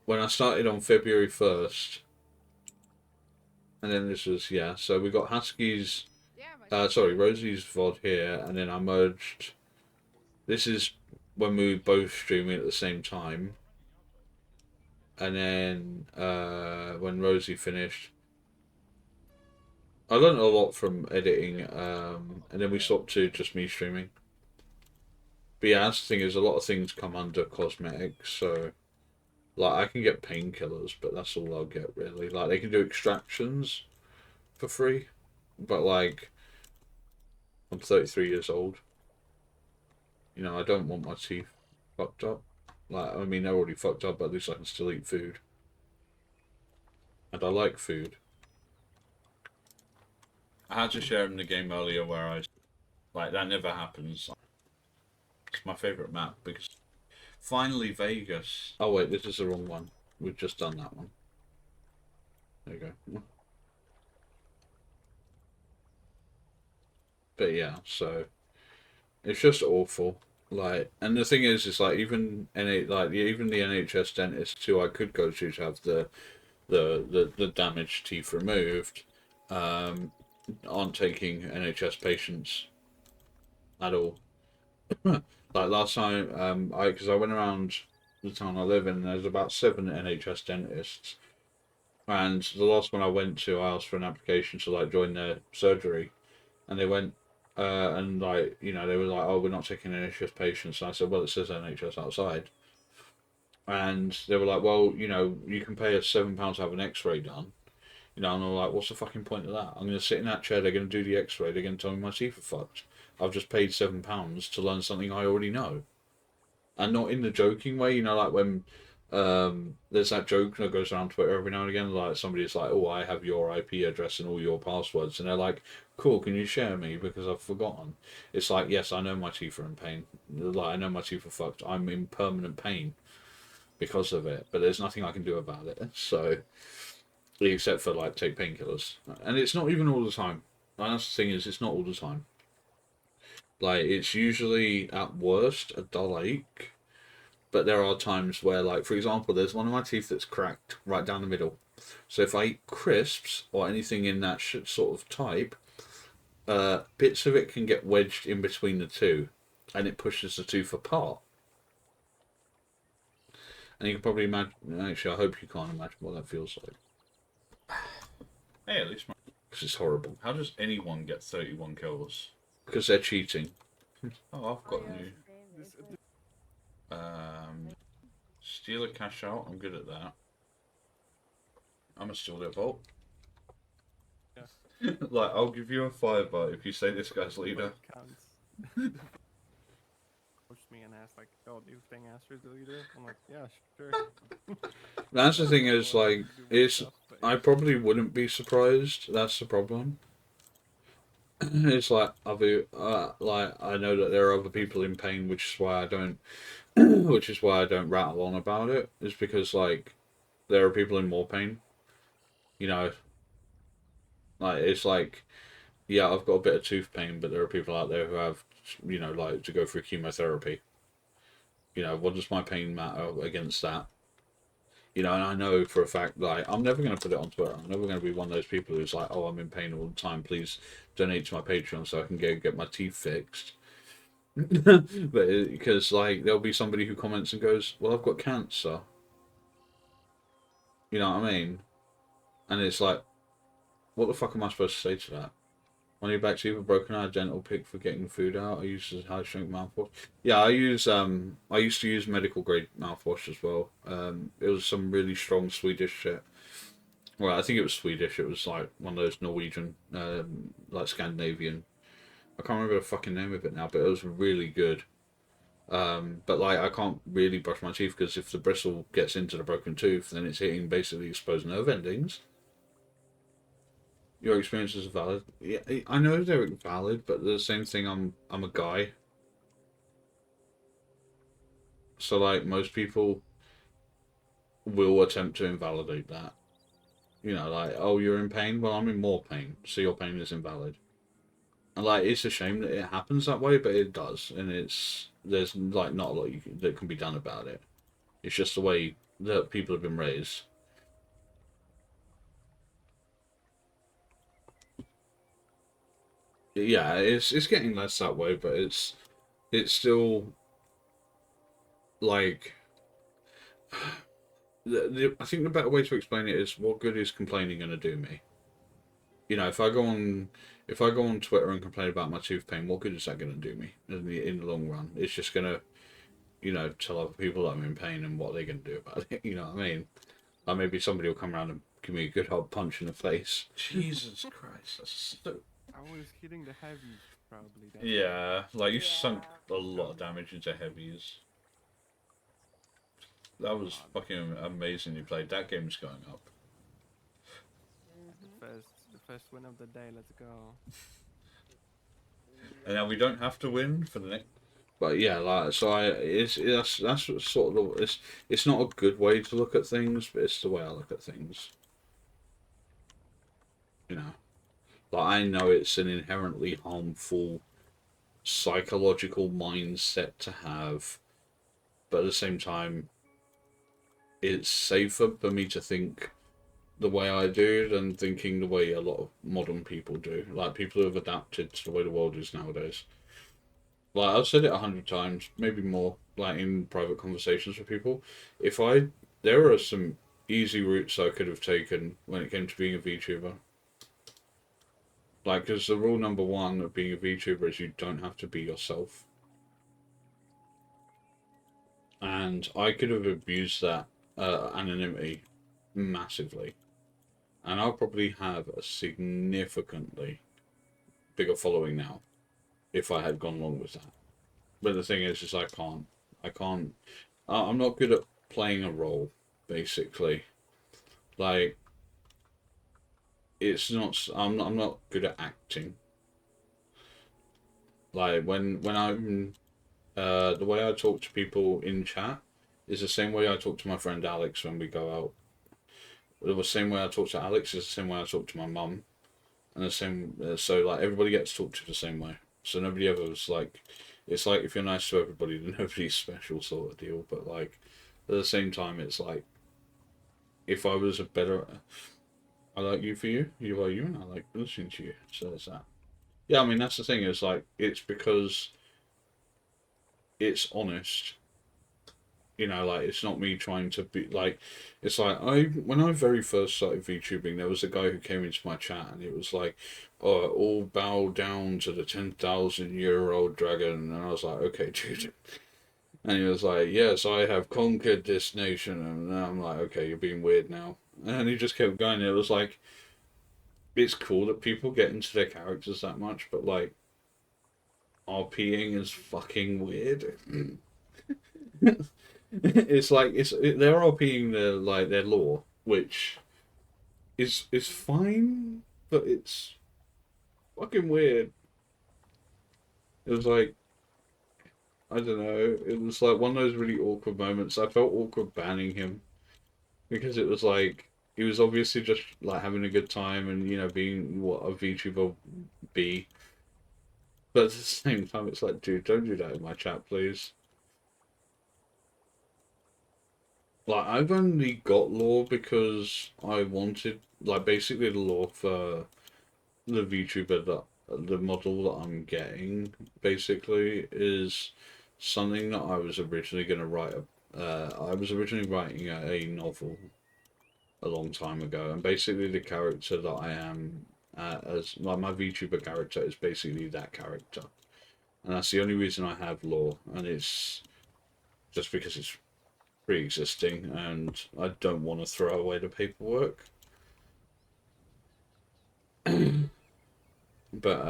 When I started on February 1st. And then this was, yeah. So we got Husky's, Rosie's VOD here, and then I merged. This is when we were both streaming at the same time. And then when Rosie finished, I learned a lot from editing, and then we swapped to just me streaming. But yeah, that's the thing, is a lot of things come under cosmetics, so Like, I can get painkillers, but that's all I'll get, really. Like, they can do extractions for free, but, like, I'm 33 years old. You know, I don't want my teeth fucked up. Like, I mean, they're already fucked up, but at least I can still eat food. And I like food. I had to share in the game earlier where like, that never happens. It's my favourite map because finally Vegas. Oh wait, this is the wrong one. We've just done that one. There you go. But yeah, so it's just awful. Like, and the thing is like even even the NHS dentist who I could go to have the damaged teeth removed, aren't taking NHS patients at all. Like last time, because I went around the town I live in, and there's about 7 NHS dentists, and the last one I went to, I asked for an application to like join their surgery, and they went, and like, you know, they were like, oh, we're not taking NHS patients, and I said, well, it says NHS outside, and they were like, well, you know, you can pay us £7 to have an X-ray done. You know, and I'm like, what's the fucking point of that? I'm going to sit in that chair, they're going to do the X-ray, they're going to tell me my teeth are fucked. I've just paid £7 to learn something I already know. And not in the joking way, you know, like when there's that joke that goes around Twitter every now and again, like somebody's like, oh, I have your IP address and all your passwords, and they're like, cool, can you share me because I've forgotten? It's like, yes, I know my teeth are in pain. Like, I know my teeth are fucked. I'm in permanent pain because of it, but there's nothing I can do about it. So, except for like take painkillers, and it's not even all the time. And that's the thing, is it's not all the time. Like, it's usually at worst a dull ache, but there are times where, like, for example, there's one of my teeth that's cracked right down the middle. So if I eat crisps or anything in that sort of type, bits of it can get wedged in between the two, and it pushes the tooth apart. And you can probably imagine, actually, I hope you can't imagine what that feels like. Hey, at least because it's horrible. How does anyone get 31 kills? Because they're cheating. Oh, I've got new. Steal a cash out. I'm good at that. I'm gonna steal their vault. Yeah. Like, I'll give you a $5 if you say this guy's leader. Pushed me and asked like, "Oh, do you think Astra's the leader?" I'm like, "Yeah, sure." That's the thing, is like, I probably wouldn't be surprised. That's the problem. It's like like, I know that there are other people in pain, which is why I don't, rattle on about it. Is because, like, there are people in more pain. You know, like, it's like, yeah, I've got a bit of tooth pain, but there are people out there who have, you know, like, to go through chemotherapy. You know, what does my pain matter against that? You know, and I know for a fact, like, I'm never going to put it on Twitter. I'm never going to be one of those people who's like, oh, I'm in pain all the time, please donate to my Patreon so I can get my teeth fixed. But because, like, there'll be somebody who comments and goes, well, I've got cancer. You know what I mean? And it's like, what the fuck am I supposed to say to that? One of your back teeth are broken, I had a dental pick for getting food out. I use high strength mouthwash. Yeah, I used to use medical grade mouthwash as well. It was some really strong Swedish shit. Well, I think it was Swedish. It was like one of those Norwegian, like Scandinavian. I can't remember the fucking name of it now, but it was really good. But like, I can't really brush my teeth because if the bristle gets into the broken tooth, then it's hitting basically exposed nerve endings. Your experiences are valid. Yeah, I know they're valid, but the same thing. I'm a guy, so like most people will attempt to invalidate that. You know, like, oh, you're in pain. Well, I'm in more pain, so your pain is invalid. And like, it's a shame that it happens that way, but it does, and there's like not a lot that can be done about it. It's just the way that people have been raised. Yeah, it's getting less that way, but it's still like, I think the better way to explain it is, what good is complaining gonna do me? You know, if I go on Twitter and complain about my tooth pain, what good is that gonna do me in the long run? It's just gonna, you know, tell other people that I'm in pain and what they're going to do about it. You know what I mean? Like maybe somebody will come around and give me a good hard punch in the face. Jesus Christ, that's so... I was hitting the heavies, probably. That's Yeah, like you sunk a lot of damage into heavies. That was fucking amazing you played. That game's going up. the first win of the day. Let's go. And now we don't have to win for the next. But yeah, like so, that's sort of it's not a good way to look at things, but it's the way I look at things. You know, like I know it's an inherently harmful psychological mindset to have, but at the same time, it's safer for me to think the way I do than thinking the way a lot of modern people do. Like people who have adapted to the way the world is nowadays. Like I've said it 100 times, maybe more, like in private conversations with people. There are some easy routes I could have taken when it came to being a VTuber. Like, because the rule number one of being a VTuber is you don't have to be yourself. And I could have abused that anonymity massively. And I'll probably have a significantly bigger following now if I had gone along with that. But the thing is I can't. I'm not good at playing a role, basically. Like, it's not. I'm not good at acting. Like when I'm, the way I talk to people in chat is the same way I talk to my friend Alex when we go out. The same way I talk to Alex is the same way I talk to my mum, and the same. So like everybody gets talked to the same way. So nobody ever was like, it's like if you're nice to everybody, then nobody's special sort of deal. But like, at the same time, it's like, if I was a better, I like you for you, you are you, and I like listening to you. So there's that. Yeah, I mean, that's the thing, is like, it's because it's honest. You know, like, it's not me trying to be, like, it's like, when I very first started VTubing, there was a guy who came into my chat, and it was like, oh, all bow down to the 10,000-year-old dragon, and I was like, okay, dude. And he was like, yes, I have conquered this nation, and I'm like, okay, you're being weird now. And he just kept going, it was like, it's cool that people get into their characters that much, but, like, RPing is fucking weird. It's like they're RPing their lore, which is fine, but it's fucking weird. It was like, I don't know, it was like one of those really awkward moments. I felt awkward banning him because it was like he was obviously just like having a good time and, you know, being what a VTuber be. But at the same time, it's like, dude, don't do that in my chat, please. Like, I've only got lore because I wanted, like, basically the lore for the VTuber the model that I'm getting, basically, is something that I was originally going to write. I was originally writing a novel a long time ago, and basically the character that I am, as like my VTuber character, is basically that character. And that's the only reason I have lore, and it's just because it's pre-existing, and I don't want to throw away the paperwork. But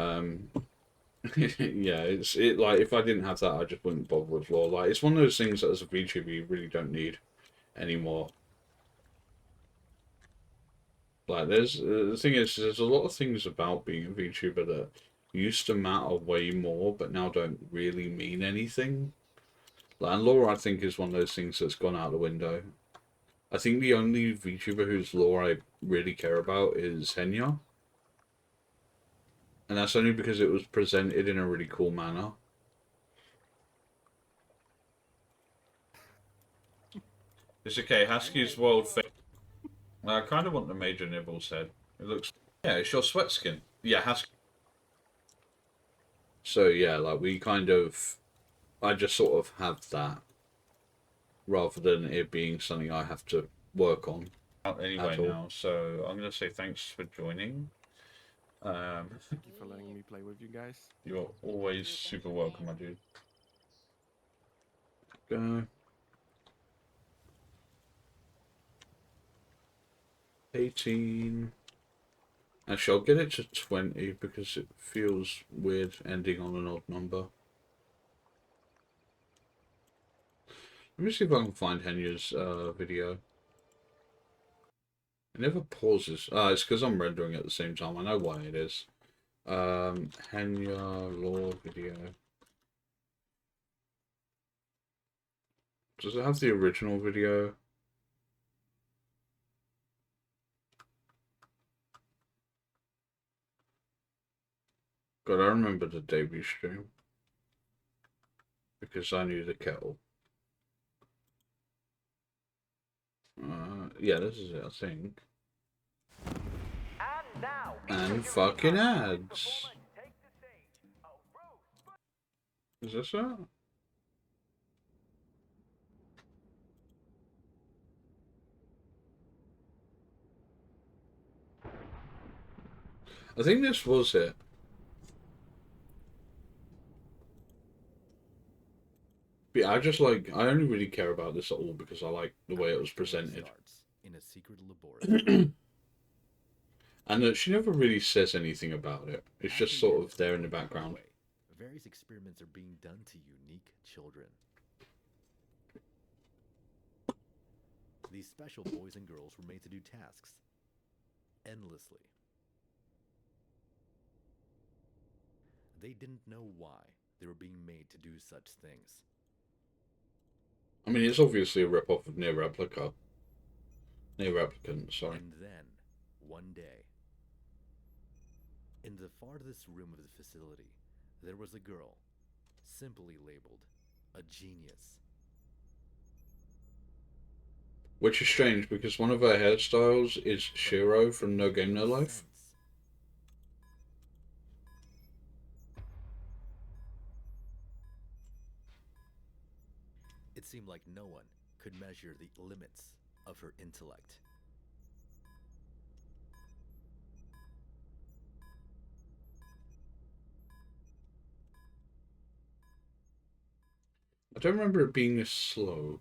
yeah, it's like if I didn't have that, I just wouldn't bother with lore. Like, it's one of those things that as a VTuber you really don't need anymore. Like, the thing is, there's a lot of things about being a VTuber that used to matter way more, but now don't really mean anything. Like, and lore, I think, is one of those things that's gone out the window. I think the only VTuber whose lore I really care about is Henya. And that's only because it was presented in a really cool manner. It's okay, Husky's world famous. I kind of want the Major Nibbles head. It looks... Yeah, it's your sweat skin. Yeah, Husky. So yeah, like we kind of... I just sort of have that. Rather than it being something I have to work on. Anyway now, so I'm going to say thanks for joining. Thank you for letting me play with you guys. You're always super welcome, my dude. Go. 18. Actually, I'll get it to 20 because it feels weird ending on an odd number. Let me see if I can find Henya's video. It never pauses. It's because I'm rendering at the same time. I know why it is. Henya lore video. Does it have the original video? God, I remember the debut stream. Because I knew the kettle. Yeah, this is it, I think. And fucking ads. Is this it? I think this was it. But yeah, I only really care about this at all because I like the way it was presented. In a secret laboratory. And that she never really says anything about it. It's just sort of there in the background. Various experiments are being done to unique children. These special boys and girls were made to do tasks endlessly. They didn't know why they were being made to do such things. I mean, it's obviously a rip-off of Near Replica. Near Replicant, sorry. And then, one day, in the farthest room of the facility, there was a girl, simply labeled a genius. Which is strange because one of her hairstyles is Shiro from No Game No Life. It seemed like no one could measure the limits of her intellect. I don't remember it being this slow.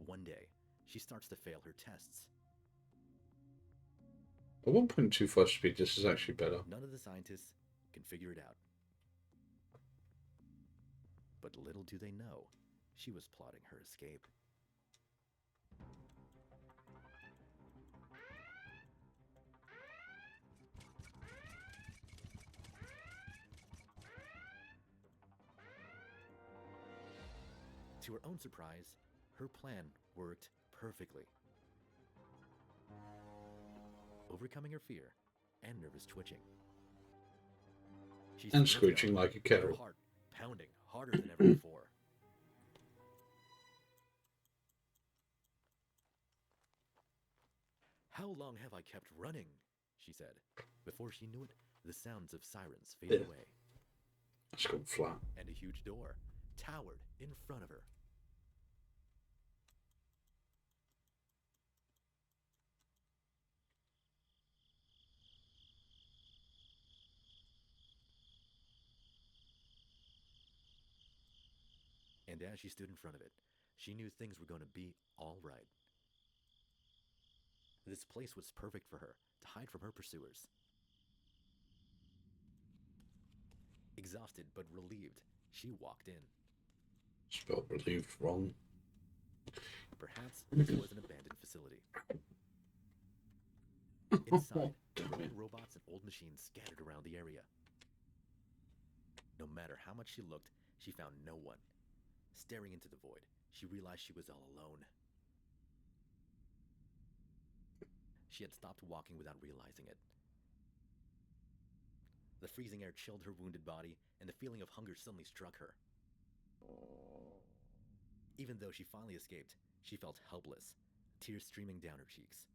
One day, she starts to fail her tests. At 1.25 speed, this is actually better. None of the scientists can figure it out. But little do they know, she was plotting her escape. To her own surprise, her plan worked perfectly. Overcoming her fear and nervous twitching. And screeching like a kettle. Her heart pounding harder than ever before. How long have I kept running? She said. Before she knew it, the sounds of sirens faded away. That's gone flat. And a huge door towered in front of her. And as she stood in front of it, she knew things were going to be all right. This place was perfect for her to hide from her pursuers. Exhausted but relieved, she walked in. Spelled relieved wrong. Perhaps this was an abandoned facility. Inside, broken robots and old machines scattered around the area. No matter how much she looked, she found no one. Staring into the void, she realized she was all alone. She had stopped walking without realizing it. The freezing air chilled her wounded body, and the feeling of hunger suddenly struck her. Even though she finally escaped, she felt helpless, tears streaming down her cheeks.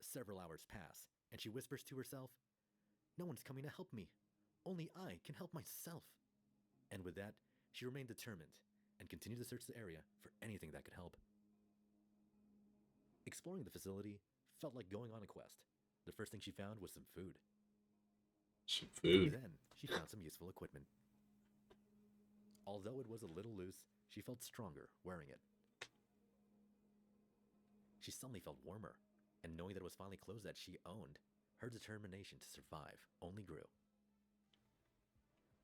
Several hours pass, and she whispers to herself, "No one's coming to help me. Only I can help myself." And with that, she remained determined, and continued to search the area for anything that could help. Exploring the facility felt like going on a quest. The first thing she found was some food. Some food. Then she found some useful equipment. Although it was a little loose, she felt stronger wearing it. She suddenly felt warmer, and knowing that it was finally clothes that she owned, her determination to survive only grew.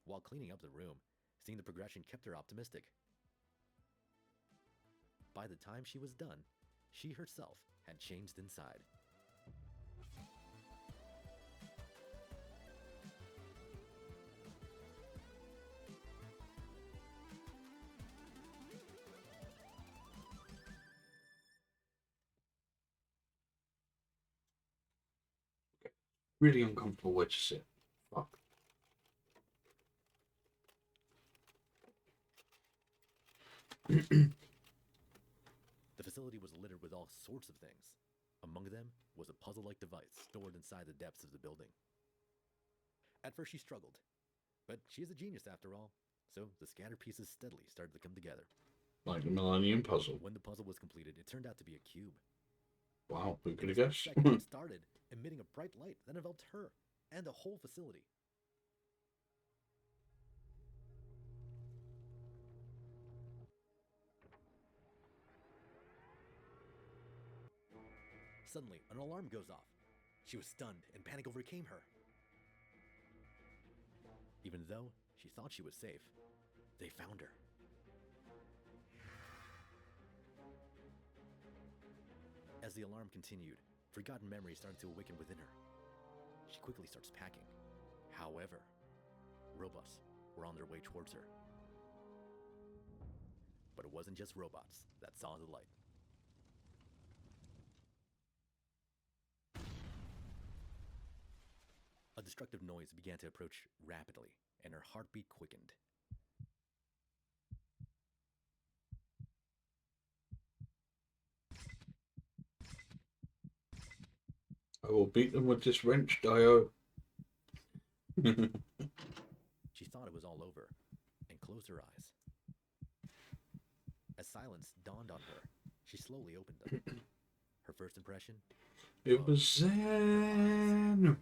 While cleaning up the room, seeing the progression kept her optimistic. By the time she was done, she herself had changed inside. Really uncomfortable way to sit. Fuck. The facility was littered with all sorts of things. Among them was a puzzle-like device stored inside the depths of the building. At first she struggled, but she is a genius after all, so the scattered pieces steadily started to come together. Like the Millennium Puzzle. When the puzzle was completed, it turned out to be a cube. Wow, who could have guessed? The second it started emitting a bright light that enveloped her and the whole facility. Suddenly, an alarm goes off. She was stunned and panic overcame her. Even though she thought she was safe, they found her. As the alarm continued, forgotten memories started to awaken within her. She quickly starts packing. However, robots were on their way towards her. But it wasn't just robots that saw the light. A destructive noise began to approach rapidly, and her heartbeat quickened. I will beat them with this wrench, Dio. She thought it was all over, and closed her eyes. As silence dawned on her, she slowly opened them. Her first impression? It was Zen.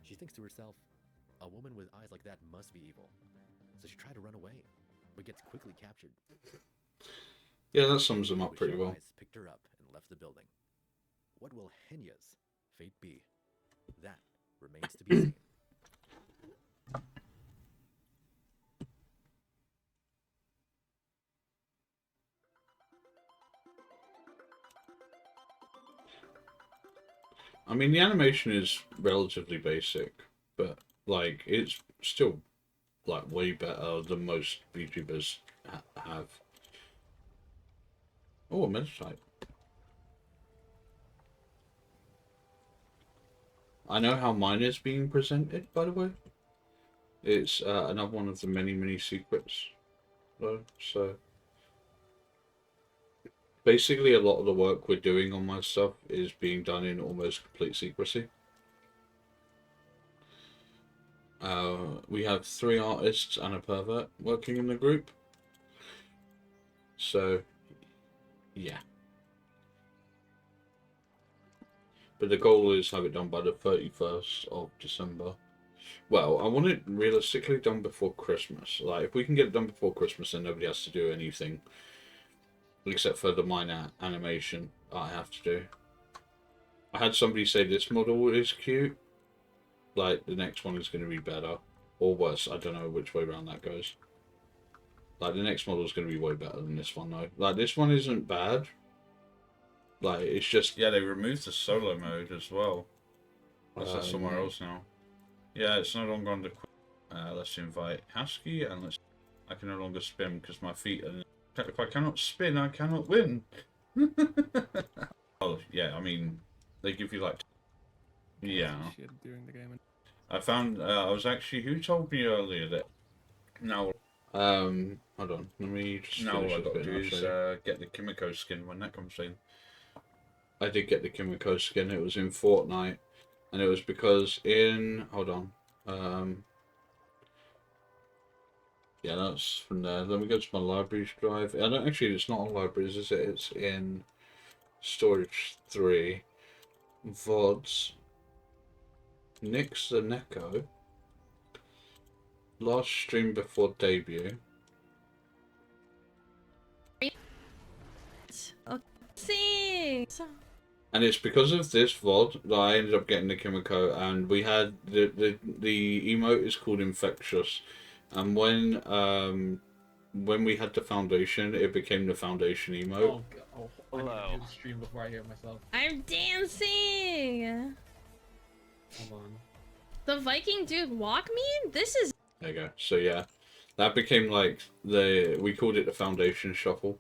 She thinks to herself, a woman with eyes like that must be evil. So she tried to run away, but gets quickly captured. Yeah, that sums them up But pretty Sharp well. Eyes picked her up and left the building. What will Henya's fate be? That remains to be seen. I mean, the animation is relatively basic, but like it's still like way better than most YouTubers have. Oh, a Metatype. I know how mine is being presented, by the way. It's another one of the many secrets, though. So basically, a lot of the work we're doing on my stuff is being done in almost complete secrecy. We have 3 artists and a pervert working in the group. So, yeah. But the goal is have it done by the 31st of December. Well, I want it realistically done before Christmas. Like, if we can get it done before Christmas, then nobody has to do anything. Except for the minor animation I have to do. I had somebody say this model is cute. Like, the next one is going to be better. Or worse, I don't know which way around that goes. Like, the next model is going to be way better than this one, though. Like, this one isn't bad. Like, it's just... Yeah, they removed the solo mode as well. That's somewhere else now. Yeah, it's no longer on the... let's invite Husky, and let's... I can no longer spin because my feet are... If I cannot spin, I cannot win. Oh, yeah, I mean, they give you, like... Yeah. Shit during the game. I found... I was actually... Who told me earlier that... Now... hold on. Let me just... Now all finish I've got to this do bit is and I'll show you. get the Kimiko skin when that comes in. I did get the Kimiko skin. It was in Fortnite. And it was because in... Hold on. Yeah, that's from there. Then we go to my libraries drive. I don't actually. It's not on libraries, is it? It's in storage 3. VODs. Nix the Neko. Last stream before debut. See. And it's because of this VOD that I ended up getting the Kimiko, and we had the emote is called Infectious, and when we had the foundation, it became the foundation emote. I need to do the stream before I hear myself. I'm dancing. Hold on. The Viking dude walk me? This is. There you go. So yeah, that became like we called it the foundation shuffle.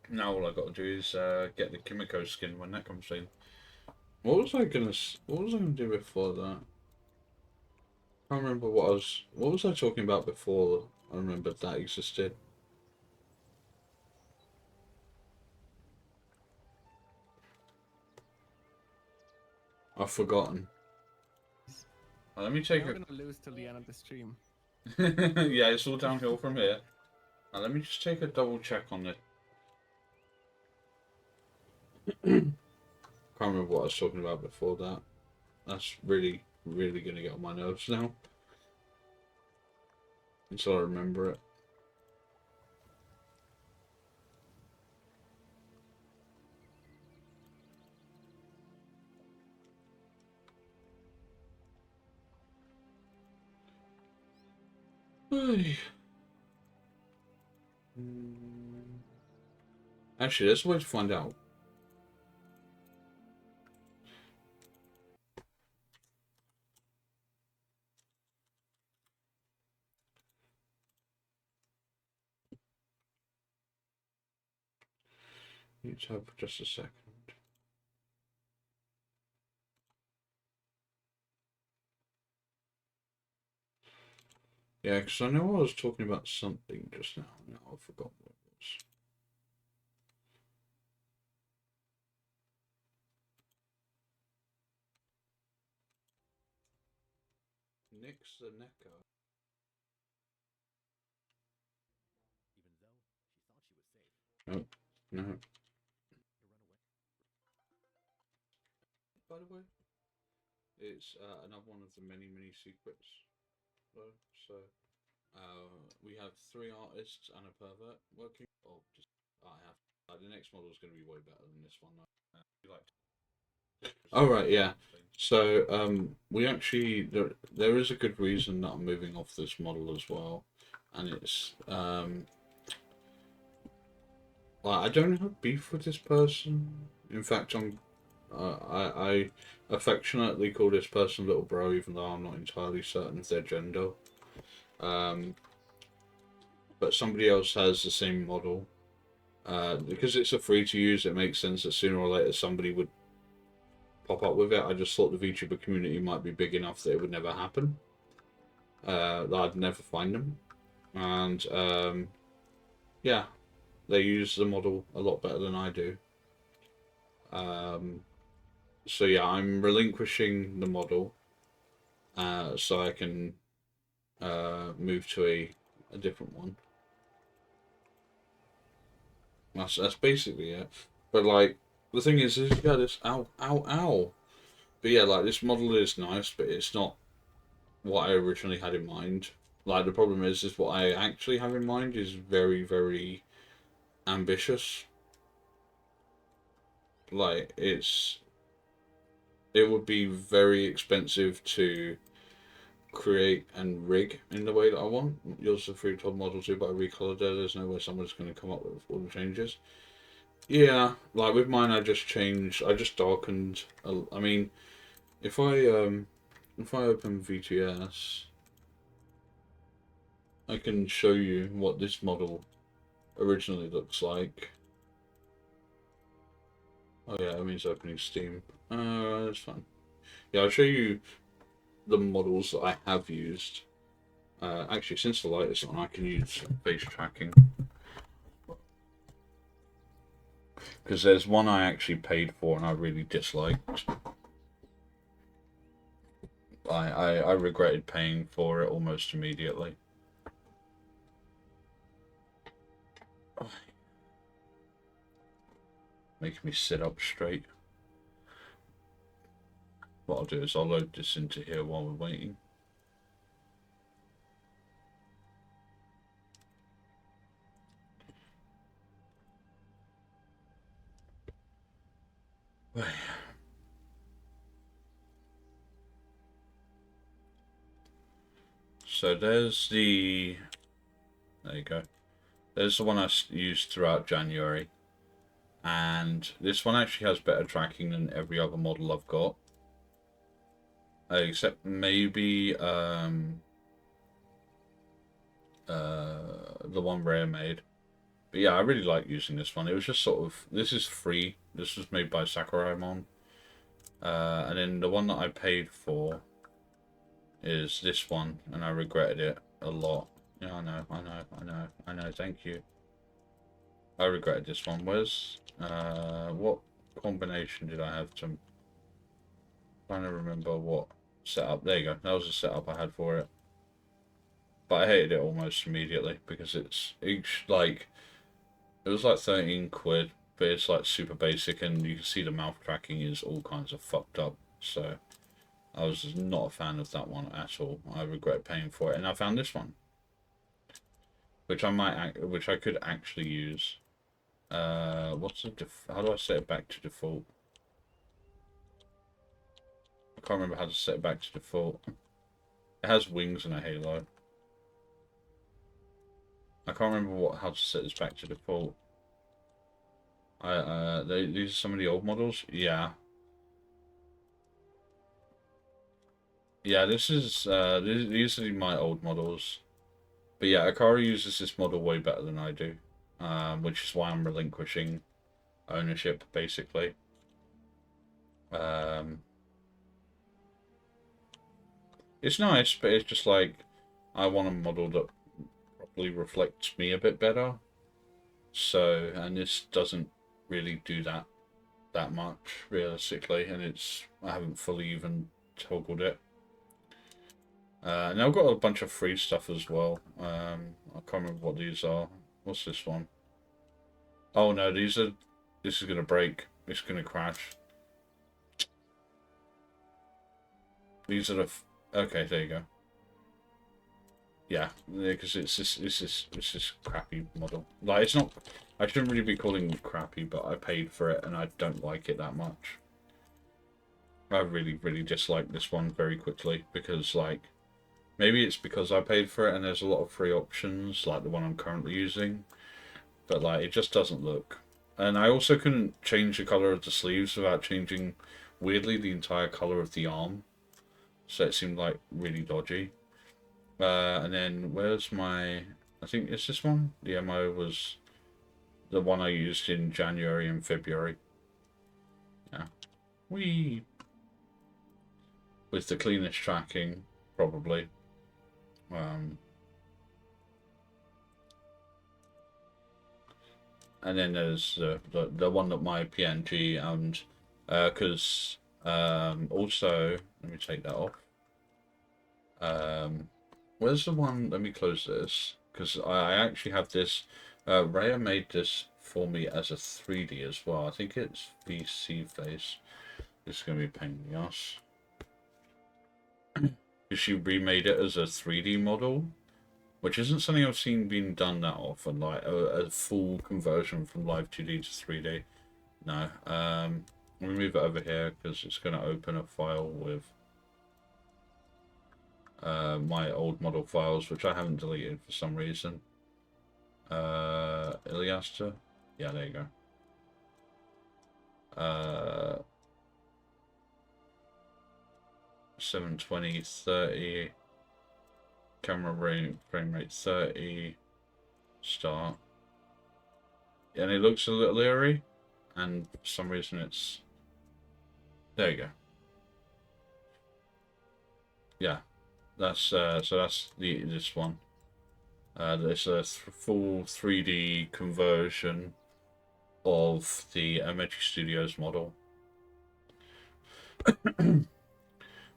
Now all I got to do is get the Kimiko skin when that comes in. What was I gonna do before that? I can't remember what was I talking about before I remembered that existed. I've forgotten. Let me take We're a. gonna lose till the end of the stream. Yeah, it's all downhill from here. Now, let me just take a double check on it. Can't remember what I was talking about before that. That's really, really gonna get on my nerves now. Until I remember it. Actually, there's a way to find out. Need to have just a second. Yeah, because I know I was talking about something just now. Now I forgot what it was. Nix the Neko. Oh, no. By the way, it's another one of the many secrets. Though, so we have 3 artists and a pervert working. Oh, just I have. The next model is going to be way better than this one. Oh right, yeah. So we actually there is a good reason that I'm moving off this model as well, and it's well, I don't have beef with this person. In fact, I affectionately call this person little bro, even though I'm not entirely certain of their gender. But somebody else has the same model. Because it's a free to use, it makes sense that sooner or later somebody would pop up with it. I just thought the VTuber community might be big enough that it would never happen. That I'd never find them. And yeah, they use the model a lot better than I do. So yeah, I'm relinquishing the model so I can move to a different one. That's basically it. But like the thing is yeah, this ow. But yeah, like this model is nice, but it's not what I originally had in mind. Like the problem is what I actually have in mind is very, very ambitious. Like it would be very expensive to create and rig in the way that I want. Yours is a free top model too, but I recolored there. There's no way someone's going to come up with all the changes. Yeah, like with mine, I just darkened. I mean, if I open VTS, I can show you what this model originally looks like. Oh yeah, that means opening Steam. That's fine. Yeah, I'll show you the models that I have used. Actually, since the light is on, I can use face tracking. Because there's one I actually paid for and I really disliked. I regretted paying for it almost immediately. Making me sit up straight. What I'll do is I'll load this into here while we're waiting. So there's the... There you go. There's the one I used throughout January. And this one actually has better tracking than every other model I've got. Except maybe the one Rare made. But yeah, I really like using this one. It was just sort of... This is free. This was made by Sakuraimon. And then the one that I paid for is this one, and I regretted it a lot. Yeah, I know, thank you. I regretted this one. Where's, what combination did I have to... I'm trying to remember what setup. There you go, that was the setup I had for it. But I hated it almost immediately, because it's each, like, it was like 13 quid, but it's like super basic, and you can see the mouth tracking is all kinds of fucked up, so... I was not a fan of that one at all. I regret paying for it, and I found this one, which I could actually use. What's the how do I set it back to default? I can't remember how to set it back to default. It has wings and a halo. I can't remember how to set this back to default. These are some of the old models. Yeah. Yeah, this is these are my old models, but yeah, Akari uses this model way better than I do, which is why I'm relinquishing ownership basically. It's nice, but it's just like I want a model that probably reflects me a bit better. So, and this doesn't really do that much realistically, and I haven't fully even toggled it. Now I've got a bunch of free stuff as well. I can't remember what these are. What's this one? Oh no, this is gonna break. It's gonna crash. These are the okay. There you go. Yeah, because it's this crappy model. Like it's not. I shouldn't really be calling it crappy, but I paid for it and I don't like it that much. I really dislike this one very quickly because like. Maybe it's because I paid for it and there's a lot of free options, like the one I'm currently using. But, like, it just doesn't look. And I also couldn't change the colour of the sleeves without changing, weirdly, the entire colour of the arm. So it seemed, like, really dodgy. And then, where's my... I think it's this one? The MO was the one I used in January and February. Yeah. Whee! With the cleanest tracking, probably. And then there's the one that my PNG and because also let me take that off. Where's the one? Let me close this because I actually have this. Raya made this for me as a 3D as well. I think it's VC face. This is gonna be a pain in the ass. She remade it as a 3D model, which isn't something I've seen being done that often, like a full conversion from live 2D to 3D. No. Let me move it over here because it's going to open a file with my old model files, which I haven't deleted for some reason. Iliasta? Yeah, there you go. 720, 30, camera frame rate 30, start. And it looks a little eerie, and for some reason it's... There you go. Yeah, that's so that's this one. There's a full 3D conversion of the Meiji Studios model.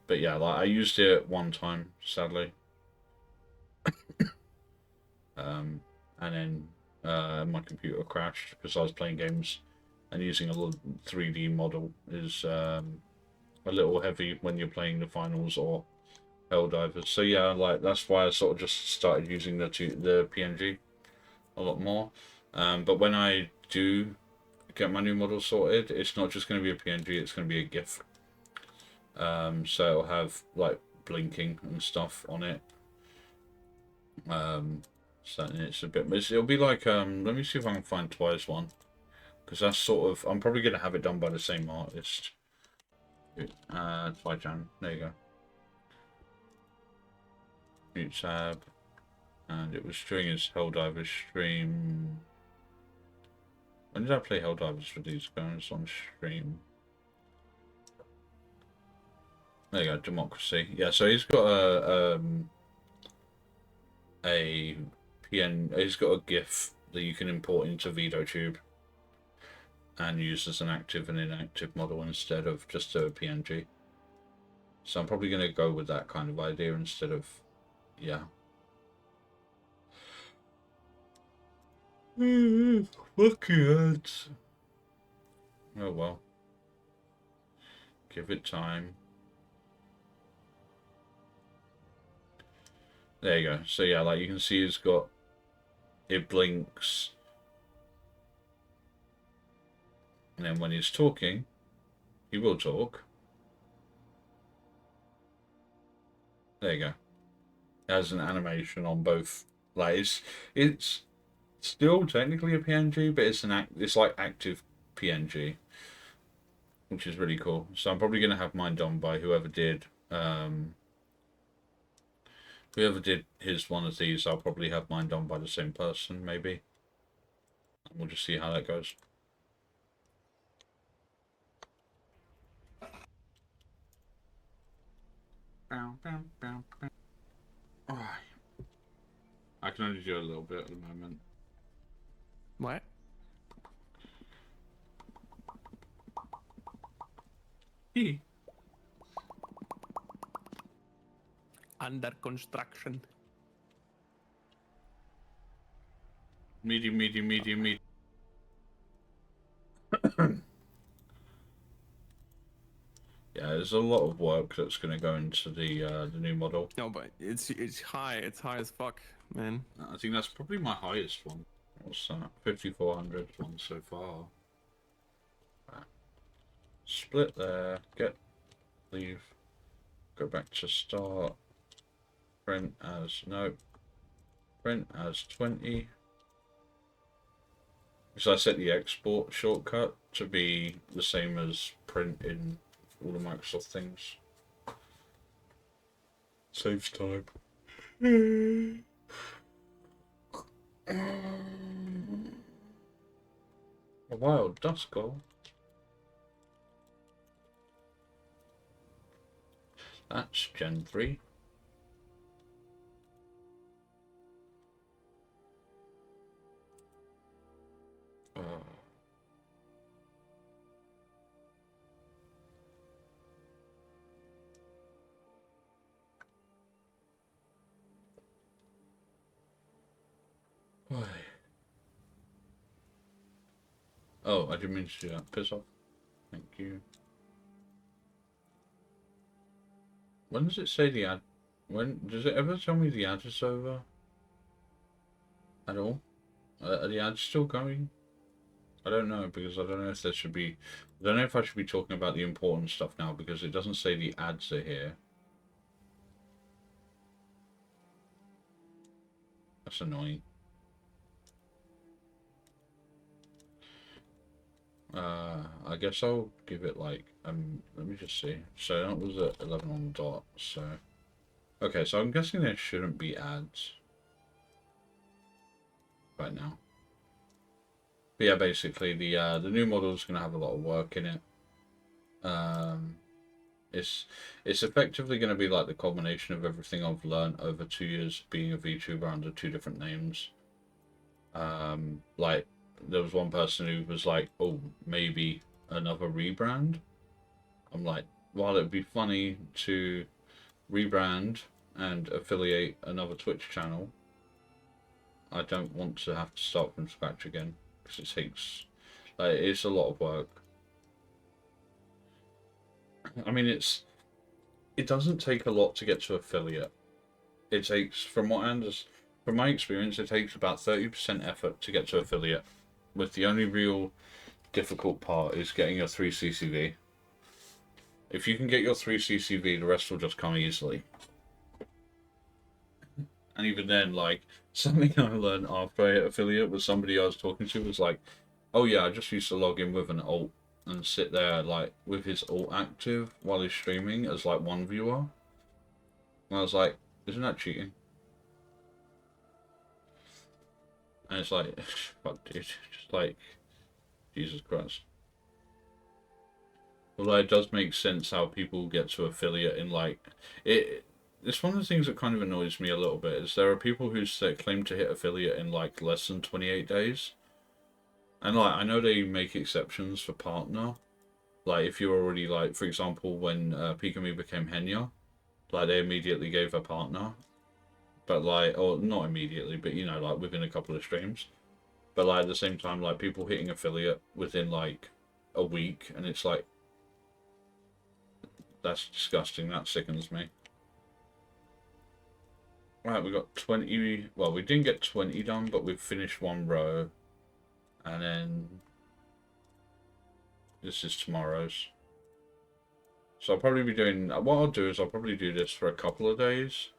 But yeah, like I used it one time, sadly. And then my computer crashed because I was playing games, and using a little 3D model is a little heavy when you're playing the finals or Helldivers. So yeah, like that's why I sort of just started using the PNG a lot more. But when I do get my new model sorted, it's not just going to be a PNG, it's going to be a GIF. So it'll have like blinking and stuff on it. So it's a bit, it'll be like, let me see if I can find Twice one, because that's sort of, I'm probably going to have it done by the same artist. Twijan, there you go. New tab, and it was during his Helldivers stream. When did I play Helldivers for these guys on stream? There you go, Democracy. Yeah, so he's got he's got a GIF that you can import into VideoTube and use as an active and inactive model instead of just a PNG. So I'm probably going to go with that kind of idea instead of, yeah. Lucky ads. Oh well. Give it time. There you go. So yeah, like you can see, it's got, it blinks, and then when he's talking, he will talk. There you go. It has an animation on both. Like it's still technically a PNG, but it's like active PNG, which is really cool. So I'm probably gonna have mine done by whoever did his one of these. I'll probably have mine done by the same person, maybe. We'll just see how that goes. Alright. I can only do a little bit at the moment. What? Under construction. Medium. Yeah, there's a lot of work that's going to go into the new model. No, but it's high. It's high as fuck, man. I think that's probably my highest one. What's that? 5,400 one so far. Right. Split there. Leave. Go back to start. Print as Print as 20. So I set the export shortcut to be the same as print in all the Microsoft things. Saves time. A wild Duskull. That's Gen 3. Why? Oh, I didn't mean to do that. Piss off. Thank you. When does it say the ad? When does it ever tell me the ad is over? At all? Are the ads still going? I don't know, because I don't know if there should be. I don't know if I should be talking about the important stuff now, because it doesn't say the ads are here. That's annoying. I guess I'll give it like, let me just see. So that was at 11 on the dot, so. Okay, so I'm guessing there shouldn't be ads right now. But yeah, basically the new model is going to have a lot of work in it. It's effectively going to be like the culmination of everything I've learned over 2 years being a VTuber under 2 different names. Like, there was one person who was like, oh, maybe another rebrand. I'm like, while it'd be funny to rebrand and affiliate another Twitch channel, I don't want to have to start from scratch again, because it takes, like, it's a lot of work. I mean, it doesn't take a lot to get to affiliate. It takes, from what I understand, from my experience, it takes about 30% effort to get to affiliate, with the only real difficult part is getting your 3 CCV. If you can get your 3 CCV, the rest will just come easily. And even then, like, something I learned after I hit affiliate with somebody I was talking to was like, oh yeah, I just used to log in with an alt and sit there, like, with his alt active while he's streaming as, like, one viewer. And I was like, isn't that cheating? And it's like, fuck dude, just like, Jesus Christ. Although it does make sense how people get to affiliate in, like, it's one of the things that kind of annoys me a little bit, is there are people who claim to hit affiliate in, like, less than 28 days. And, like, I know they make exceptions for partner. Like, if you're already, like, for example, when Pikami became Henya, like, they immediately gave a partner. But, like, or not immediately, but, you know, like, within a couple of streams. But, like, at the same time, like, people hitting affiliate within, like, a week, and it's like, that's disgusting. That sickens me. Right, we got 20, well, we didn't get 20 done, but we've finished one row. And then this is tomorrow's. So I'll probably be doing, what I'll do is I'll probably do this for a couple of days.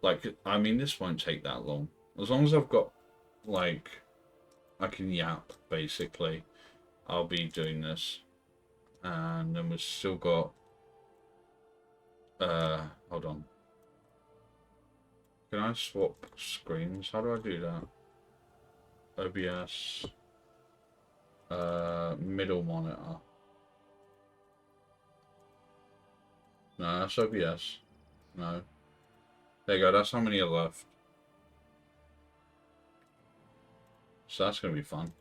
Like, I mean, this won't take that long. As long as I've got, like, I can yap, basically, I'll be doing this. And then we've still got, hold on. Can I swap screens? How do I do that? OBS, middle monitor. No, that's OBS. No. There you go, that's how many are left. So that's going to be fun.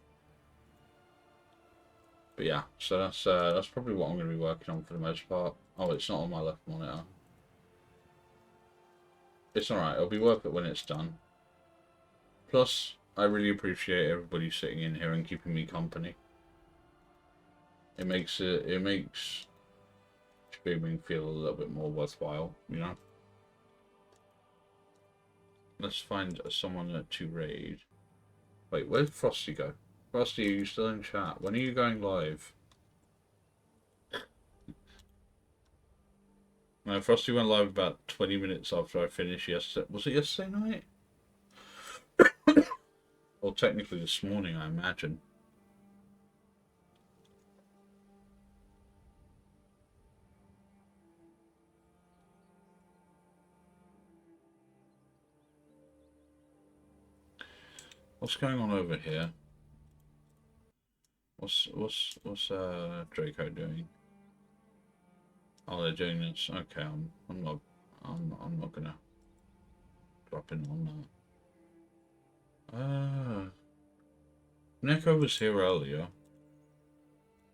But yeah, so that's probably what I'm going to be working on for the most part. Oh, it's not on my left monitor. It's alright, it'll be worth it when it's done. Plus, I really appreciate everybody sitting in here and keeping me company. It makes streaming feel a little bit more worthwhile, you know? Let's find someone to raid. Wait, where'd Frosty go? Frosty, are you still in chat? When are you going live? No, Frosty went live about 20 minutes after I finished yesterday. Was it yesterday night? Well, technically this morning, I imagine. What's going on over here? What's Draco doing? Oh, they're doing this. Okay, I'm not gonna drop in on that. Neko was here earlier.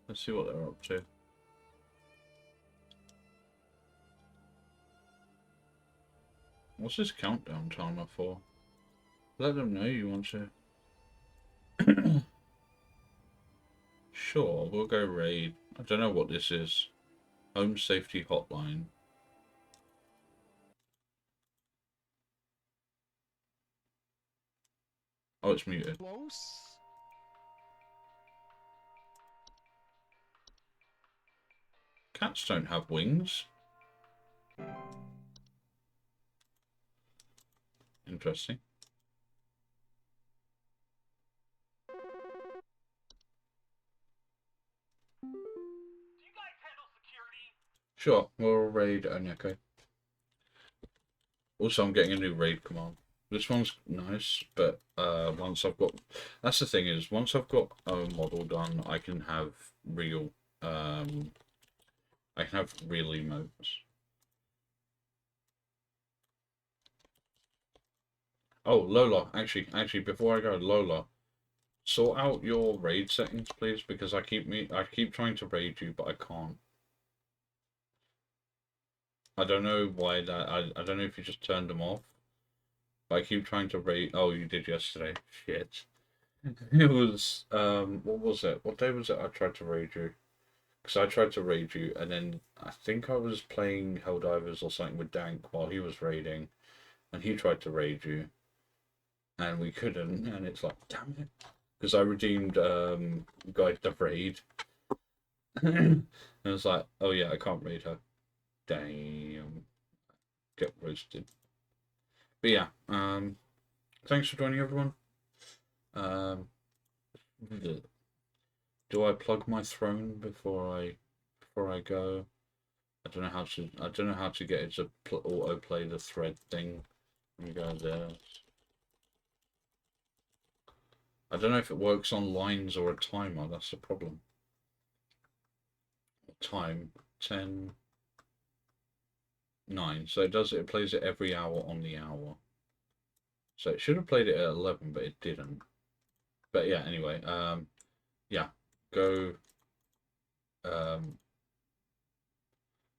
Let's see what they're up to. What's this countdown timer for? Let them know you want to. Sure, we'll go raid. I don't know what this is. Home safety hotline. Oh, it's muted. Close. Cats don't have wings. Interesting. Sure, we'll raid Onyeko. Also, I'm getting a new raid command. This one's nice, but once I've got... That's the thing is, once I've got a model done, I can have real... I can have real emotes. Oh, Lola, actually, before I go, Lola, sort out your raid settings, please, because I keep trying to raid you, but I can't. I don't know why that. I don't know if you just turned them off. But I keep trying to raid. Oh, you did yesterday. Shit. It was what was it? What day was it? I tried to raid you. Because I tried to raid you, and then I think I was playing Helldivers or something with Dank while he was raiding, and he tried to raid you, and we couldn't. And it's like, damn it, because I redeemed Guide the Raid, and it was like, oh yeah, I can't raid her. Damn, get roasted. But yeah, thanks for joining, everyone. Do I plug my throne before I go? I don't know how to get it to auto play the thread thing. Let me go there. I don't know if it works on lines or a timer. That's the problem. Time 10. 9. So it plays it every hour on the hour. So it should have played it at 11, but it didn't. But yeah, anyway, yeah, go. I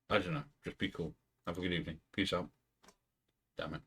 don't know. Just be cool. Have a good evening. Peace out. Damn it.